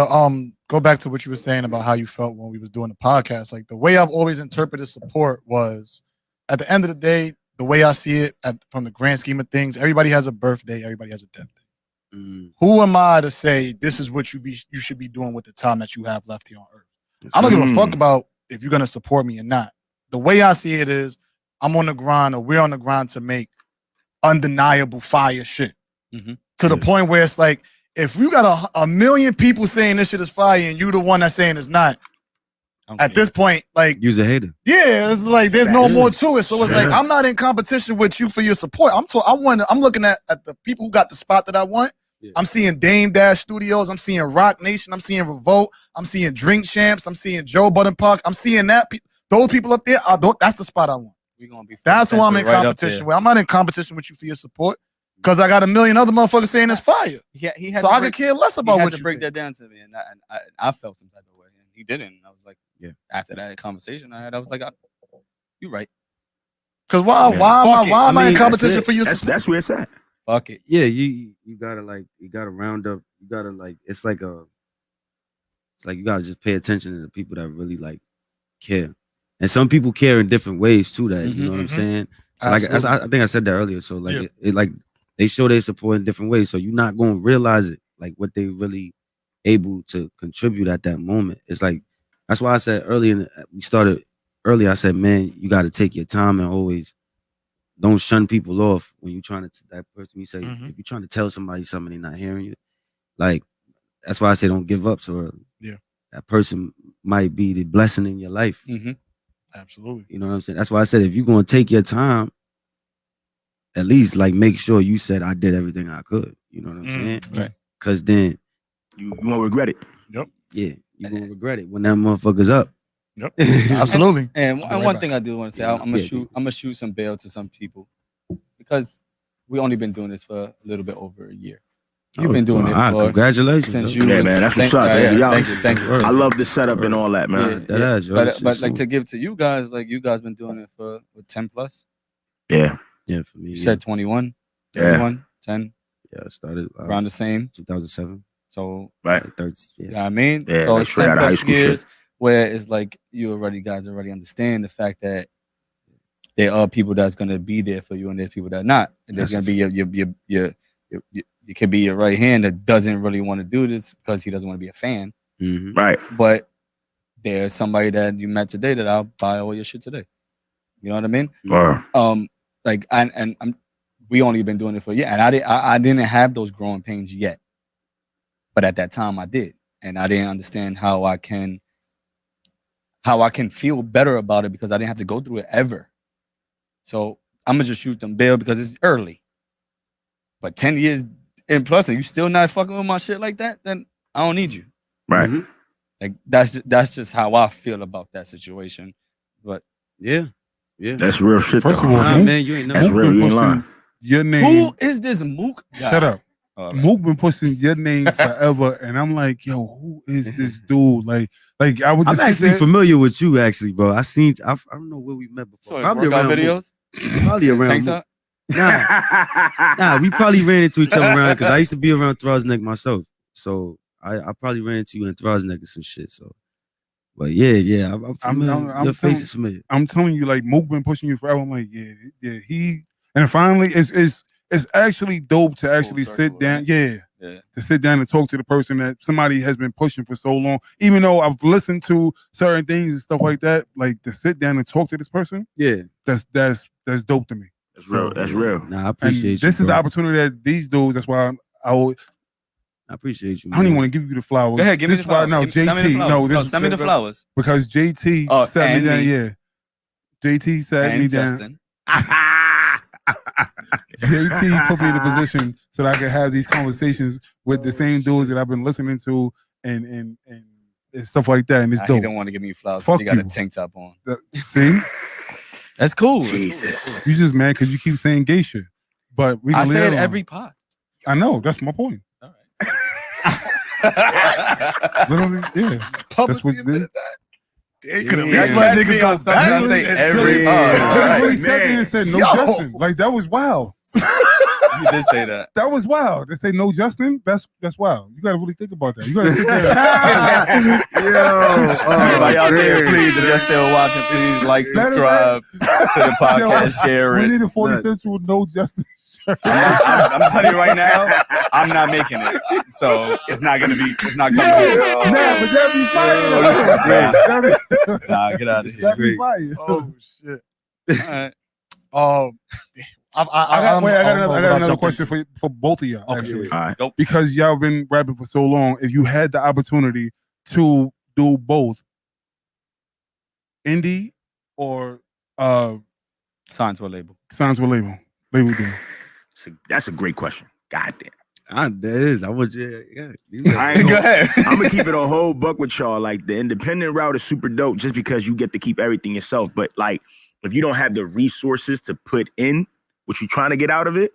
go back to what you were saying about how you felt when we was doing the podcast. Like, the way I've always interpreted support was, at the end of the day, the way I see it from the grand scheme of things, everybody has a birthday, everybody has a death day. Who am I to say this is what you should be doing with the time that you have left here on earth? I don't give a fuck about if you're gonna support me or not. The way I see it is, I'm on the grind, or we're on the grind to make undeniable fire shit. To the point where it's like, if you got a million people saying this shit is fire and you the one that's saying it's not, at this point, like, you's a hater. Yeah, it's like there's no more to it. So it's like, I'm not in competition with you for your support. I'm looking at the people who got the spot that I want. I'm seeing Dame Dash Studios. I'm seeing Rock Nation. I'm seeing Revolt. I'm seeing Drink Champs. I'm seeing Joe Budden Park. I'm seeing those people up there. That's the spot I want. That's who I'm in competition with. I'm not in competition with you for your support, because I got a million other motherfuckers saying it's fire. So I could care less about what you break that down to me, and I felt some type of way, and he didn't. And I was like, after that conversation I had, I was like, you're right. Because why am I in competition for your support? That's where it's at. Fuck it. Yeah, you gotta round up. You gotta, like, it's like you gotta just pay attention to the people that really, like, care. And some people care in different ways too. That you know what I'm saying. So like, I think I said that earlier. So like, it like, they show their support in different ways. So you're not gonna realize it, like, what they really able to contribute at that moment. It's like, that's why I said earlier, we started earlier, I said, man, you got to take your time and always don't shun people off when you're trying to that person. You say if you're trying to tell somebody something they're not hearing you, like that's why I say don't give up so early. Yeah, that person might be the blessing in your life. Absolutely. You know what I'm saying? That's why I said if you're gonna take your time, at least like make sure you said I did everything I could. You know what I'm saying? Right. Because then you won't regret it. Yep. Yeah, you're gonna regret it when that motherfucker's up. Yep. Absolutely. And I'll be right one back. thing I do want to say, I'm gonna shoot some bail to some people because we only been doing this for a little bit over a year. You've been doing it for congratulations. since you Yeah, was, man, that's what's up, yeah, man. yeah, thank you. I love the setup and all that, man. But like to give to you guys, like you guys been doing it for 10 plus. Yeah. Yeah, for me. You said 21, 31, 10. Yeah, I started around the same. 2007. So right, like 30, you know what I mean? Yeah, so that's it's straight 10 out of high plus school years shit. where it's like guys already understand the fact that there are people that's gonna be there for you and there's people that are not. And there's gonna be you could be your right hand that doesn't really want to do this because he doesn't want to be a fan. Right. But there's somebody that you met today that I'll buy all your shit today. You know what I mean? Like we only been doing it for a year, and I didn't have those growing pains yet. But at that time I did. And I didn't understand how I can feel better about it because I didn't have to go through it ever. So I'm gonna just shoot them bail because it's early. But 10 years in plus, and you still not fucking with my shit like that, then I don't need you. Right. Like that's just how I feel about that situation. But yeah. That's real shit. First though. of all, Mook, man, you ain't that's Mook real. been You ain't pushing lying. your name. who is this Mook guy? Shut up. All right. Mook been pushing your name forever, and I'm like, yo, who is this dude? Like I was I'm just actually familiar with you, actually, bro. I don't know where we met before. So his Probably workout around videos? Probably around. Tank top? Nah, we probably ran into each other around because I used to be around Throsneck myself. So I probably ran into you in Throsneck or some shit. So, but yeah, I'm familiar. Your face is familiar. I'm telling you, like Mook been pushing you forever. I'm like, yeah. And finally, it's actually dope to actually sit down. Yeah. To sit down and talk to the person that somebody has been pushing for so long. Even though I've listened to certain things and stuff like that, like to sit down and talk to this person. Yeah, that's dope to me. That's real. That's real. Nah, I appreciate you. This is the opportunity that these dudes. That's why I appreciate you. I don't even want to give you the flowers. Go ahead, give me this the flowers. No, Send me the JT. flowers. No, No, send me the flowers. Because JT sat me down. and me. Yeah, JT sat And me down. Justin. JT put me in a position so that I could have these conversations with the same dudes that I've been listening to and stuff like that. And it's He dope. don't want to give me flowers. Fuck He got you. a tank top on. See, That's cool. Jesus. you just mad because you keep saying gay shit. But we can I leave say that it alone. every pod. I know. That's my point. Literally, yeah. That's what it is. That's why niggas go back. I say every Yeah. pod. He sat there and said no Justin. Like that was wild. You did say that. That was wild. They say no Justin. That's wild. You gotta really think about that. You gotta sit there. Everybody out there, please, if you're still watching, please like, subscribe to the podcast, share We it. need a 40 Central no Justin. I'm telling you right now, I'm not making it. So it's not coming. Nah, but that'd be fire. Nah, get out of here. That'd be fire. Oh shit. All right. I got another question for both of y'all. Actually, All right. because y'all been rapping for so long. If you had the opportunity to do both, indie or Signed to a label. signs with label deal. That's a great question. God damn. That is. I want you. Yeah. I ain't Go gonna, ahead. I'm gonna keep it a whole buck with y'all. Like the independent route is super dope just because you get to keep everything yourself. But like if you don't have the resources to put in what you're trying to get out of it,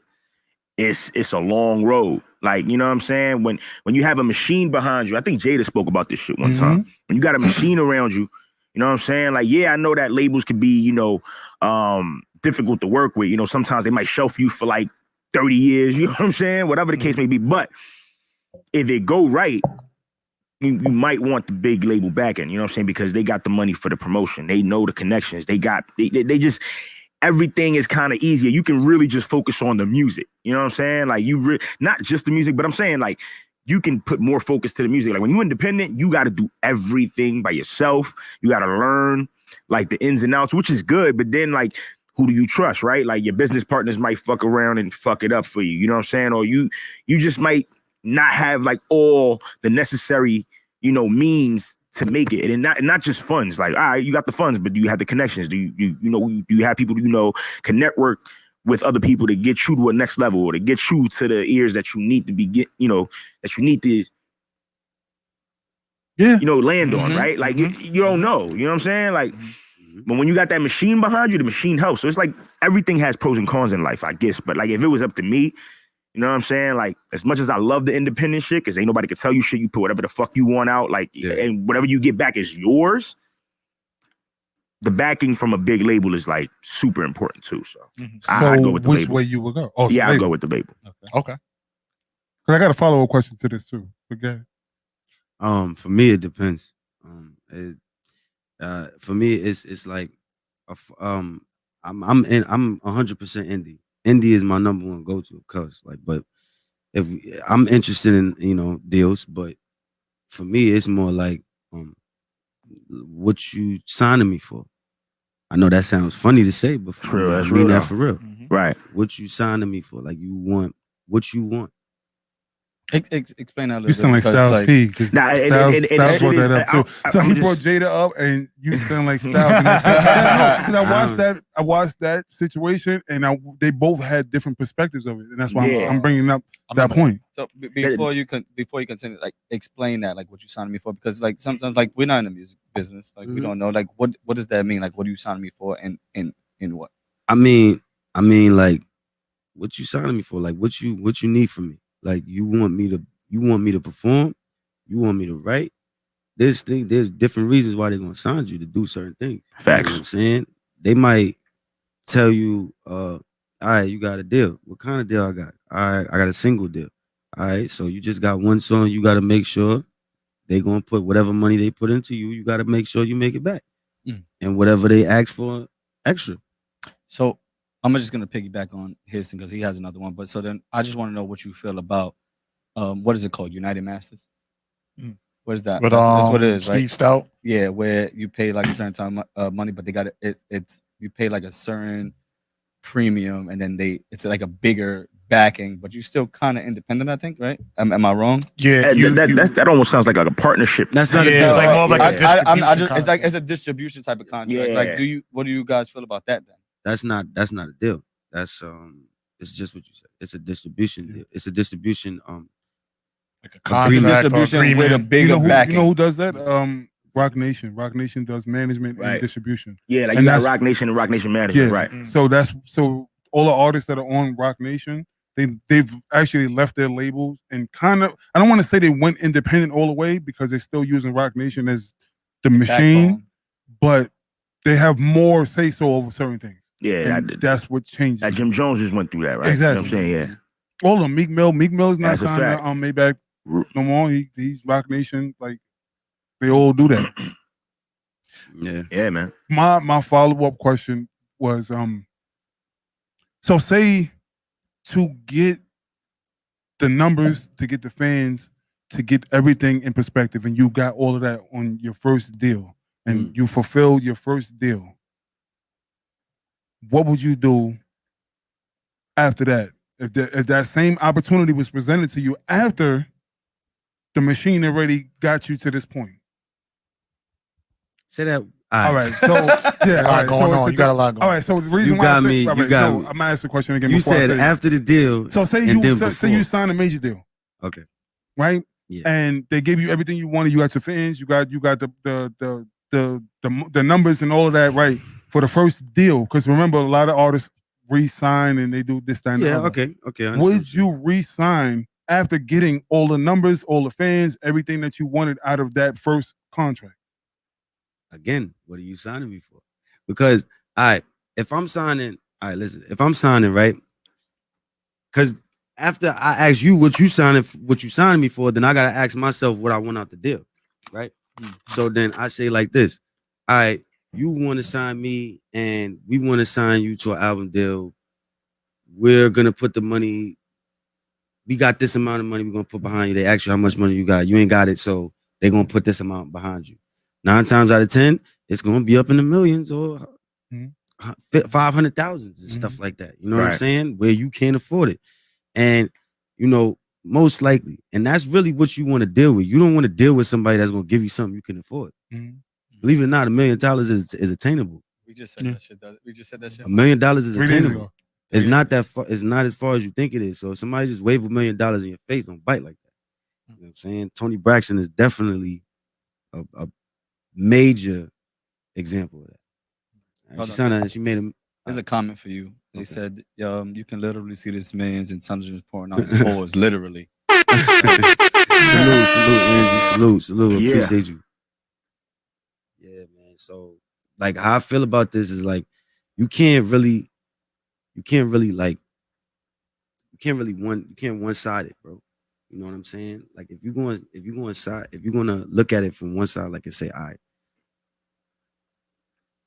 it's a long road. Like, you know what I'm saying? When you have a machine behind you, I think Jada spoke about this shit one time. When you got a machine around you, you know what I'm saying? Like, yeah, I know that labels can be, difficult to work with. You know, sometimes they might shelf you for like 30 years, you know what I'm saying? Whatever the case may be. But if it go right, you might want the big label backing, you know what I'm saying? Because they got the money for the promotion. They know the connections. They just, everything is kind of easier. You can really just focus on the music. You know what I'm saying? Like not just the music, but I'm saying like you can put more focus to the music. Like when you're independent, you got to do everything by yourself. You got to learn like the ins and outs, which is good. But then like, who do you trust, right? Like your business partners might fuck around and fuck it up for you. You know what I'm saying? Or you just might not have like all the necessary, means to make it, and not just funds. Like, all right, you got the funds, but do you have the connections? Do you have people can network with other people to get you to a next level, or to get you to the ears that you need to that you need to land on, right? Like you don't know. You know what I'm saying? Like, but when you got that machine behind you, the machine helps. So it's like everything has pros and cons in life, I guess. But like if it was up to me, you know what I'm saying? Like, as much as I love the independent shit, because ain't nobody can tell you shit, you put whatever the fuck you want out, like, and whatever you get back is yours. The backing from a big label is like super important too. So, I'd go with the which label. way you would go? Oh, yeah, I'd go with the label. Okay. Because I got a follow-up question to this too. Okay. For me, it depends. For me, it's like, I'm 100% indie. Indie is my number one go-to, of course. Like, but if I'm interested in deals, but for me, it's more like what you signing me for. I know that sounds funny to say, but I mean that for real. Right. What you signing me for? Like, you want what you want. Explain that a little bit. You sound like Styles P, because Styles brought that up too. So he brought Jada up, and you sound like Styles. I watched that situation, and they both had different perspectives of it, and that's why I'm bringing up that point. So before you continue, like, explain that, like, what you signing me for, because like sometimes, like, we're not in the music business, like we don't know, like, what does that mean, like, what are you signing me for, and what? I mean, like, what you signing me for? Like, what you need from me? Like, you want me to perform? You want me to write? There's different reasons why they're gonna sign you to do certain things. Facts. You know what I'm saying? They might tell you, all right, you got a deal. What kind of deal I got? All right, I got a single deal. All right, so you just got one song. You got to make sure they gonna put whatever money they put into you. You got to make sure you make it back, and whatever they ask for extra. So I'm just gonna piggyback on his thing because he has another one. But so then I just want to know what you feel about what is it called? United Masters. What is that? But, that's what it is, Steve right? Stout. Yeah, where you pay like a certain time money, but they got it's you pay like a certain premium, and then it's like a bigger backing, but you still kind of independent, I think, right? Am I wrong? Yeah, that almost sounds like a partnership. That's not. It's like more of like a distribution. It's a distribution type of contract. Yeah. Like, what do you guys feel about that then? That's not a deal. That's it's just what you said. It's a distribution deal. It's a distribution like a contract distribution with a bigger backing. You know who does that? Rock Nation. Rock Nation does management and distribution. Yeah, like, and you got Rock Nation and Rock Nation management, right? So all the artists that are on Rock Nation, they've actually left their labels and kind of, I don't want to say they went independent all the way, because they're still using Rock Nation as the machine, but they have more say so over certain things. Yeah, that's what changes. That Jim Jones just went through that, right? Exactly. You know what I'm saying? Yeah. All of them. Meek Mill is not That's a signed fact. to Maybach no more. He's Rock Nation. Like, they all do that. Yeah, man. My follow-up question was, so say to get the numbers, to get the fans, to get everything in perspective, and you got all of that on your first deal, and you fulfilled your first deal, what would you do after that? If that same opportunity was presented to you after the machine already got you to this point? Say that. All right. So yeah, a lot going on. You got a lot going on. All right. So the reason You why got I me. said, You got me. I'm gonna ask the question again. You before I said say after the deal. So say you sign a major deal. Okay. Right. Yeah. And they gave you everything you wanted. You got your fans. You got the numbers and all of that, right, for the first deal. Because remember, a lot of artists re-sign and they do this, that, and the other. Okay. Would you re-sign after getting all the numbers, all the fans, everything that you wanted out of that first contract? Again, what are you signing me for? Because if I'm signing, if I'm signing, right? Because after I ask you what you signing me for, then I gotta ask myself what I want out the deal, right? So then I say like this: all right, you want to sign me, and we want to sign you to an album deal. We're gonna put the money. We got this amount of money we're gonna put behind you. They ask you how much money you got. You ain't got it, so they're gonna put this amount behind you. 9 times out of 10, it's gonna be up in the millions or 500,000 and stuff like that. You know what I'm saying? Where you can't afford it. And, you know, most likely. And that's really what you want to deal with. You don't want to deal with somebody that's going to give you something you can afford. Believe it or not, $1 million is attainable. We just said that shit. We just said that shit. $1 million is 3 days attainable. ago. It's not that far. It's not as far as you think it is. So if somebody just wave $1 million in your face, don't bite like that. You know what I'm saying? Toni Braxton is definitely a major example of that. She signed that. She made him. There's a comment for you. They said, you can literally see this man's intelligence pouring out his pores, literally. Salute, Angie. Salute. Yeah. Appreciate you. Yeah, man. So, like, how I feel about this is like, you can't one-side it, bro. You know what I'm saying? Like, if you're gonna look at it from one side, like, and say, all right,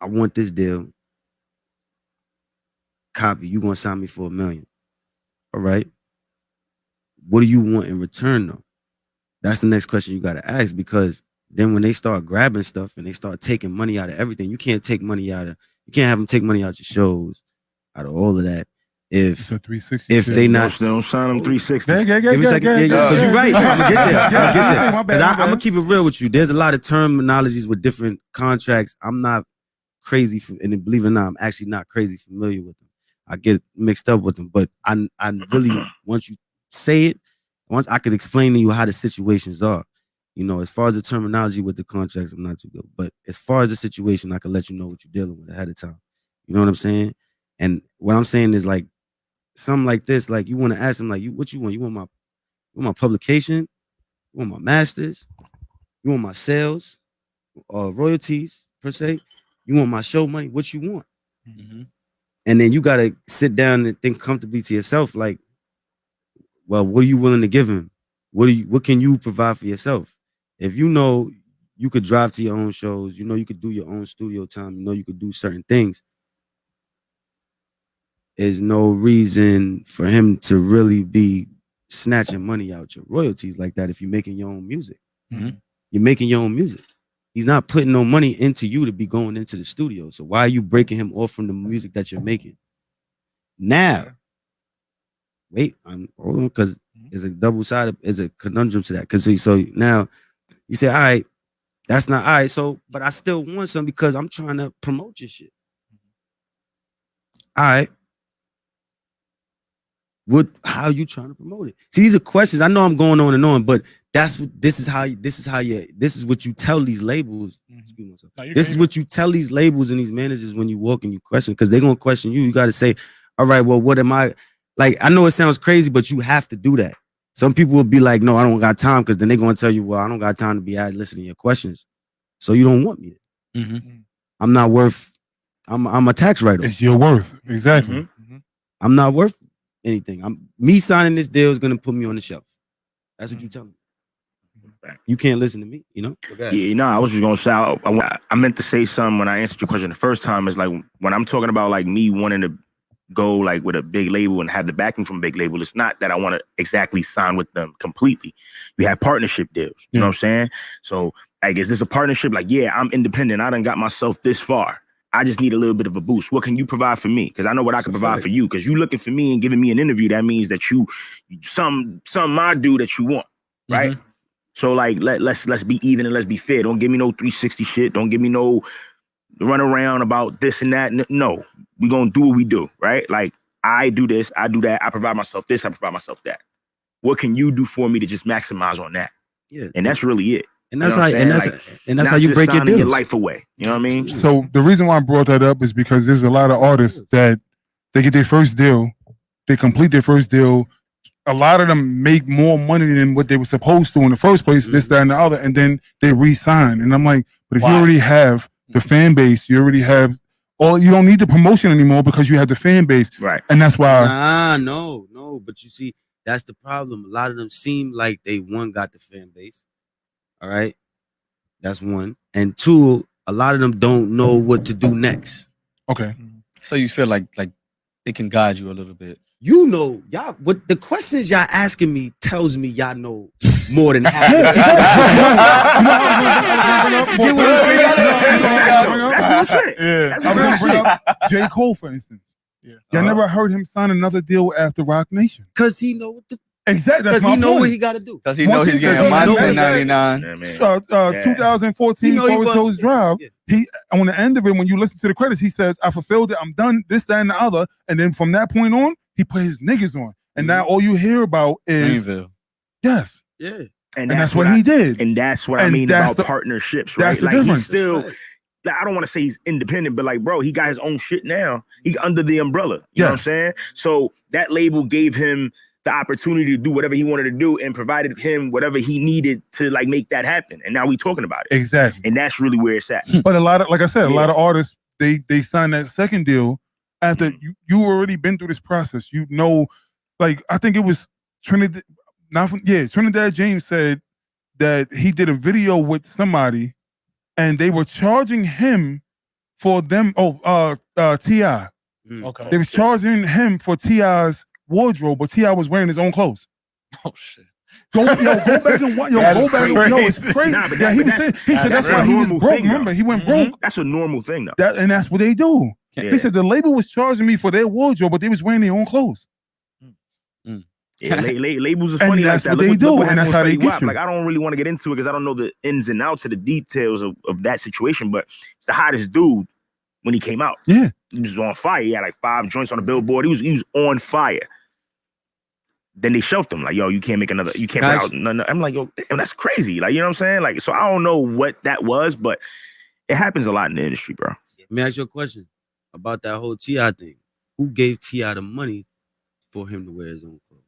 I want this deal. Copy, you gonna sign me for $1 million. All right. What do you want in return, though? That's the next question you gotta ask, because then when they start grabbing stuff and they start taking money out of everything, you can't have them take money out your shows, out of all of that. If they not don't sign them 360. Give me a second. Because you're right. I'm gonna get there. I'm gonna keep it real with you. There's a lot of terminologies with different contracts. I'm not crazy, and believe it or not, I'm actually not crazy familiar with them. I get mixed up with them, but I really, once you say it, once I could explain to you how the situations are. You know, as far as the terminology with the contracts, I'm not too good. But as far as the situation, I can let you know what you're dealing with ahead of time. You know what I'm saying? And what I'm saying is, like, something like this, like, you want to ask them, like, what you want? You want my publication? You want my masters? You want my sales? Royalties, per se? You want my show money? What you want? And then you got to sit down and think comfortably to yourself, like, well, what are you willing to give him? What can you provide for yourself? If you know you could drive to your own shows, you know you could do your own studio time, you know you could do certain things, there's no reason for him to really be snatching money out your royalties like that if you're making your own music. You're making your own music. He's not putting no money into you to be going into the studio. So why are you breaking him off from the music that you're making? Now, wait, hold on, because there's a double-sided, there's a conundrum to that. Because so now you say, all right, that's not all right. So, but I still want some because I'm trying to promote your shit. All right. How are you trying to promote it? See, these are questions. I know I'm going on and on, but this is what you tell these labels. This is what you tell these labels and these managers when you walk and you question, because they're gonna question you. You got to say, all right, well, what am I like? I know it sounds crazy, but you have to do that. Some people will be like, no, I don't got time, because then they're gonna tell you, well, I don't got time to be listening to your questions, so you don't want me. I'm not worth. I'm a tax write-off. It's your worth, exactly. I'm not worth anything. Me signing this deal is gonna put me on the shelf. That's what you tell me. You can't listen to me, you know? Yeah, I was just gonna say, I meant to say something when I answered your question the first time. Is like, when I'm talking about like me wanting to go like with a big label and have the backing from a big label, it's not that I want to exactly sign with them completely. You have partnership deals, you know what I'm saying? So like, is this a partnership? Like, yeah, I'm independent. I done got myself this far. I just need a little bit of a boost. What can you provide for me? Because I know what I can provide for you. Because you looking for me and giving me an interview, that means that something I do that you want, right? So like, let's be even and let's be fair. Don't give me no 360 shit. Don't give me no run around about this and that. No, we gonna do what we do, right? Like, I do this, I do that. I provide myself this, I provide myself that. What can you do for me to just maximize on that? Yeah, and that's really it. And that's how you break your deals. Your life away. You know what I mean? So the reason why I brought that up is because there's a lot of artists that they get their first deal, they complete their first deal. A lot of them make more money than what they were supposed to in the first place, this, that, and the other, and then they re-sign. And I'm like, but if you already have the fan base, you already have you don't need the promotion anymore because you have the fan base. Right. And that's why. No. But you see, that's the problem. A lot of them seem like they, one, got the fan base. All right. That's one. And two, a lot of them don't know what to do next. Okay. So you feel like they can guide you a little bit. You know, y'all, what the questions y'all asking me tells me y'all know more than half. That's real shit. Yeah, I was gonna bring up J. Cole, for instance. Yeah, y'all never heard him sign another deal after Rock Nation because he know what the exactly. Because he know what he got to do. Because he know he's getting my 1099. 2014 Forest Hills Drive. He on the end of it, when you listen to the credits, he says, "I fulfilled it. I'm done. This, that, and the other." And then from that point on, he put his niggas on, and now all you hear about is Greenville. Yes, yeah, and that's what he did. And that's what I mean about partnerships, right? That's the Like difference. he's still. I don't want to say he's independent, but like, bro, he got his own shit now. He under the umbrella. You know what I'm saying? So that label gave him the opportunity to do whatever he wanted to do and provided him whatever he needed to like make that happen. And now we talking about it. Exactly. And that's really where it's at. But a lot of, like I said, a lot of artists, they signed that second deal after you already been through this process. You know, like I think it was Trinidad James said that he did a video with somebody and they were charging him for them. T.I. Okay. They was charging him for T.I.'s wardrobe, but T.I. was wearing his own clothes. Oh shit. Go back and watch. It's crazy. Nah, but he said that's why he was broke. Remember, he went broke. That's a normal thing, though. And that's what they do. Yeah. He said the label was charging me for their wardrobe, but they was wearing their own clothes. Yeah, labels are funny like that. What they do, and that's how they get you. Like I don't really want to get into it because I don't know the ins and outs of the details of that situation. But it's the hottest dude when he came out. Yeah, he was on fire. He had like 5 joints on the billboard. He was on fire. Then they shelved him. Like, yo, you can't make another. You can't put out. No. I'm like, yo, damn, that's crazy. Like, you know what I'm saying? Like, so I don't know what that was, but it happens a lot in the industry, bro. Let me ask you a question about that whole T.I. thing. Who gave T.I. the money for him to wear his own clothes?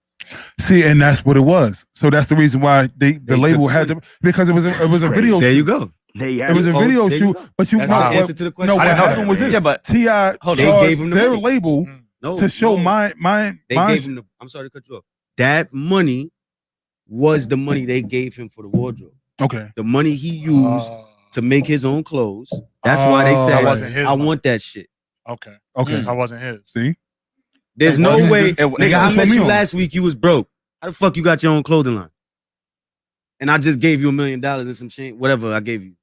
See, and that's what it was. So that's the reason why the label had to, because it was a video. There shoot. you go. It was a video shoot, but you that's the answer to the question. No, what happened was this. Yeah, but T.I. They gave him their money. label to show my. They gave him. I'm sorry to cut you off. That money was the money they gave him for the wardrobe. Okay. The money he used to make his own clothes. That's why they said, "I want that shit." Okay. That wasn't his. See. There's no way, nigga. I met you on. last week. You was broke. How the fuck you got your own clothing line? And I just gave you $1 million and some shit, whatever I gave you.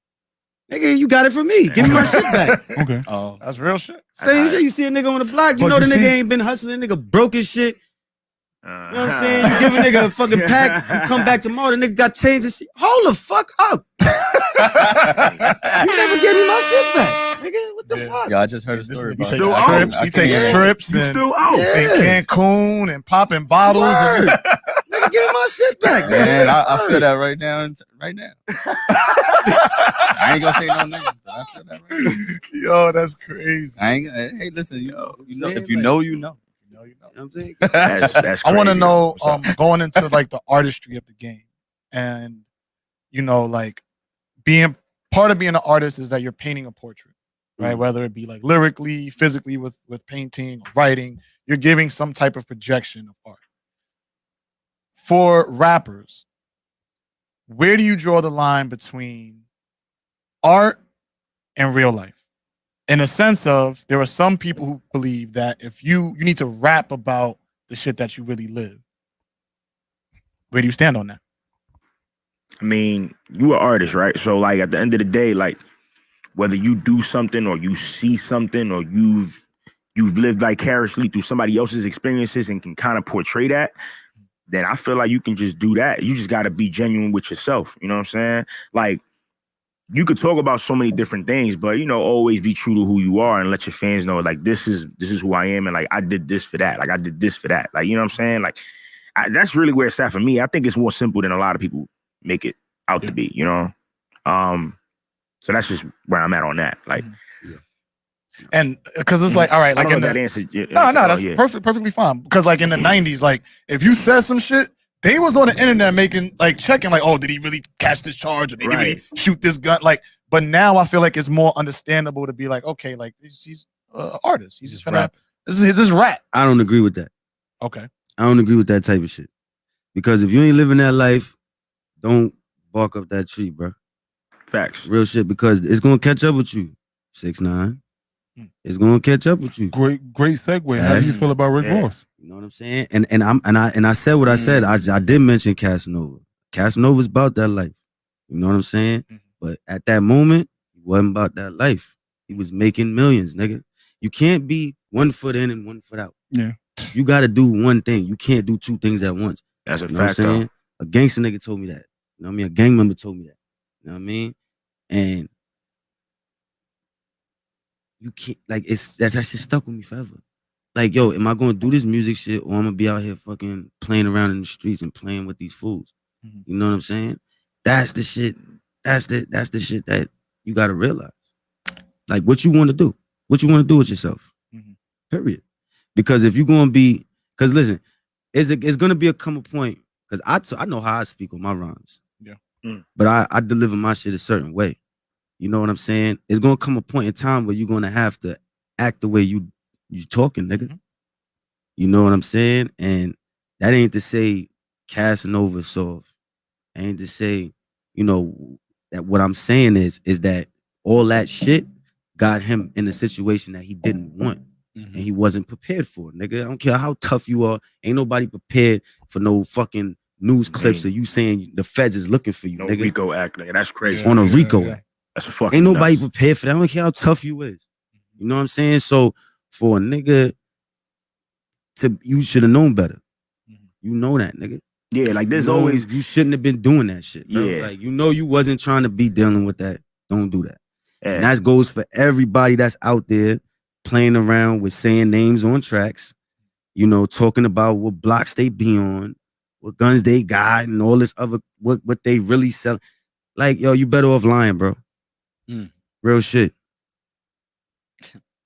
Nigga, you got it from me. Give me my shit back. Okay. Oh, that's real shit. Same shit. You see a nigga on the block, you know the nigga ain't been hustling. Nigga broke his shit. You know what I'm saying? You give a nigga a fucking pack. You come back tomorrow, the nigga got chains and shit. Hold the fuck up. You never gave me my shit back. Nigga, what the fuck? Yeah, I just heard a story about taking trips. He taking trips. You still out. In Cancun and popping bottles. And nigga, give me my shit back. Man, I feel that right now. I ain't gonna say no name, but I feel that right now. Yo, that's crazy. Hey, listen, you know, if you know, you know. I'm saying? That's I want to crazy. know, going into like the artistry of the game, and you know, like being part of being an artist is that you're painting a portrait, right? Whether it be like lyrically, physically with painting, writing, you're giving some type of projection of art. For rappers, where do you draw the line between art and real life? In a sense of, there are some people who believe that if you need to rap about the shit that you really live. Where do you stand on that? I mean, you an artist, right? So like at the end of the day, like whether you do something or you see something or you've lived vicariously through somebody else's experiences and can kind of portray that, then I feel like you can just do that. You just got to be genuine with yourself. You know what I'm saying? Like, you could talk about so many different things, but you know, always be true to who you are and let your fans know, like, this is who I am, and like I did this for that, like I did this for that, like, you know what I'm saying? Like, that's really where it's at for me. I think it's more simple than a lot of people make it out to be, you know. So that's just where I'm at on that, like. And because it's like, all right, like I don't in know the, if that answered. no, that's perfectly fine. Because like in the 90s, like if you said some shit, they was on the internet making like checking like, oh, did he really catch this charge or did he really shoot this gun? Like, but now I feel like it's more understandable to be like, okay, like he's an artist. He's just rap. This is rap. I don't agree with that. Okay. I don't agree with that type of shit. Because if you ain't living that life, don't bark up that tree, bro. Facts. Real shit, because it's gonna catch up with you. 6ix9ine. It's gonna catch up with you. Great segue. How do you feel about Rick Ross? You know what I'm saying? And I said what I said. I did mention Casanova. Casanova's about that life. You know what I'm saying? But at that moment, he wasn't about that life. He was making millions, nigga. You can't be 1 foot in and 1 foot out. Yeah. You got to do one thing. You can't do two things at once. That's a you know fact, what I'm saying? A gangster nigga told me that. You know what I mean? A gang member told me that. You know what I mean? And you can't, like, that shit stuck with me forever. Like, yo, am I gonna do this music shit or I'm gonna be out here fucking playing around in the streets and playing with these fools? You know what I'm saying? That's the shit. That's the shit that you gotta realize. Like, what you want to do? What you want to do with yourself? Period. Because if you're gonna be, because listen, it's gonna be a point. Because I know how I speak on my rhymes. Yeah. But I deliver my shit a certain way. You know what I'm saying? It's gonna come a point in time where you're gonna have to act the way you talking, nigga. You know what I'm saying? And that ain't to say Casanova is soft. Ain't to say, you know, that what I'm saying is that all that shit got him in a situation that he didn't want. And he wasn't prepared for, nigga. I don't care how tough you are. Ain't nobody prepared for no fucking news clips of you saying the feds is looking for you, No nigga. Rico act, nigga. That's crazy. On a Rico act. That's fucking Ain't nobody nuts. prepared for that. I don't care how tough you is. You know what I'm saying? So for a nigga you should have known better. You know that, nigga. Yeah, like there's You know, always you shouldn't have been doing that shit, bro. Yeah. Like, you know, you wasn't trying to be dealing with that. Don't do that. Yeah. And that goes for everybody that's out there playing around with saying names on tracks, you know, talking about what blocks they be on, what guns they got, and all this other what they really sell. Like, yo, you better off lying, bro. Real shit.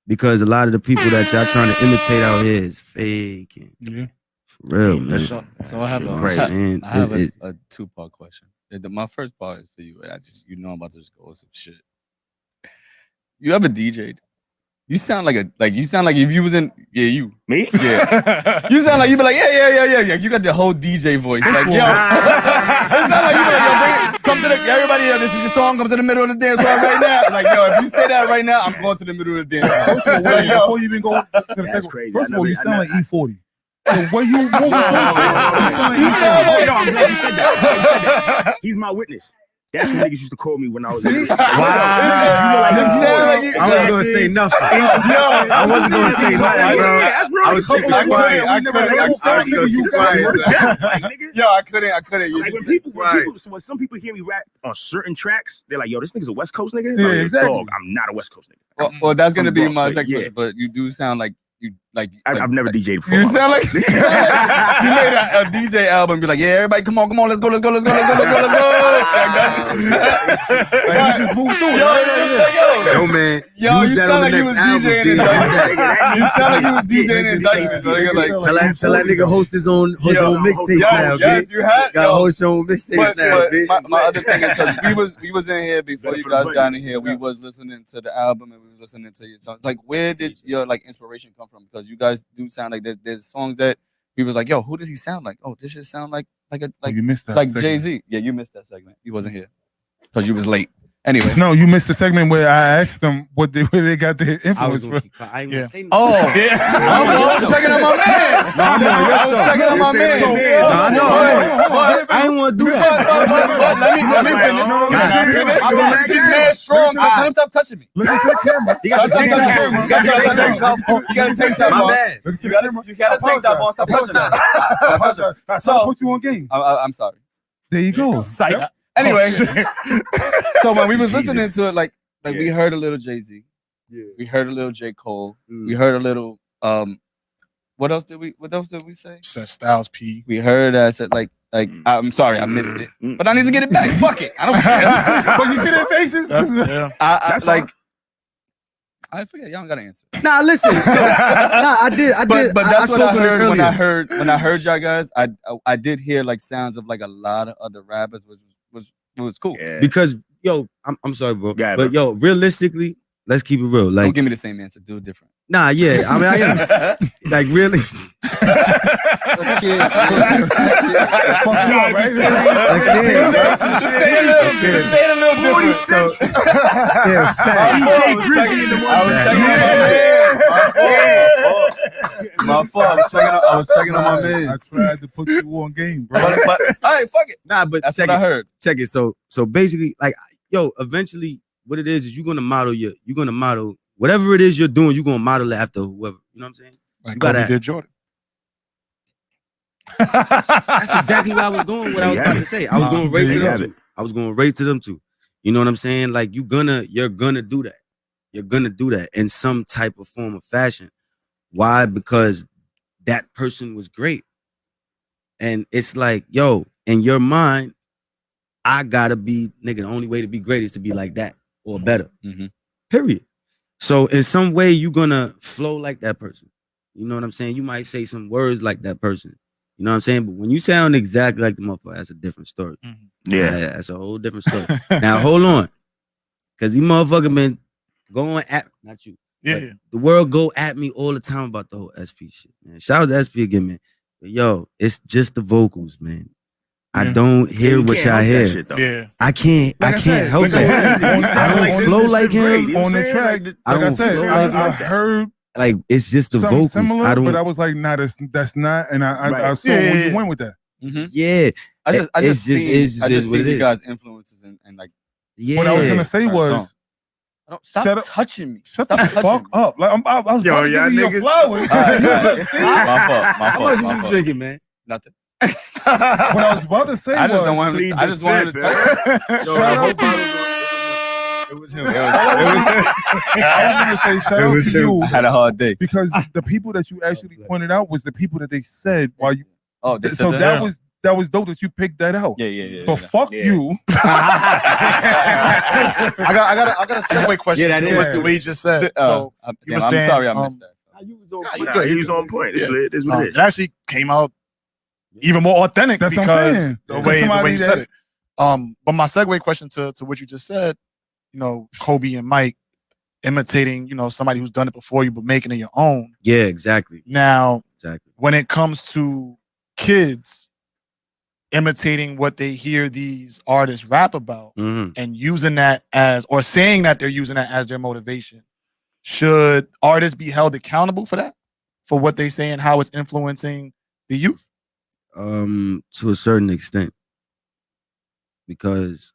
Because a lot of the people that y'all trying to imitate out here is faking. Yeah. For real, man. So I have You know what I'm saying? I have a two-part question. My first part is for you. I'm about to just go with some shit. You ever DJ'd? You sound like if you was in you. Me? Yeah. You sound like you be like, yeah. You got the whole DJ voice. Like, yo. It sound like you be like, yo, bring it, come to the everybody, this is your song, come to the middle of the dance floor right now. Like, yo, if you say that right now, I'm going to the middle of the dance floor. First of all, Like, yo. before you even go to the That's second, crazy. first of all, you sound like E40. Yo, I'm glad you said that. He's my witness. That's what niggas used to call me when I was. Wow. You know, like, I wasn't gonna say nothing. I wasn't gonna say nothing, bro. I was keeping quiet. I was gonna keep quiet. Yo, I couldn't. Like when some people hear me rap on certain tracks, they're like, "Yo, this nigga's a West Coast nigga." Yeah, Like, exactly. Dog, I'm not a West Coast nigga. Well, that's gonna be my Bronx, next yeah. question, but you do sound like you like. I've never DJ'd before. You sound like you made a DJ album. Be like, yeah, everybody, come on, let's go. Like that. Like, you just moved through it. Yo, man. Yo, use you that sound on like the you next was album, DJing B. Indictment. You sound like you was DJing Indictment. Like, Tell that nigga host his own mixtapes now, yes, you had. Got host your own mixtapes now, bitch. My other thing is because we was in here before you guys got in here. We was listening to the album and we was listening to your songs. Like, where did your like inspiration come from? Because you guys do sound like there's songs that people was like, yo, who does he sound like? Oh, this shit sound like you missed that like segment. Jay-Z. Yeah, you missed that segment. You wasn't here because you was late. Anyway. No, you missed the segment where I asked them where they got their influence from. I ain't gonna say nothing. Oh, I was checking on my man. I was checking on my man. I know. I ain't want to do that. Let me finish. He's mad strong. Tell him stop touching me. Look at the camera. You got the tank top. You got a tank top My on. bad. You got a tank top on. Stop touching me. I So put you on game. I'm sorry. There you go. Psych. Anyway, so when we was listening to it, like we heard a little Jay-Z, we heard a little J. Cole, we heard a little what else did we say? Said Styles P. We heard that said like I'm sorry I missed it, but I need to get it back. Fuck it, I don't care. But you see their faces? I like. I forget. Y'all don't gotta answer. Nah, listen. I did. But that's what I spoke on this heard earlier. when I heard y'all guys. I did hear like sounds of like a lot of other rappers, which was cool. Yeah. Because yo, I'm sorry, bro. Yeah, but yo, realistically, let's keep it real. Like, Don't give me the same answer. Do it different. nah, yeah. I mean, I am. Like, really. Just say it a little different. So, yeah, facts. I was checking on my man. My fault. I was checking on my man. I tried to put you on game, bro. But all right, fuck it. Nah, but That's check what it. I heard. Check it. So basically, like, yo, eventually, what it is you're gonna model whatever it is you're doing. You're gonna model it after whoever. You know what I'm saying? Like You Kobe gotta- did Jordan. That's exactly where I was going. What I was about to say. I was going right to them too. I was going right to them too. You know what I'm saying? Like you're gonna do that. You're gonna do that in some type of form of fashion. Why? Because that person was great. And it's like, yo, in your mind, I gotta be, nigga, the only way to be great is to be like that or better. Mm-hmm. Period. So in some way, you're gonna flow like that person. You know what I'm saying? You might say some words like that person. You know what I'm saying? But when you sound exactly like the motherfucker, that's a different story. Yeah. That's a whole different story. Now, hold on. Because these motherfuckers been going at, not you. Yeah. But the world go at me all the time about the whole SP shit, man. Shout out to SP again, man. But yo, it's just the vocals, man. I don't hear what y'all hear. Yeah. I can't help it. I don't flow like him. On the track. I don't said, flow like I him. heard Like it's just the something vocals. similar, I don't. but I was like, nah, that's not. And I saw where you went with that. Mm-hmm. Yeah, I just seen what it you is. guys' influences and like. Yeah. What I was gonna say was, Stop touching me. Shut the fuck up. Like I was Yo, about to y'all give you your niggas- flowers. My How fault. much you drinking, man? Nothing. What I was about to say I just was, don't want him to. I just want him to touch. Yo, Shout out to it was him. I was gonna say shout out to you Had a hard day. because the people that you actually pointed out was the people that they said while you. Oh, they So said that was dope that you picked that out. Yeah. But fuck you. I got a segue question Yeah, that to what is. the way you just said. So I'm you were saying, sorry I missed that. you Nah, good. he was on point. It's lit. It's what it It is. actually came out even more authentic That's what I'm because saying. the Because way somebody you said it. But my segue question to what you just said, you know, Kobe and Mike imitating, you know, somebody who's done it before you but making it your own. Yeah, exactly. Now, Exactly. when it comes to kids imitating what they hear these artists rap about Mhm. and using that as, or saying that they're using that as their motivation, should artists be held accountable for that? For what they say and how it's influencing the youth? To a certain extent, because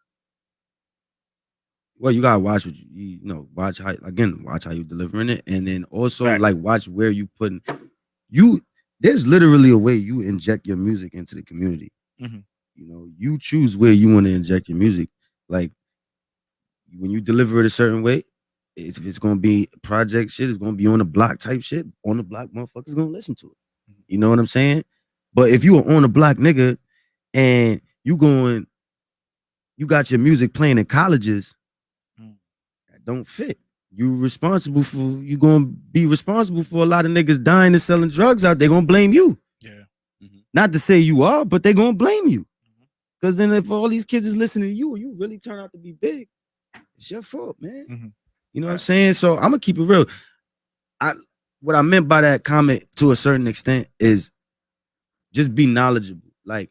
well, you gotta watch what you know. Watch how you delivering it, and then also Right. like watch where you putting you. There's literally a way you inject your music into the community. Mhm. You know, you choose where you want to inject your music. Like when you deliver it a certain way, if it's gonna be project shit, it's gonna be on the block type shit. On the block, motherfuckers gonna listen to it. You know what I'm saying? But if you are on the block nigga and you got your music playing in colleges, that don't fit. You gonna be responsible for a lot of niggas dying and selling drugs out. They're gonna blame you. Yeah. Not to say you are, but they're gonna blame you. Because then if all these kids is listening to you and you really turn out to be big, it's your fault, man. You know what I'm saying? So I'm gonna keep it real. What I meant by that comment to a certain extent is just be knowledgeable. Like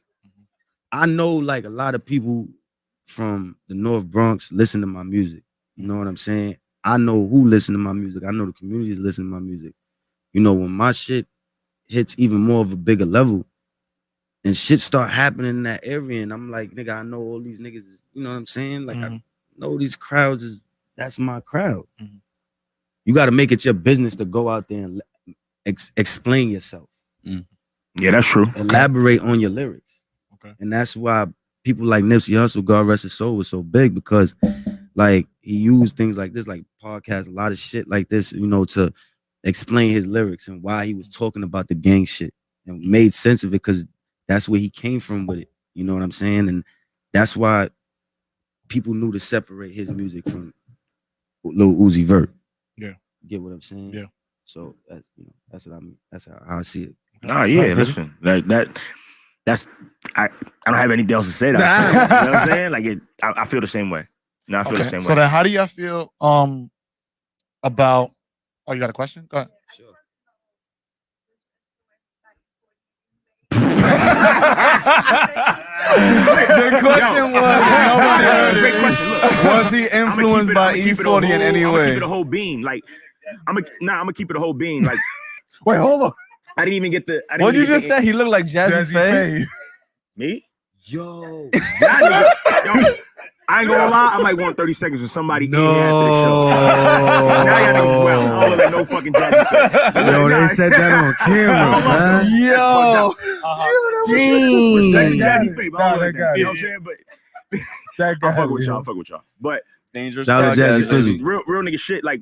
I know like a lot of people from the North Bronx listen to my music. You know what I'm saying? I know who listen to my music. I know the community is listening to my music. You know, when my shit hits even more of a bigger level and shit start happening in that area, and I'm like, nigga, I know all these niggas, you know what I'm saying? Like I know these crowds that's my crowd. You got to make it your business to go out there and explain yourself. Yeah, that's true. Elaborate on your lyrics. Okay. And that's why people like Nipsey Hussle, God rest his soul, was so big, because like he used things like this, like podcasts, a lot of shit like this, you know, to explain his lyrics and why he was talking about the gang shit, and made sense of it because that's where he came from with it. You know what I'm saying? And that's why people knew to separate his music from Lil Uzi Vert. Yeah. Get what I'm saying? Yeah. So that's, you know, that's what I mean. That's how I see it. Nah, yeah, listen, that's I don't have anything else to say. That you know what I'm saying? Like I feel the same way. No, I feel the same So way. then how do y'all feel about, oh, you got a question? Go ahead. Sure. The question was, Great question. Look, was he influenced by I'ma keep it E40 in a any whole- I'ma way? keep it a whole beam. Like I'm gonna keep it a whole bean. Like, wait, hold on. I didn't even get the. What'd you just say? He looked like Jazzy Faye? Me? Yo. Yo, I ain't gonna lie, I might want 30 seconds with somebody in here after the show. Now y'all niggas well. I don't look like no fucking Jazzy Faye. Yo, they said that on camera, man. Yo. Respect Damn. Jazzy Faye, but I don't Nah, like that that. guy. You know what I'm saying? But That guy. I fuck with y'all. I fuck with y'all. But Dangerous. Shout out to Jazzy podcast, Fizzy. real nigga shit, like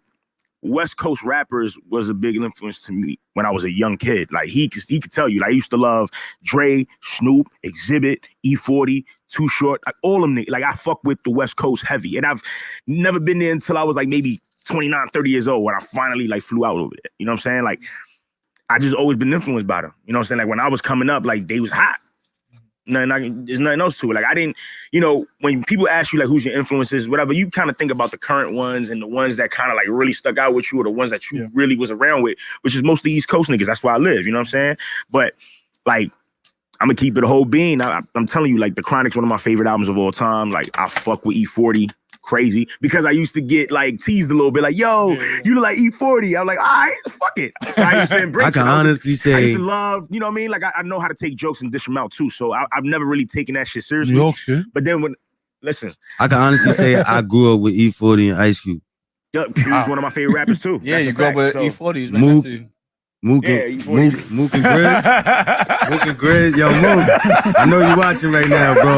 West Coast rappers was a big influence to me when I was a young kid. Like he could tell you, like I used to love Dre, Snoop, Exhibit, E40, Too Short, like all them niggas. Like I fuck with the West Coast heavy. And I've never been there until I was like maybe 29, 30 years old when I finally like flew out over there. You know what I'm saying? Like I just always been influenced by them. You know what I'm saying? Like when I was coming up, like they was hot. There's nothing else to it. Like I didn't, you know, when people ask you like who's your influences, whatever, you kind of think about the current ones and the ones that kind of like really stuck out with you or the ones that you really was around with, which is mostly East Coast niggas. That's where I live. You know what I'm saying? But like, I'm gonna keep it a whole bean. I'm telling you, like the Chronic's one of my favorite albums of all time. Like I fuck with E40 crazy because I used to get like teased a little bit, like, yo, you look like E40. I'm like, all right, fuck it. So I used to embrace I can it. honestly I say, used to love, you know what I mean? Like I know how to take jokes and dish them out too. So I've never really taken that shit seriously. New York shit. But then when, listen, I can honestly say I grew up with E40 and Ice Cube. he was one of my favorite rappers too. Yeah, That's you a grew up fact. with So, E40s. Mook. Man. Mook Yeah, and E40. Mook and Grizz. Mook and Grizz. Yo, Mook. I know you watching right now, bro.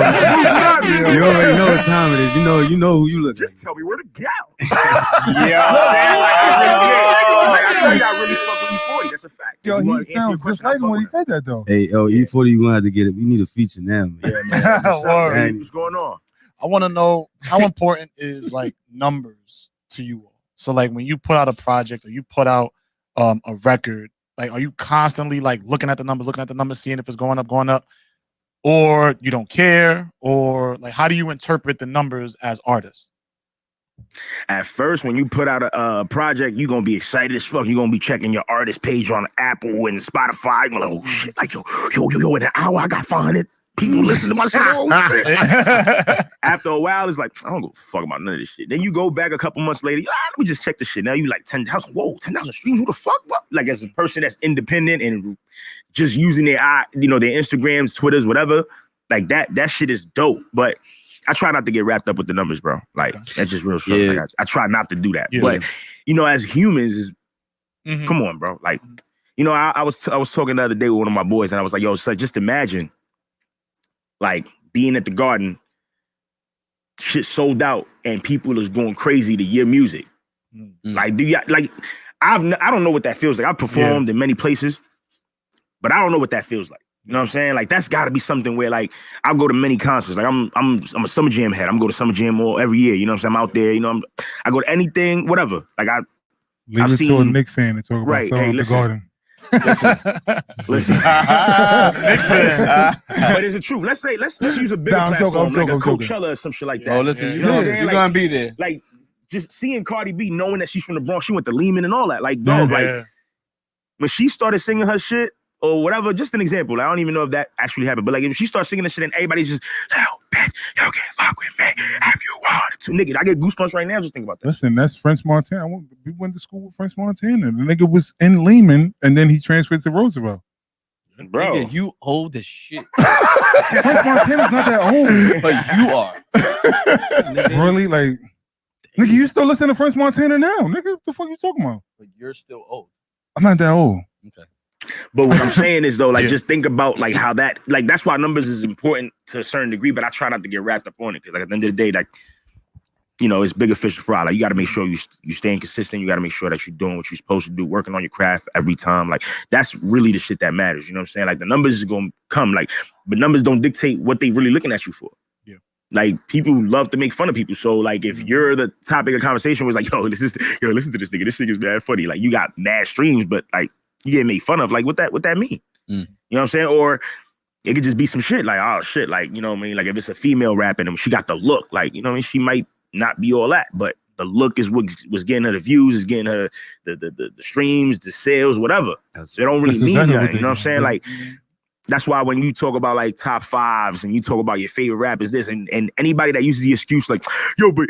You already know what time it is. You know who you look like. just tell me where to go. Yeah. I tell you, I really fuck with E40. That's a fact. Yo, You he wanna answer your sounds just question, I like him fuck when he with said that though. Hey, yo, E40, you gonna have to get it. We need a feature now, man. him. Yeah, man. What's up, Word. man? What's going on? I want to know how important is like numbers to you all. So like when you put out a project or you put out a record, like are you constantly like looking at the numbers, seeing if it's going up, or you don't care, or like how do you interpret the numbers as artists? At first, when you put out a project, you're going to be excited as fuck. You're going to be checking your artist page on Apple and Spotify. You're like, oh shit, like yo, in an hour, I got 500 people listening to my song. After a while, it's like, I don't give a fuck about none of this shit. Then you go back a couple months later, let me just check this shit. Now you like 10,000, whoa, 10,000 streams, who the fuck? What? Like as a person that's independent and just using their Instagrams, Twitters, whatever, like that shit is dope. But I try not to get wrapped up with the numbers, bro. Like that's just real shit. Yeah. Like, I try not to do that. Yeah. But as humans, come on, bro. Like, I was talking the other day with one of my boys, and I was like, yo, so just imagine, like being at the Garden, shit sold out, and people is going crazy to your music. Like, I don't know what that feels like. I've performed in many places, but I don't know what that feels like. You know what I'm saying? Like that's got to be something where like I'll go to many concerts. Like I'm a Summer Jam head. I'm going to Summer Jam every year. You know what I'm saying? I'm out there. I go to anything, whatever. Like I've seen to a Knicks fan to talk about right. selling Hey, the listen. Garden. Listen. But is it true? Let's use a bigger Nah, I'm joking, platform, I'm like a joking. Coachella or some shit like that. Oh, listen, you know what I'm saying? you're Like, gonna be there. Like just seeing Cardi B, knowing that she's from the Bronx, she went to Lehman and all that. Like, dog, like when she started singing her shit or whatever, just an example. Like, I don't even know if that actually happened, but like if she starts singing the shit and everybody's just, oh, bitch, you can't fuck with me if you wanted to. Nigga, I get goosebumps right now just thinking about that. Listen, that's French Montana. We went to school with French Montana. The nigga was in Lehman, and then he transferred to Roosevelt. Bro, Nigga, you old as shit. French Montana's not that old. But you are. Really? Like, nigga, you still listen to French Montana now? Nigga, what the fuck you talking about? But you're still old. I'm not that old. Okay. But what I'm saying is though, like just think about like how that, like that's why numbers is important to a certain degree, but I try not to get wrapped up on it because like at the end of the day, like it's bigger fish to fry. Like you got to make sure you staying consistent. You got to make sure that you're doing what you're supposed to do, working on your craft every time. Like that's really the shit that matters. You know what I'm saying? Like the numbers is gonna come, like, but numbers don't dictate what they really looking at you for. Yeah. Like people love to make fun of people. So like if you're the topic of conversation was like, listen to this nigga. This nigga's mad funny. Like you got mad streams, but like you get made fun of. Like what that mean? You know what I'm saying? Or it could just be some shit like, oh shit, like, you know what I mean? Like if it's a female rapping and she got the look, like, you know what I mean? She might not be all that, but the look is what was getting her the views, is getting her the streams, the sales, whatever. They don't really mean exactly nothing. You know what I'm saying? Like that's why when you talk about like top fives and you talk about your favorite rappers, this and anybody that uses the excuse like, yo, but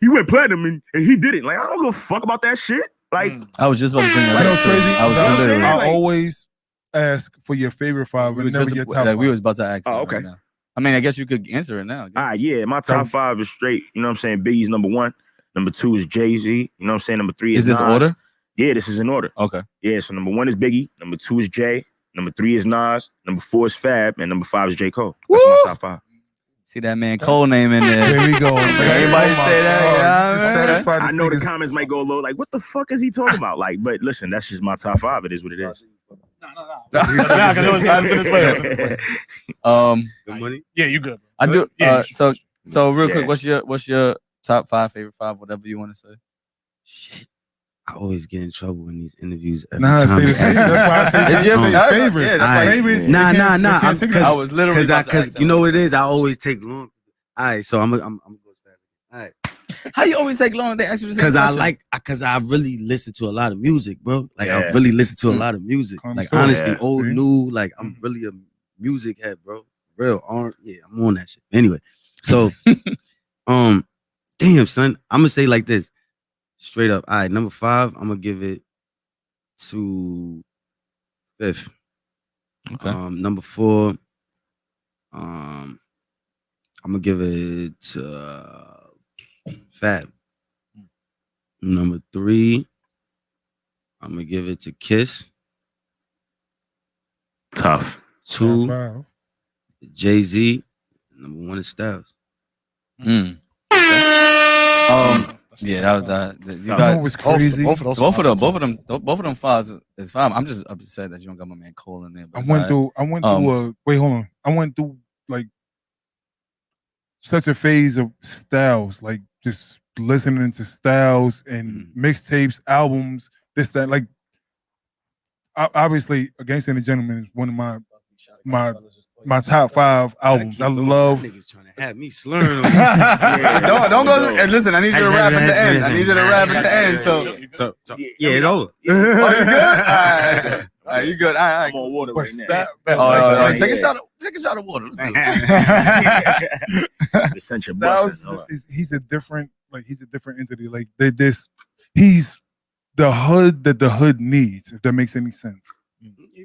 he went platinum and he did it. Like I don't give a fuck about that shit. Like, I was just about to bring that You know up. what's crazy? I was literally. I always ask for your favorite five and never your top five. We was about to ask. Oh, okay. Right now. I mean, I guess you could answer it now. Yeah, my top five is straight. You know what I'm saying? Biggie's number 1. Number 2 is Jay-Z. You know what I'm saying? Number 3 is this Nas. order? Yeah, this is in order. Okay. Yeah, so number 1 is Biggie. Number 2 is Jay. Number 3 is Nas. Number 4 is Fab. And number 5 is J. Cole. That's my top 5. See that man Cole name in there. There we go. Everybody say that. I know the comments might go low, like, what the fuck is he talking about? Like, but listen, that's just my top 5. It is what it is. Good money. Yeah, you good. I do. Yeah, So real quick, what's your top 5, favorite 5, whatever you want to say? Shit. I always get in trouble in these interviews every Nah, time. say the favorite. That's why I say It's your favorite. Yeah, that's Aight. favorite. Nah. I was literally Because you know what it is? I always take long. All right, so I'm going to go fast. All right. How you always take long? They ask you the same question. Because I really listen to a lot of music, bro. Like, Yeah. I really listen to a lot of music. Like, Connoisseur. honestly, Yeah. old, new, like, I'm really a music head, bro. Real, yeah, I'm on that shit. Anyway, so, damn, son, I'm going to say like this. Straight up. All right, number 5, I'm going to give it to Fifth. Okay. Number 4, I'm going to give it to Fab. Number 3, I'm going to give it to Kiss. Tough. 2, Jay-Z. Number 1 is Styles. Yeah, that was that. You You know got what's crazy? Both of them fives is fine. I'm just upset that you don't got my man Cole in there. I went through wait, hold on. I went through like such a phase of styles, like just listening to styles and mixtapes, albums, this, that. Like, obviously, Against the Gentleman is one of my top 5 albums. I love. Niggas trying to have me slurring. Don't go. And listen, I need you to rap at the end. I need you to rap at the end. So yeah, it's over. Oh, you good? All right, you good? All right. I'm on water But right now. Take a shot of water. Let's do it. Essential Styles busting. he's a different entity. Like he's the hood that the hood needs, if that makes any sense.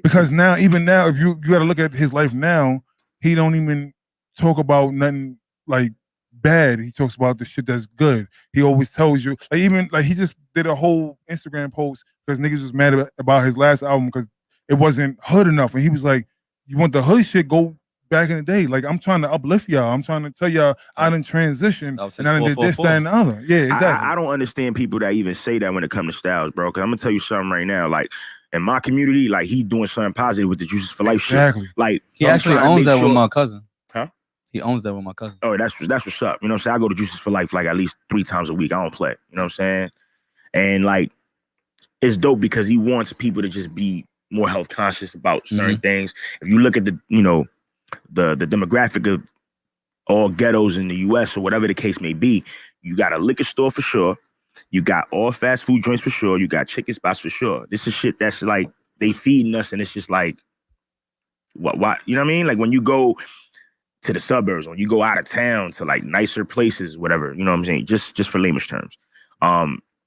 Because even now, if you got to look at his life now, he don't even talk about nothing like bad. He talks about the shit that's good. He always tells you, like he just did a whole Instagram post because niggas was mad about his last album because it wasn't hood enough, and he was like, "You want the hood shit? Go back in the day. Like, I'm trying to uplift y'all. I'm trying to tell y'all I didn't transition and I done did this, that, and the other." Yeah, exactly. I don't understand people that even say that when it comes to Styles, bro. Because I'm gonna tell you something right now, like. In my community, like, he doing something positive with the Juices for Life shit. Like, he actually owns that with my cousin. Huh? He owns that with my cousin. Oh, that's what's up. You know what I'm saying? I go to Juices for Life like at least 3 times a week. I don't play. You know what I'm saying? And like, it's dope because he wants people to just be more health conscious about certain things. If you look at the demographic of all ghettos in the US or whatever the case may be, you got a liquor store for sure. You got all fast food joints for sure. You got chicken spots for sure. This is shit that's like they feeding us, and it's just like what you know what I mean? Like when you go to the suburbs, when you go out of town to like nicer places, whatever, you know what I'm saying? Just for layman's terms,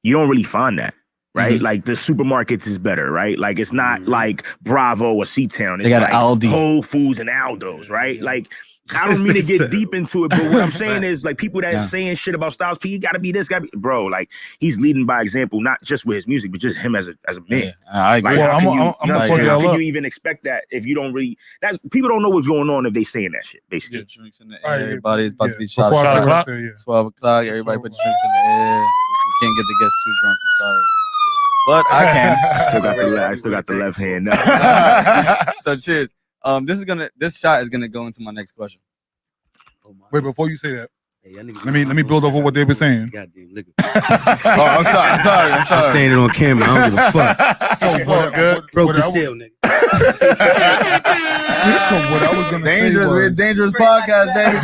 you don't really find that, right? Like the supermarkets is better, right? Like it's not like Bravo or C-Town. It's they got like Aldi, Whole Foods, and Aldo's, right? Like. I don't mean to get deep into it, but what I'm saying is, like, people that saying shit about Styles P, he gotta be this, gotta be, bro. Like, he's leading by example, not just with his music, but just him as a man. Yeah, I agree. Like, Well, how can you even expect that if you don't really? That people don't know what's going on if they saying that shit. Basically, drinks in the air. Everybody's about to be shot. 12 o'clock. Everybody put your drinks in the air. You can't get the guests too drunk. I'm sorry. But I can. I still got the left hand now. So cheers. This shot is gonna go into my next question. Wait, before you say that, let me build over what they were saying. Goddamn liquor. I'm sorry. I'm saying it on camera. I don't give a fuck. Broke the sale, nigga. So what I was gonna dangerous, say we're a was, dangerous podcast, baby.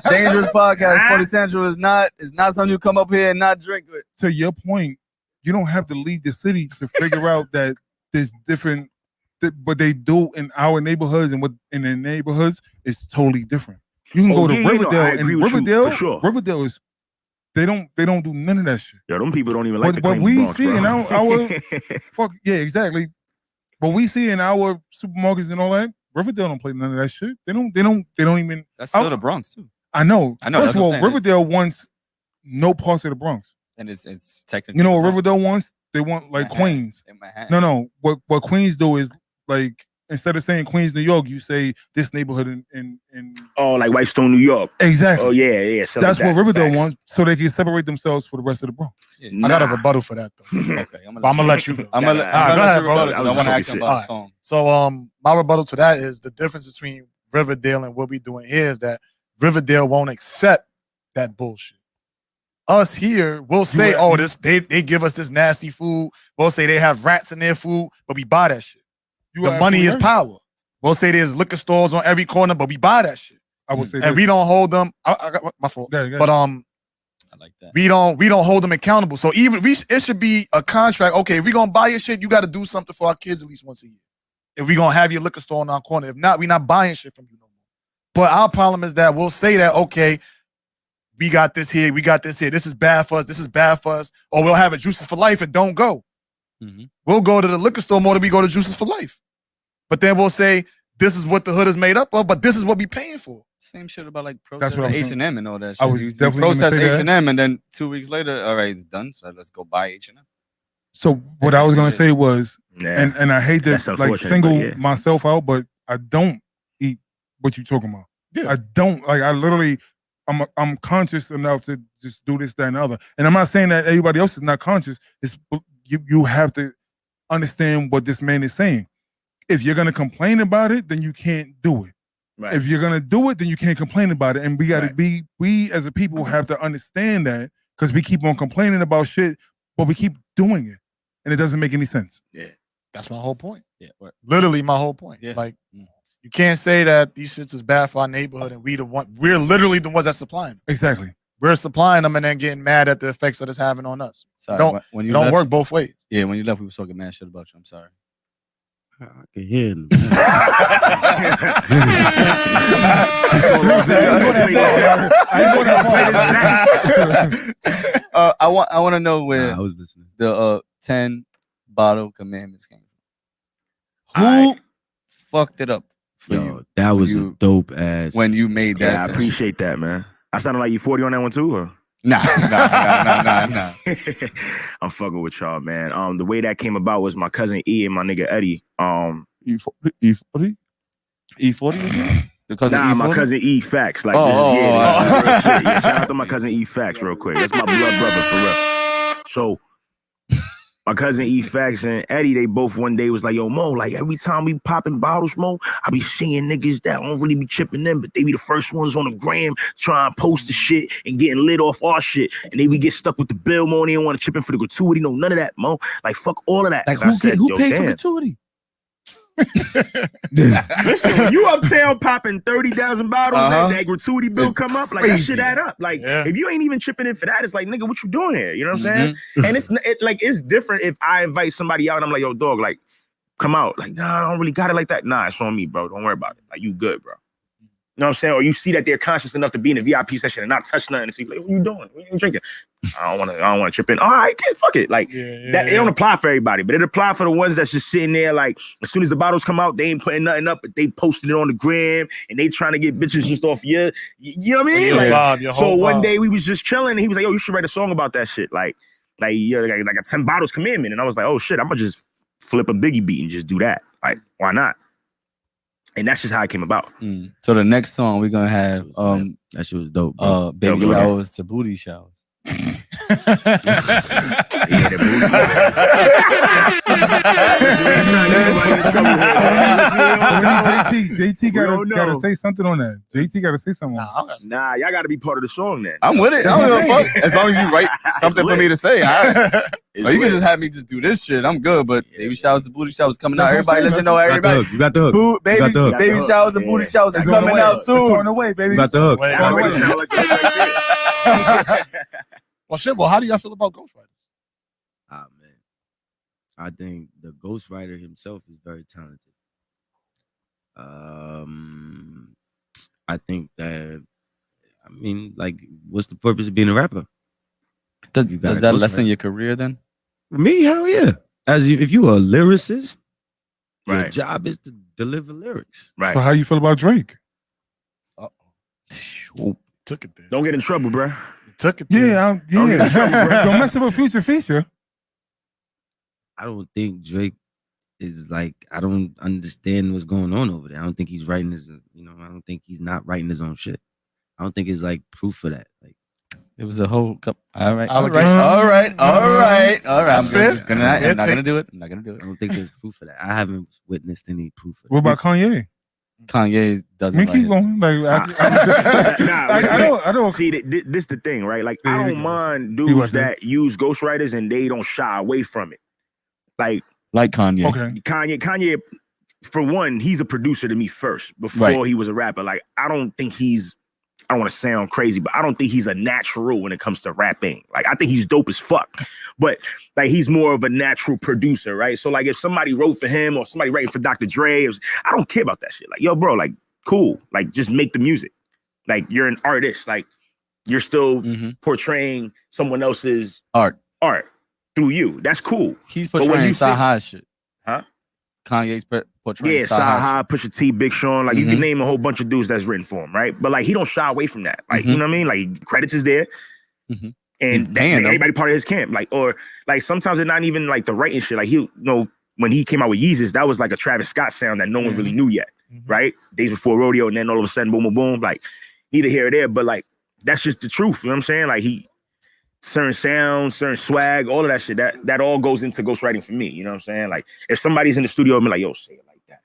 Dangerous podcast. 40 Central is not something you come up here and not drink with. To your point, you don't have to leave the city to figure out that there's different. What they do in our neighborhoods and what in their neighborhoods is totally different. You can go to Riverdale, and Riverdale is They don't do none of that shit. Yo, them people don't even like the What claim we Bronx, see bro. in our fuck yeah, exactly. What we see in our supermarkets and all that, Riverdale don't play none of that shit. They don't even. That's still the Bronx too. I know. First of all, that's what I'm saying. Riverdale wants no parts of the Bronx. And it's technically. You know what the Bronx. Riverdale wants? They want like Manhattan. Queens. In Manhattan. No. What Queens do is like instead of saying Queens, New York, you say this neighborhood in Oh, like Whitestone, New York. Exactly. Oh yeah. So That's like what that. Riverdale Facts. wants, so they can separate themselves for the rest of the Bronx. I got a rebuttal for that though. Okay, I'm gonna let you go. I'm gonna let go ahead, you bro. rebuttal, 'cause I want to ask him about the Alright. song. So my rebuttal to that is the difference between Riverdale and what we doing here is that Riverdale won't accept that bullshit. Us here will say, oh, this they give us this nasty food. We'll say they have rats in their food, but we buy that shit. The money is power. We'll say there's liquor stores on every corner, but we buy that shit. I would say, and we don't hold them. I got my fault. But I like that. we don't hold them accountable. So even it should be a contract. Okay, if we gonna buy your shit, you got to do something for our kids at least once a year. If we gonna have your liquor store in our corner, if not, we not buying shit from you no more. But our problem is that we'll say that okay, we got this here, we got this here. This is bad for us. This is bad for us. Or we'll have a Juices for Life and don't go. We'll go to the liquor store more than we go to Juices for Life. But then we'll say this is what the hood is made up of, but this is what we paying for. Same shit about like That's process what I'm H&M and all that shit. I was You definitely gonna process say that. H&M and then 2 weeks later, all right, it's done. So let's go buy H&M. So what I was gonna say was, Yeah. and I hate to That's like unfortunate, single but yeah. myself out, but I don't eat what you talking about. Yeah. I don't like. I literally, I'm conscious enough to just do this, that, and the other. And I'm not saying that everybody else is not conscious. It's you have to understand what this man is saying. If you're gonna complain about it, then you can't do it. Right. If you're gonna do it, then you can't complain about it. And we gotta we as a people have to understand that because we keep on complaining about shit, but we keep doing it, and it doesn't make any sense. Yeah. That's my whole point. Yeah. Literally my whole point. Yeah. Like you can't say that these shits is bad for our neighborhood and we're literally the ones that supplying them. Exactly. We're supplying them and then getting mad at the effects that it's having on us. Sorry, When you don't left- work both ways. Yeah, when you left, we were talking mad shit about you. I'm sorry. I can hear him. I want to know where I was listening. the 10 bottle commandments came from. Who fucked it up for you? That was a dope ass. When you made that, Yeah, I session? appreciate that, man. I sounded like you 40 on that one too, or? Nah. I'm fucking with y'all, man. The way that came about was my cousin E and my nigga Eddie. E40? E40? Because nah, of my E40? cousin E Facts. Like, Oh, shout out to my cousin E Facts real quick. That's my blood brother for real. So my cousin E Facts and Eddie, they both one day was like, yo, Mo, like every time we popping bottles, Mo, I be seeing niggas that don't really be chipping in, but they be the first ones on the gram trying to post the shit and getting lit off our shit. And then we get stuck with the bill, Mo, and they don't want to chip in for the gratuity. No, none of that, Mo. Like, fuck all of that. Like, And I said, who yo, paid for damn. gratuity? Listen, when you uptown popping 30,000 bottles, Uh-huh. that gratuity bill It's come up, like crazy. that shit add up. Like if you ain't even chipping in for that, it's like, nigga, what you doing here? You know what I'm saying? And it's different if I invite somebody out and I'm like, yo, dog, like, come out. Like, nah, I don't really got it like that. Nah, it's on me, bro. Don't worry about it. Like, you good, bro. You know what I'm saying? Or you see that they're conscious enough to be in the VIP session and not touch nothing and see, like, what you doing? What you drinking? I don't want to chip in. All right, kid, fuck it. Like that, it don't apply for everybody, but it apply for the ones that's just sitting there. Like as soon as the bottles come out, they ain't putting nothing up, but they posted it on the gram and they trying to get bitches just off you know what I mean? Your Like, vibe, your so whole one vibe. day we was just chilling and he was like, yo, you should write a song about that shit. Like a 10 bottles commandment. And I was like, oh shit, I'm gonna just flip a Biggie beat and just do that. Like, why not? And that's just how it came about. So the next song we're gonna have that shit was dope, bro. baby Yo, go ahead. showers to booty showers. JT gotta say something on that. JT gotta say something. Nah, y'all gotta be part of the song then. I'm with it. I don't give a fuck. As long as you write something for me to say. Or you can just have me just do this shit. I'm good. But baby showers to booty showers coming out. Everybody, listen, know everybody. You got the hook. Boo, baby, You got the hook. baby showers and booty showers is coming out soon. It's on the way, baby. You got the hook. Wait, That wait, already wait. sound like that right there. Well, shit. Well, how do y'all feel about ghostwriters? Ah, man. I think the ghostwriter himself is very talented. I think that, I mean, like, what's the purpose of being a rapper? Does that lessen your career then? For me, hell yeah. If you a lyricist, your Right. job is to deliver lyrics. Right. So how you feel about Drake? Took it there. Don't get in trouble, bro. Took it there. Yeah, Don't get in trouble, bro. Don't mess up a future feature. I don't think Drake is like, I don't understand what's going on over there. I don't think he's writing his, I don't think he's not writing his own shit. I don't think it's like proof for that. Like, it was a whole couple. All right. Allegation. All right. That's fair. I'm not gonna do it. I don't think there's proof for that. I haven't witnessed any proof for that. What about Kanye? Kanye doesn't. Keep going. Like, I don't see. This the thing, right? Like, I don't mind dudes that use ghostwriters and they don't shy away from it. Like Kanye. Okay. Kanye, for one, he's a producer to me first before he was a rapper. Like, I don't think he's. I don't want to sound crazy, but I don't think he's a natural when it comes to rapping. Like, I think he's dope as fuck, but like, he's more of a natural producer, right? So like, if somebody wrote for him or somebody writing for Dr. Dre, I don't care about that shit. Like, yo, bro, like, cool. Like, just make the music. Like, you're an artist. Like, you're still portraying someone else's art through you. That's cool. He's portraying Saha shit. Huh? Kanye's portraying Saha, Pusha T, Big Sean, like you can name a whole bunch of dudes that's written for him, right? But like, he don't shy away from that. Like, you know what I mean? Like, credits is there, and everybody part of his camp. Like, or like sometimes it's not even like the writing shit. Like, when he came out with Yeezus, that was like a Travis Scott sound that no one really knew yet, right? Days Before Rodeo, and then all of a sudden, boom, boom, boom. Like, neither here or there, but like, that's just the truth. You know what I'm saying? Like, certain sounds, certain swag, all of that shit, that all goes into ghostwriting for me. You know what I'm saying? Like, if somebody's in the studio and be like, yo, say it like that.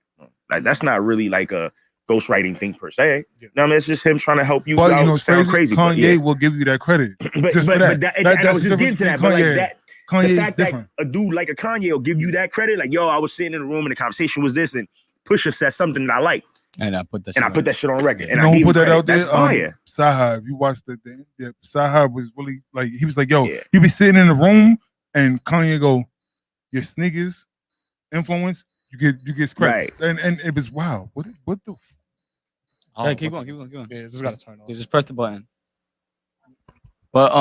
Like, that's not really like a ghostwriting thing per se. You know what I mean? It's just him trying to help you out, sound crazy. Kanye will give you that credit. But I was just getting to that. But like that, the fact that a dude like a Kanye will give you that credit, like, yo, I was sitting in the room and the conversation was this, and Pusha said something that I like. And I put that shit on record. And I who put that out there? That's fire. Saha. If you watched the thing, Saha was really like, he was like, yo, he be sitting in the room and Kanye go, your sneakers influence, you get scratched. Right. And it was wow. What the Yeah, keep going. Yeah, just gotta turn on. You just press the button. But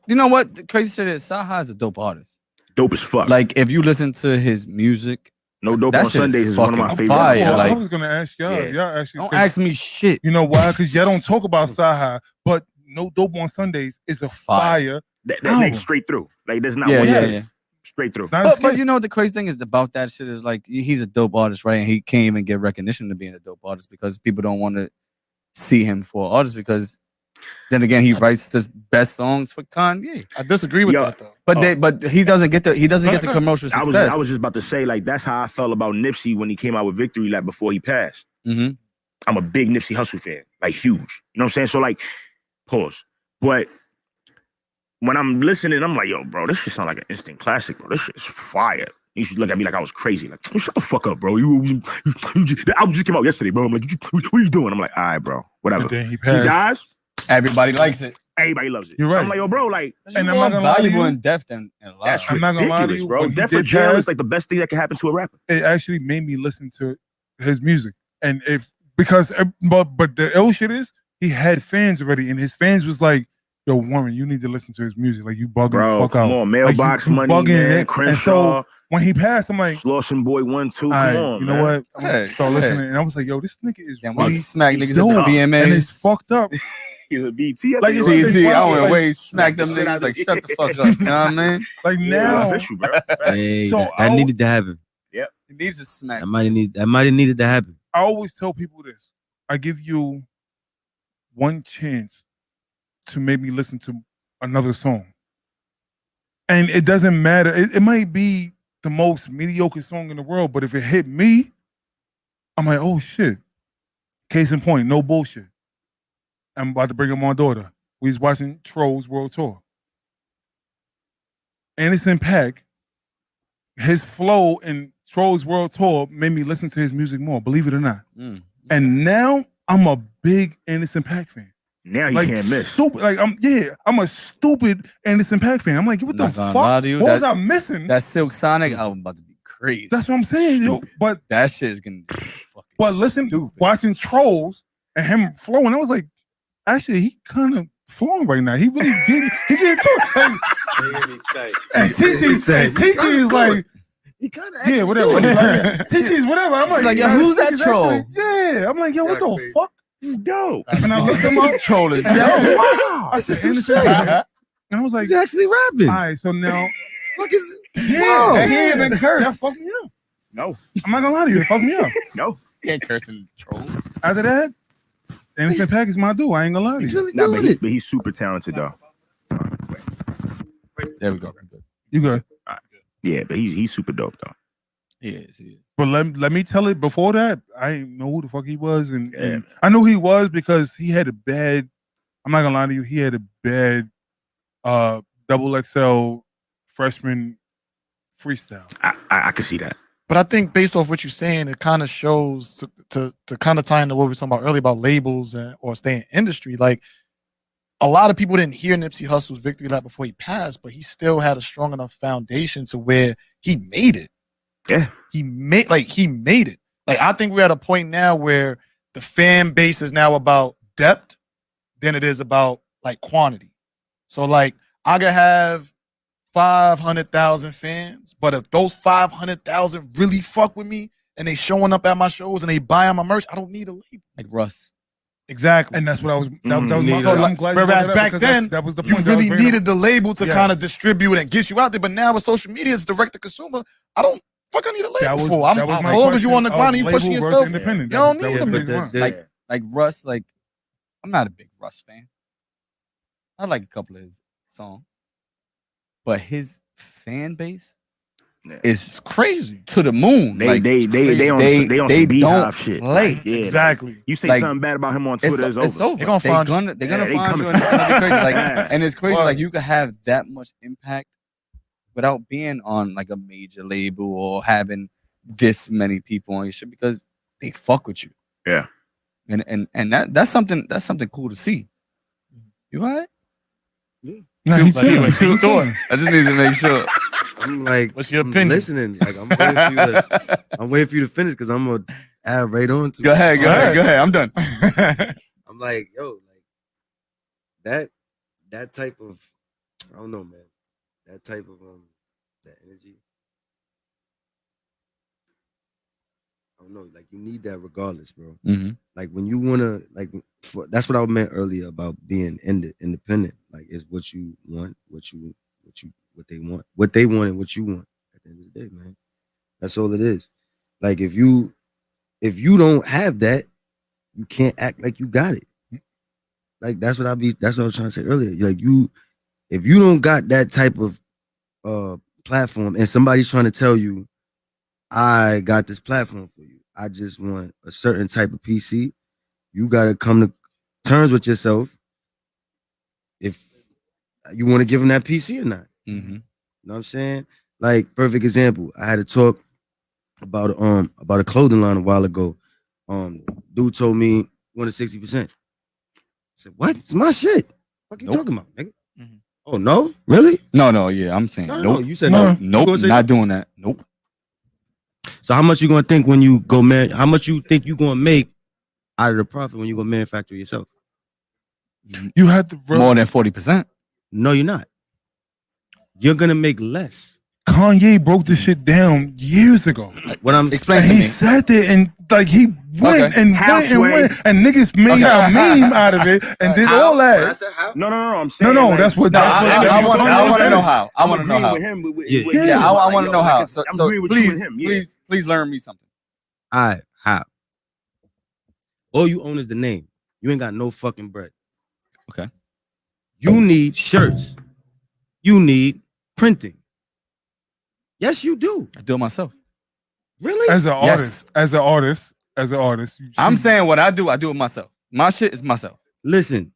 you know what? The crazy shit is Saha is a dope artist. Dope as fuck. Like, if you listen to his music, No Dope on Sundays is one of my favorite. I was gonna ask y'all. Y'all actually don't ask me shit. You know why? Because y'all don't talk about Saha, but No Dope on Sundays is a fire. That like straight through. Like, there's not one straight through. But you know, the crazy thing is about that shit is like, he's a dope artist, right? And he can't even get recognition to being a dope artist because people don't want to see him for artist, because then again, he writes the best songs for Kanye. I disagree with that though. But he doesn't get the commercial success. I was just about to say, like, that's how I felt about Nipsey when he came out with Victory Lap before he passed. I'm a big Nipsey Hussle fan, like, huge. You know what I'm saying? So like, pause. But when I'm listening, I'm like, yo, bro, this shit sound like an instant classic, bro. This shit is fire. You should look at me like I was crazy. Like, shut the fuck up, bro. The album just came out yesterday, bro. I'm like, what are you doing? I'm like, all right, bro, whatever. And then he dies. Everybody likes it. Everybody loves it. You're right. I'm like, yo, bro, like, and I'm not gonna lie to you, in depth and that's I'm not gonna lie to ridiculous, you, bro. when he Death for did jail pass, is like the best thing that can happen to a rapper. It actually made me listen to his music, and because the ill shit is, he had fans already, and his fans was like, yo, Warren, you need to listen to his music. Like, you bugging the fuck out. Come on, Mailbox like, Money, man, and Crenshaw. so when he passed, I'm like, Slauson Boy 1, 2, come on, you know man. what? I'm gonna start listening, and I was like, yo, this nigga is Then really smack niggas dope, into VMAs. and it's fucked up. He's a BT. Like, it's BT, I went like, away, smack them niggas, like, shut the fuck up. You know what I mean? Like, now, official, bro. Hey, So that needed to happen. Yep. It needs a smack. That might have needed to happen. I always tell people this: I give you one chance to make me listen to another song, and it doesn't matter. It might be the most mediocre song in the world, but if it hit me, I'm like, oh shit. Case in point, no bullshit. I'm about to bring up my daughter. We was watching Trolls World Tour. Anderson .Paak, his flow in Trolls World Tour made me listen to his music more, believe it or not. And now I'm a big Anderson .Paak fan. Now you like, can't miss. Stupid, like I'm a stupid Anderson .Paak fan. I'm like, what the fuck? What was I missing? That Silk Sonic album about to be crazy. That's what I'm saying. Yo, but that shit is gonna be fucking listen, stupid. Watching Trolls and him flowing, I was like, actually, he kind of flowing right now. He really getting to it. And TT is like, he kind of yeah, whatever. TT is whatever. I'm like, yo, who's that troll? Yeah, I'm like, yo, what the fuck? He's dope. And I looked him up. This troll is Wow. I said, and I was like, he's actually rapping. all right, so now, Fuck is yeah, he ain't even that cursed. fucked me up. No, I'm not gonna lie to you, it fucked me up. no. Can't curse in trolls. After that, Innocent Pack is my dude. I ain't gonna lie to He's you. really Nah, doing it. but he's super talented though. There we go. You good? Yeah, but he's super dope though. He is. But let me tell it. Before that, I didn't know who the fuck he was, and I knew he was because he had a bad. I'm not gonna lie to you. He had a bad double XL freshman freestyle. I can see that. But I think based off what you're saying, it kind of shows to kind of tie into what we were talking about earlier about labels or staying in industry. Like a lot of people didn't hear Nipsey Hussle's victory lap before he passed, but he still had a strong enough foundation to where he made it. Yeah. He made it. Like I think we're at a point now where the fan base is now about depth than it is about like quantity. So like I could have 500,000 fans, but if those 500,000 really fuck with me and they showing up at my shows and they buying my merch, I don't need a label. Like Russ. Exactly. And that's what I was. That was my. So, I'm glad whereas you brought that up back because then, that was the you point. that I was really bringing needed up. the label to Yes. kind of distribute and get you out there. But now with social media, it's direct to consumer. I need a label for. that was my as long as you on the question grind and you of pushing label yourself, versus independent. you don't That need was them. the big one. Like Russ. Like I'm not a big Russ fan. I like a couple of his songs, but his fan base is crazy to the moon. They Like, they on some beehive shit. Play. Like, yeah, exactly. You say Like, something bad about him on Twitter, it's over. They're gonna find you. They're gonna they find coming you, and it's gonna be crazy. Like, Yeah. and it's crazy. Right. Like you could have that much impact without being on like a major label or having this many people on your shit because they fuck with you. Yeah. And that's something cool to see. You all right? No, he's chilling. He's chilling. I just need to make sure. I'm like, what's your I'm opinion? listening. Like, I'm waiting for you to finish because I'm gonna add right on to Go it. ahead. I'm done. I'm like, yo, like that type of, I don't know, man. That type of that energy. I don't know, like you need that regardless, bro. Mm-hmm. Like when you wanna, like, that's what I meant earlier about being independent. Like, it's what you want, what they want, and what you want. At the end of the day, man, that's all it is. Like if you don't have that, you can't act like you got it. Like that's what I was trying to say earlier. Like if you don't got that type of platform, and somebody's trying to tell you, I got this platform for you, I just want a certain type of PC, you got to come to terms with yourself if you want to give them that PC or not. Mm-hmm. You know what I'm saying? Like, perfect example, I had a talk about a clothing line a while ago. Dude told me 160%. I said, what? It's my shit. What you talking about, nigga? Mm-hmm. Oh, no? Really? No, yeah, I'm saying No, nope. you said no. Nope, You not doing that. Nope. So how much you gonna think when you go how much you think you gonna make out of the profit when you go manufacture yourself? You had to More than 40%. No, you're not. You're gonna make less. Kanye broke this shit down years ago. What I'm Explain to He me. said it and like he went and went and niggas made a meme out of it and did all that. No, I'm saying. No, like, that's what. I want to said. know how. I want to know how. With him, Yeah, I want to know how. So I'm agreeing with you and him. please learn me something. All right, how? All you own is the name. You ain't got no fucking bread. Okay. You need shirts. You need printing. Yes, you do. I do it myself. Really? As an artist. I'm saying what I do it myself. My shit is myself. Listen,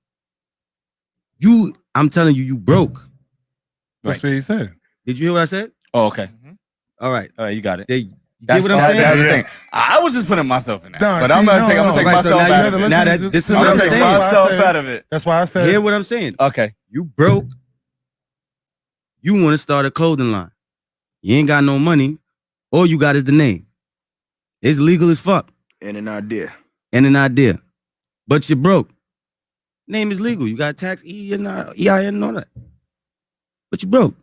I'm telling you, you broke. That's what he said. Did you hear what I said? Oh, okay. All right, You got it. You get what I'm saying? That's the thing. I was just putting myself in that. No, but see, I'm gonna take no. myself So now out of it. Now that this is I'm what I'm gonna take saying. myself out of it. That's why I said. Hear what I'm saying? Okay. You broke. You want to start a clothing line. You ain't got no money. All you got is the name. It's legal as fuck. And an idea. But you're broke. Name is legal. You got tax EIN and all that. But you broke.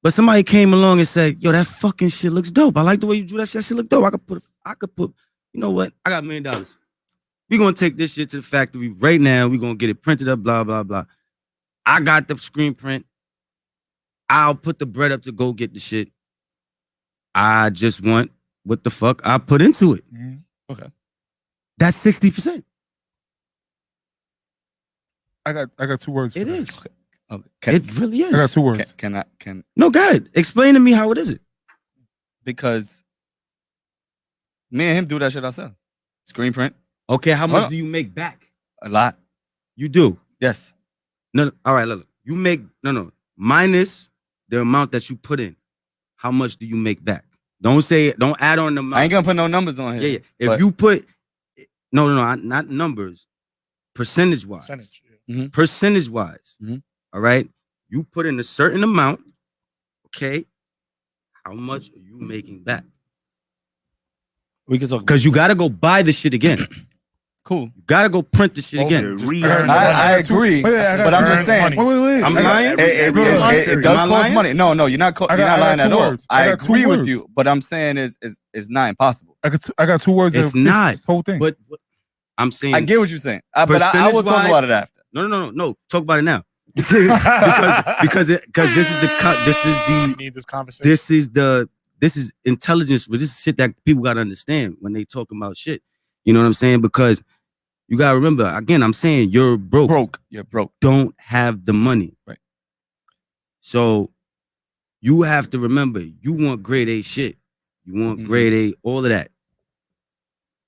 But somebody came along and said, yo, that fucking shit looks dope. I like the way you drew that shit. That shit look dope. I could put, you know what? I got $1 million. We're gonna take this shit to the factory right now. We're gonna get it printed up, blah, blah, blah. I got the screen print. I'll put the bread up to go get the shit. I just want what the fuck I put into it. Okay. That's 60%. I got 2 words. It is. Okay. It really is. I got 2 words. Can No, go ahead. Explain to me how it is. Because me and him do that shit ourselves. Screen print. Okay, how much do you make back? A lot. You do? Yes. No, all right, look. You make minus the amount that you put in. How much do you make back? Don't add on the amount. I ain't gonna put no numbers on here. Yeah. If you put not numbers, percentage wise. Percentage wise. All right. You put in a certain amount. Okay. How much are you making back? We can talk because you gotta go buy the shit again. Cool. You gotta go print the shit again. I agree, but I'm just saying. Wait. I'm lying. It does cost money. No, you're not lying at all. I agree with you, but I'm saying is not impossible. I got 2 words. It's not this whole thing. But I'm saying I get what you're saying, but I will talk about it after. No. Talk about it now. because this is the cut. This is the. We need this conversation. This is intelligence, but this is shit that people gotta understand when they talk about shit. You know what I'm saying? Because you gotta remember, again, I'm saying you're broke. You're broke. Don't have the money. Right. So you have to remember, you want grade A shit. You want grade A, all of that.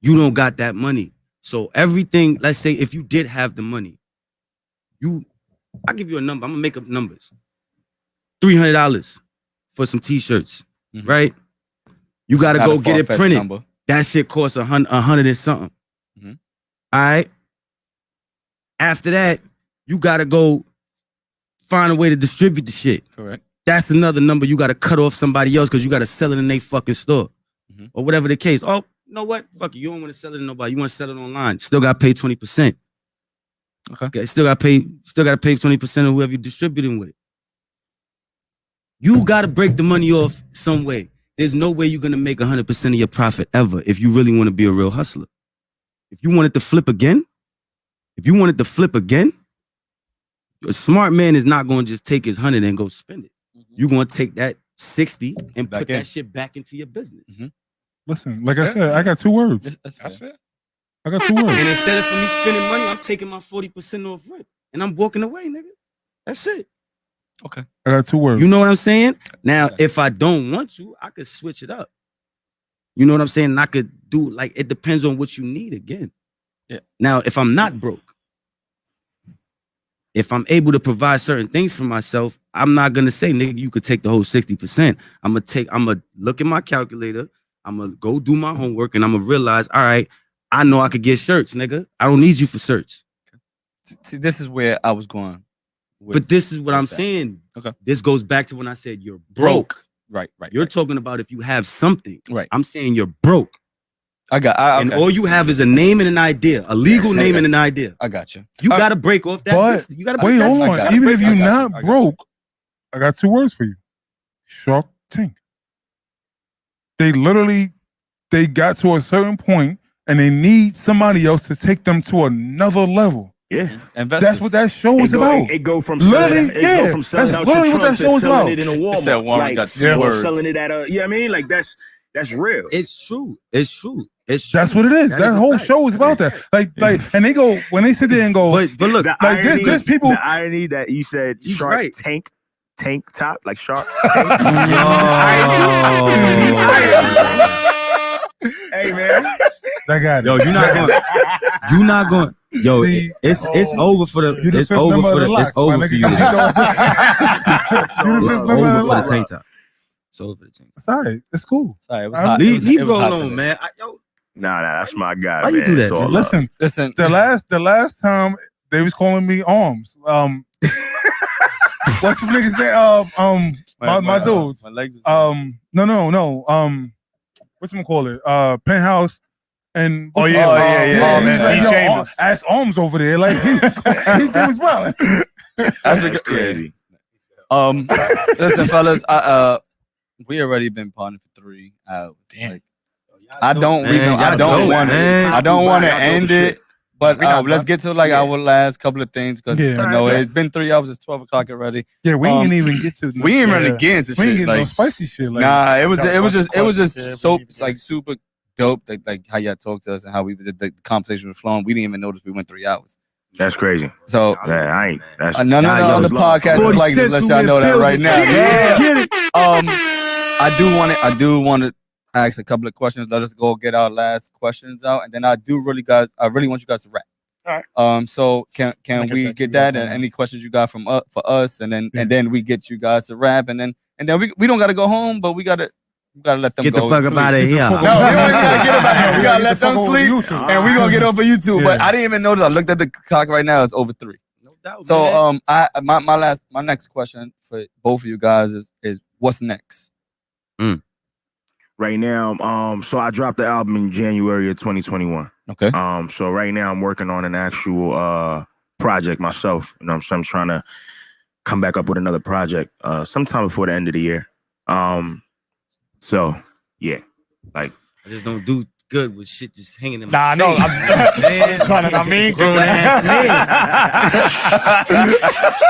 You don't got that money. So everything, let's say if you did have the money, I'll give you a number. I'm gonna make up numbers. $300 for some t-shirts, right? You gotta go get it printed. Number. That shit costs $100 and something. All right. After that, you gotta go find a way to distribute the shit. Correct. That's another number you gotta cut off somebody else because you gotta sell it in their fucking store. Or whatever the case. Oh, you know what? Fuck you. You don't want to sell it to nobody. You want to sell it online. Still gotta pay 20%. Okay. Still gotta pay 20% of whoever you're distributing with it. You gotta break the money off some way. There's no way you're gonna make 100% of your profit ever if you really want to be a real hustler. If you wanted to flip again, a smart man is not going to just take his 100 and go spend it. You're going to take that 60 and put that shit back into your business. Listen, like I said, I got 2 words. That's fair. I got 2 words. And instead of for me spending money, I'm taking my 40% off rent and I'm walking away, nigga. That's it. Okay. I got 2 words. You know what I'm saying? Now, if I don't want to, I could switch it up. You know what I'm saying? I could do, like, it depends on what you need again. Yeah. Now, if I'm not broke, if I'm able to provide certain things for myself, I'm not gonna say, nigga, you could take the whole 60%. I'm gonna look at my calculator, I'm gonna go do my homework, and I'm gonna realize, all right, I know I could get shirts, nigga. I don't need you for shirts. See, this is where I was going. But this is what I'm saying. Okay. This goes back to when I said you're broke. Right. You're talking about if you have something. Right. I'm saying you're broke. And okay. all you have is a name and an idea, a legal name and an idea. I got you. You got to break off that. But list. You got to wait, hold on. Even if you're not broke, I got 2 words for you. Shark Tank. They got to a certain point and they need somebody else to take them to another level. Yeah, that's what that show is about. It go from literally, selling, selling out literally your what that trunk to show is selling about. it in a Walmart. Said Warren like, got 2 words. Selling it at a, you know what I mean? Like that's real. It's true. That's what it is. That whole show is about that. Like, and they go when they sit there and go. But look, like there's people. The irony that you said Shark right. Tank top, like Shark. Hey man, that guy. Yo, you're not going. Yo, it's over for the. It's over for the. It's over for you. It's over for the tank top. It's over for the tank top. It's all right. It's cool. Sorry, it was hot. Leave roll on, man. Nah, that's my guy. Why man. you do that? So, Listen. The last time they was calling me Arms. What's the nigga's name? My dudes. My legs. No. What's gonna call it? Penthouse. And Oh, yeah, man, like, D. yo, Chambers. ask Ohms over there, like he was wild. That's crazy. Listen, fellas, we already been partnered for 3 hours. Damn. Like, I don't want to end it. But let's get to like our last couple of things because it's been 3 hours. It's 12 o'clock already. Yeah, we ain't even get to. We ain't really get into We ain't shit. get Like, no spicy shit. Like, nah, it was just so like super dope. Like how y'all talked to us and how the conversation was flowing. We didn't even notice we went 3 hours. That's crazy. So I ain't. That's none of the other podcasts is like this. Let y'all know that right now. I do want to ask a couple of questions. Let us go get our last questions out, and then I really want you guys to rap. All right. So can we get that and any questions you got from for us, and then we get you guys to rap, and then we don't gotta go home, but we gotta let them Get go. the fuck up out of here. No, we don't gotta get up out of here. We gotta let them sleep, and we gonna get over YouTube. But I didn't even notice. I looked at the clock right now. It's over 3. No doubt. So my next question for both of you guys is what's next? right now. So I dropped the album in January of 2021. Okay. So right now I'm working on an actual project myself. You know what I'm saying? I'm trying to come back up with another project sometime before the end of the year. So yeah, like I just don't do good with shit just hanging in Nah, my no, I'm just trying to, I mean, grown ass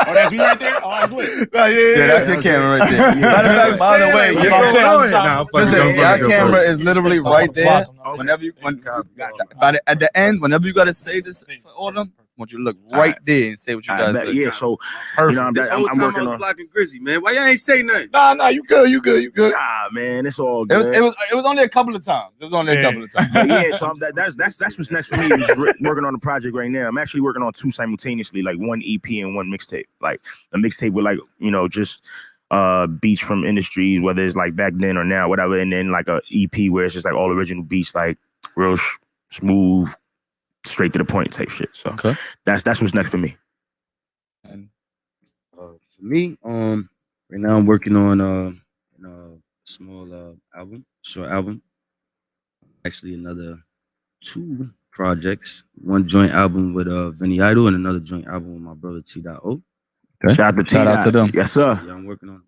oh, that's me right there? Oh, that's lit. Yeah, that's your camera right there. Matter of fact, by the way, your camera is literally right there. Whenever you, at the end, whenever you gotta say this for all of them, I want you to look right there and say what you guys say. Yeah, so perfect. You know, This whole time I was blocking Grizzy, man. Why y'all ain't say nothing? Nah, you good. Nah, man, it's all good. It was only a couple of times. But yeah, so that's what's next for me. Is working on the project right now. I'm actually working on 2 simultaneously, like 1 EP and 1 mixtape. Like a mixtape with just beats from industries, whether it's like back then or now, whatever, and then like a EP where it's just like all original beats, like real smooth, straight to the point type shit. So that's what's next for me. And for me, right now I'm working on a small short album. Actually, another 2 projects. 1 joint album with Vinny Idol and another joint album with my brother T.O. Okay. Shout out to them. Yes, sir. Yeah, I'm working on.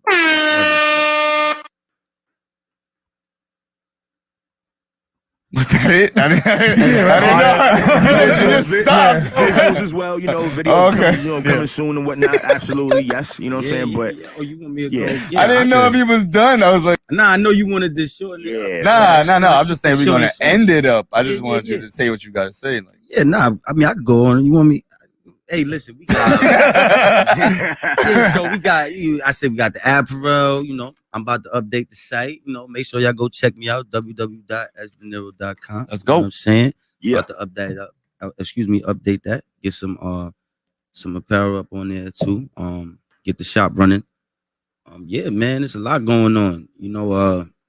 Was that it? I didn't know. You just stopped. Videos as well, videos coming soon and whatnot. Absolutely, yes. You know what I'm saying? But you want me to go? Yeah, I didn't know if he was done. I was like, nah, I know you wanted this short. Nah. I'm just saying we're gonna end it up. I just wanted you to say what you gotta say. Like, yeah, nah. I mean, I could go on. You want me? Hey, listen, we got. So we got you. I said we got the app, bro. I'm about to update the site. Make sure y'all go check me out. www.sdeniro.com. Let's go. You know what I'm saying? Yeah. About to update that. Get some apparel up on there too. Get the shop running. Yeah, man, there's a lot going on.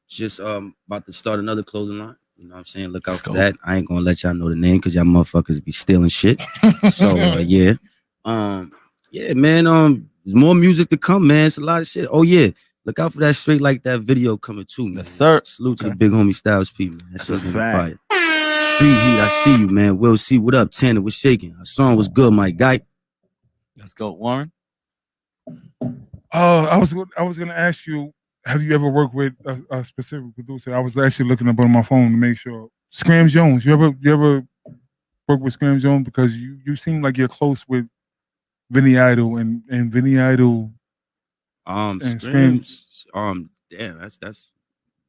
Just about to start another clothing line. You know what I'm saying? Look out for that. I ain't gonna let y'all know the name because y'all motherfuckers be stealing shit. So yeah. Yeah, man. There's more music to come, man. It's a lot of shit. Oh yeah. Look out for that Straight Like That video coming too, man. Yes, sir. Salute to the big homie Styles P, man. That's a fire. Street Heat, I see you, man. We'll see what up. Tanner was shaking. Our song was good, my guy. Let's go, Warren. I was gonna ask you, have you ever worked with a specific producer? I was actually looking up on my phone to make sure. Scram Jones. You ever work with Scram Jones? Because you seem like you're close with Vinny Idol and Vinny Idol. Scram, damn, that's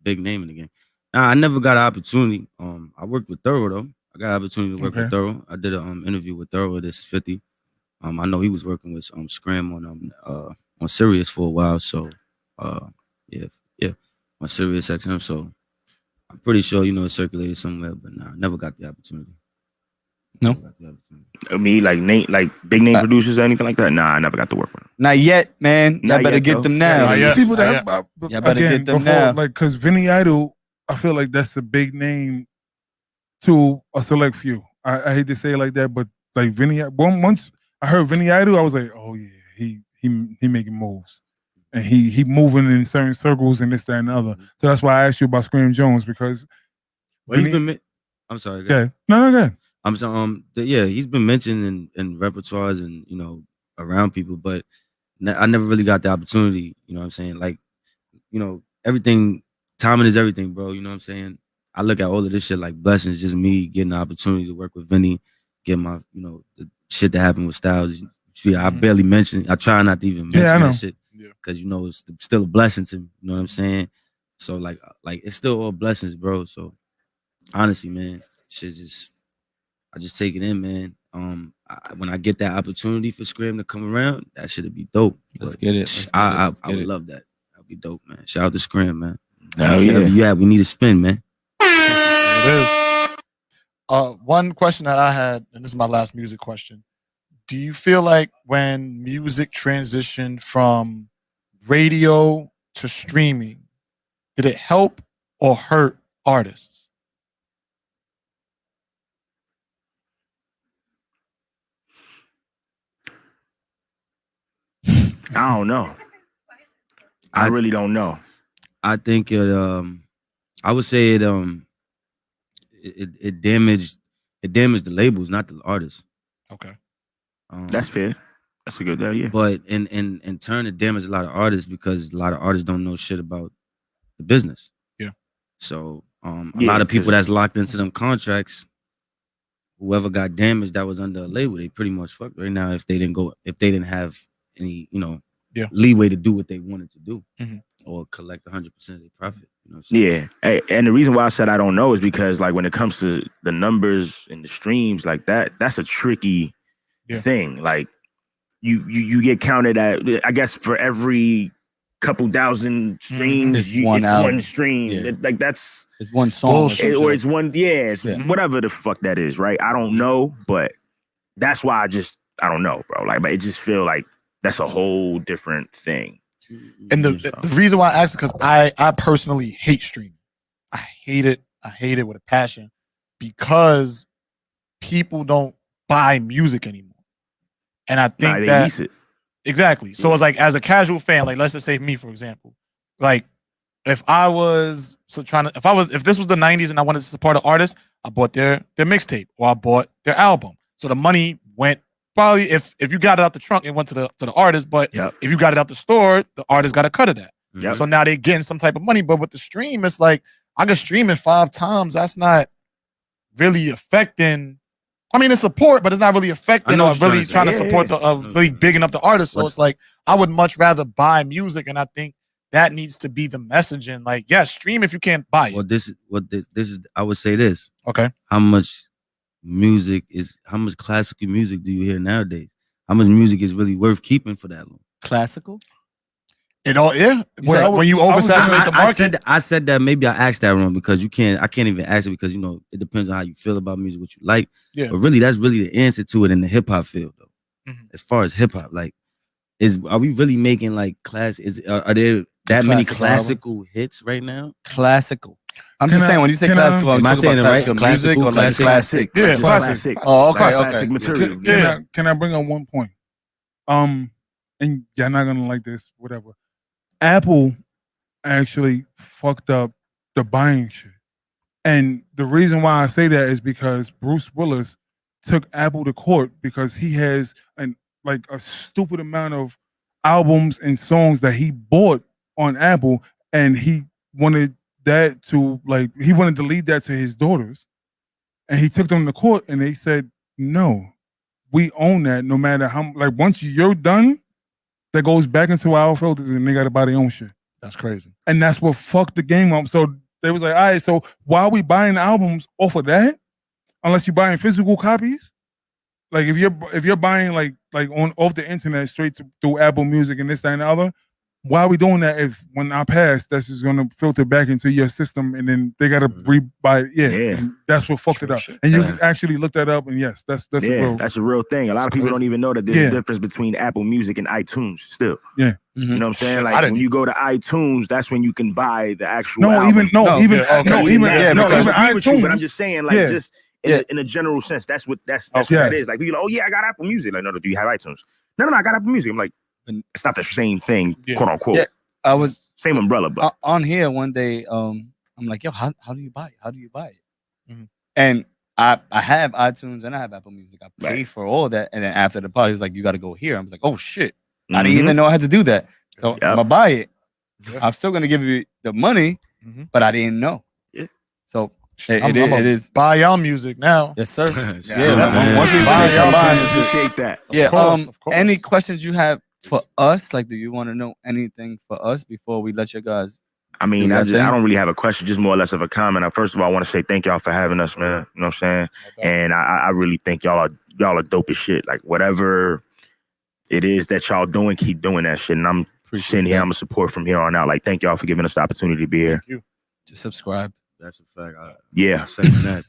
big name in the game. Nah, I never got an opportunity. I worked with Thorough though. I got an opportunity to work with Thorough. I did an interview with Thorough. This 50. I know he was working with Scram on Sirius for a while. So yeah, on Sirius XM. So I'm pretty sure it circulated somewhere, but nah, I never got the opportunity. No. I mean, like big name producers or anything like that. Nah, I never got to work with them. Not yet, man. Y'all better get them now. See what y'all better get them now. Like, because Vinny Idol, I feel like that's a big name to a select few. I hate to say it like that, but like Vinny, once I heard Vinny Idol, I was like, oh yeah, he making moves. And he moving in certain circles and this, that, and the other. So that's why I asked you about Scram Jones, because well, he's been I'm sorry. Okay. No, good. I'm so yeah, he's been mentioned in repertoires and around people, but I never really got the opportunity. You know what I'm saying? Like, everything, timing is everything, bro. You know what I'm saying? I look at all of this shit like blessings. Just me getting the opportunity to work with Vinny, get my the shit that happened with Styles. I barely mention. I try not to even mention that shit because it's still a blessing to me. You know what I'm saying? So like it's still all blessings, bro. So honestly, man, shit I just take it in, man. When I get that opportunity for Scream to come around, that should be dope. Let's get it. I would love that. That'd be dope, man. Shout out to Scream, man. Wherever you at, we need a spin, man. It is. One question that I had, and this is my last music question. Do you feel like when music transitioned from radio to streaming, did it help or hurt artists? I don't know. I really don't know. I think I would say it damaged the labels, not the artists. Okay. That's fair. That's a good idea. But in turn, it damaged a lot of artists because a lot of artists don't know shit about the business. Yeah. So a lot of people that's locked into them contracts, whoever got damaged that was under a label, they pretty much fucked right now if they didn't have any, leeway to do what they wanted to do or collect 100% of their profit. Yeah, and the reason why I said I don't know is because like when it comes to the numbers and the streams like that's a tricky thing. Like you get counted at, I guess, for every couple thousand streams, it's one stream. Yeah. Like that's it's one song, or it's one. Yeah, it's whatever the fuck that is, right? I don't know, but that's why I don't know, bro. Like, but it just feel like that's a whole different thing. And the reason why I asked is because I personally hate streaming. I hate it. I hate it with a passion because people don't buy music anymore. And I think they lease it. Exactly. So it's like as a casual fan, like let's just say me, for example, like if this was the 90s and I wanted to support an artist, I bought their mixtape or I bought their album. So the money went probably if you got it out the trunk, it went to the artist, but if you got it out the store, the artist got a cut of that. Yep. So now they're getting some type of money. But with the stream, it's like I can stream it 5 times. That's not really affecting. I mean, it's support, but it's not really affecting or really trying to support the really bigging up the artist. So it's like I would much rather buy music, and I think that needs to be the messaging. Like, yes, stream if you can't buy it. Well, this is. I would say this. Okay. How much classical music do you hear nowadays? How much music is really worth keeping for that long? Classical? It all when you oversaturate the market. I said that maybe I asked that wrong because I can't even ask it because it depends on how you feel about music, what you like. Yeah. But really, that's really the answer to it in the hip hop field, though. As far as hip hop, like, are we really making like are there that many classical hits right now? Classical. I'm just saying when you say classical, am I saying it right? Music or like classic? Yeah, classic. Oh, okay, classic material. Can I bring up one point? And y'all not gonna like this, whatever. Apple actually fucked up the buying shit. And the reason why I say that is because Bruce Willis took Apple to court because he has a stupid amount of albums and songs that he bought on Apple, and he wanted to lead that to his daughters. And he took them to court and they said, no, we own that no matter how, once you're done, that goes back into our filters and they got to buy their own shit. That's crazy. And that's what fucked the game up. So they was like, all right, so why are we buying albums off of that? Unless you're buying physical copies? Like if you're buying off the internet straight through Apple Music and this, that, and the other, why are we doing that if when I pass, that's just gonna filter back into your system and then they gotta rebuy it? Yeah. And that's what fucked it up. And you can actually look that up and yes, that's a real thing. A lot of people don't even know that there's a difference between Apple Music and iTunes still. Yeah. You know what I'm saying? Like when you go to iTunes, that's when you can buy the actual album. Even iTunes. But I'm just saying, just in a general sense, that's what it is. Like people, oh yeah, I got Apple Music. Like, no, do you have iTunes? No, I got Apple Music. I'm like, it's not the same thing, quote unquote. Yeah, I was same umbrella, but on here one day. I'm like, yo, how do you buy it? How do you buy it? And I have iTunes and I have Apple Music. I pay for all that. And then after the party, he's like, you got to go here. I was like, oh shit. I didn't even know I had to do that. So I'm going to buy it. I'm still going to give you the money, but I didn't know. Yeah. So it is. Buy y'all music now. Yes, sir. Once we appreciate that. Yeah. Of course. Any questions you have for us? Like, do you want to know anything for us before we let you guys? I mean, I don't really have a question, just more or less of a comment. First of all, I want to say thank y'all for having us, man. You know what I'm saying? And I really think y'all are dope as shit. Like, whatever it is that y'all doing, keep doing that shit. And I'm sitting here, I'm a support from here on out. Like, thank y'all for giving us the opportunity to be here. Just subscribe. That's a fact. Yeah. I second that.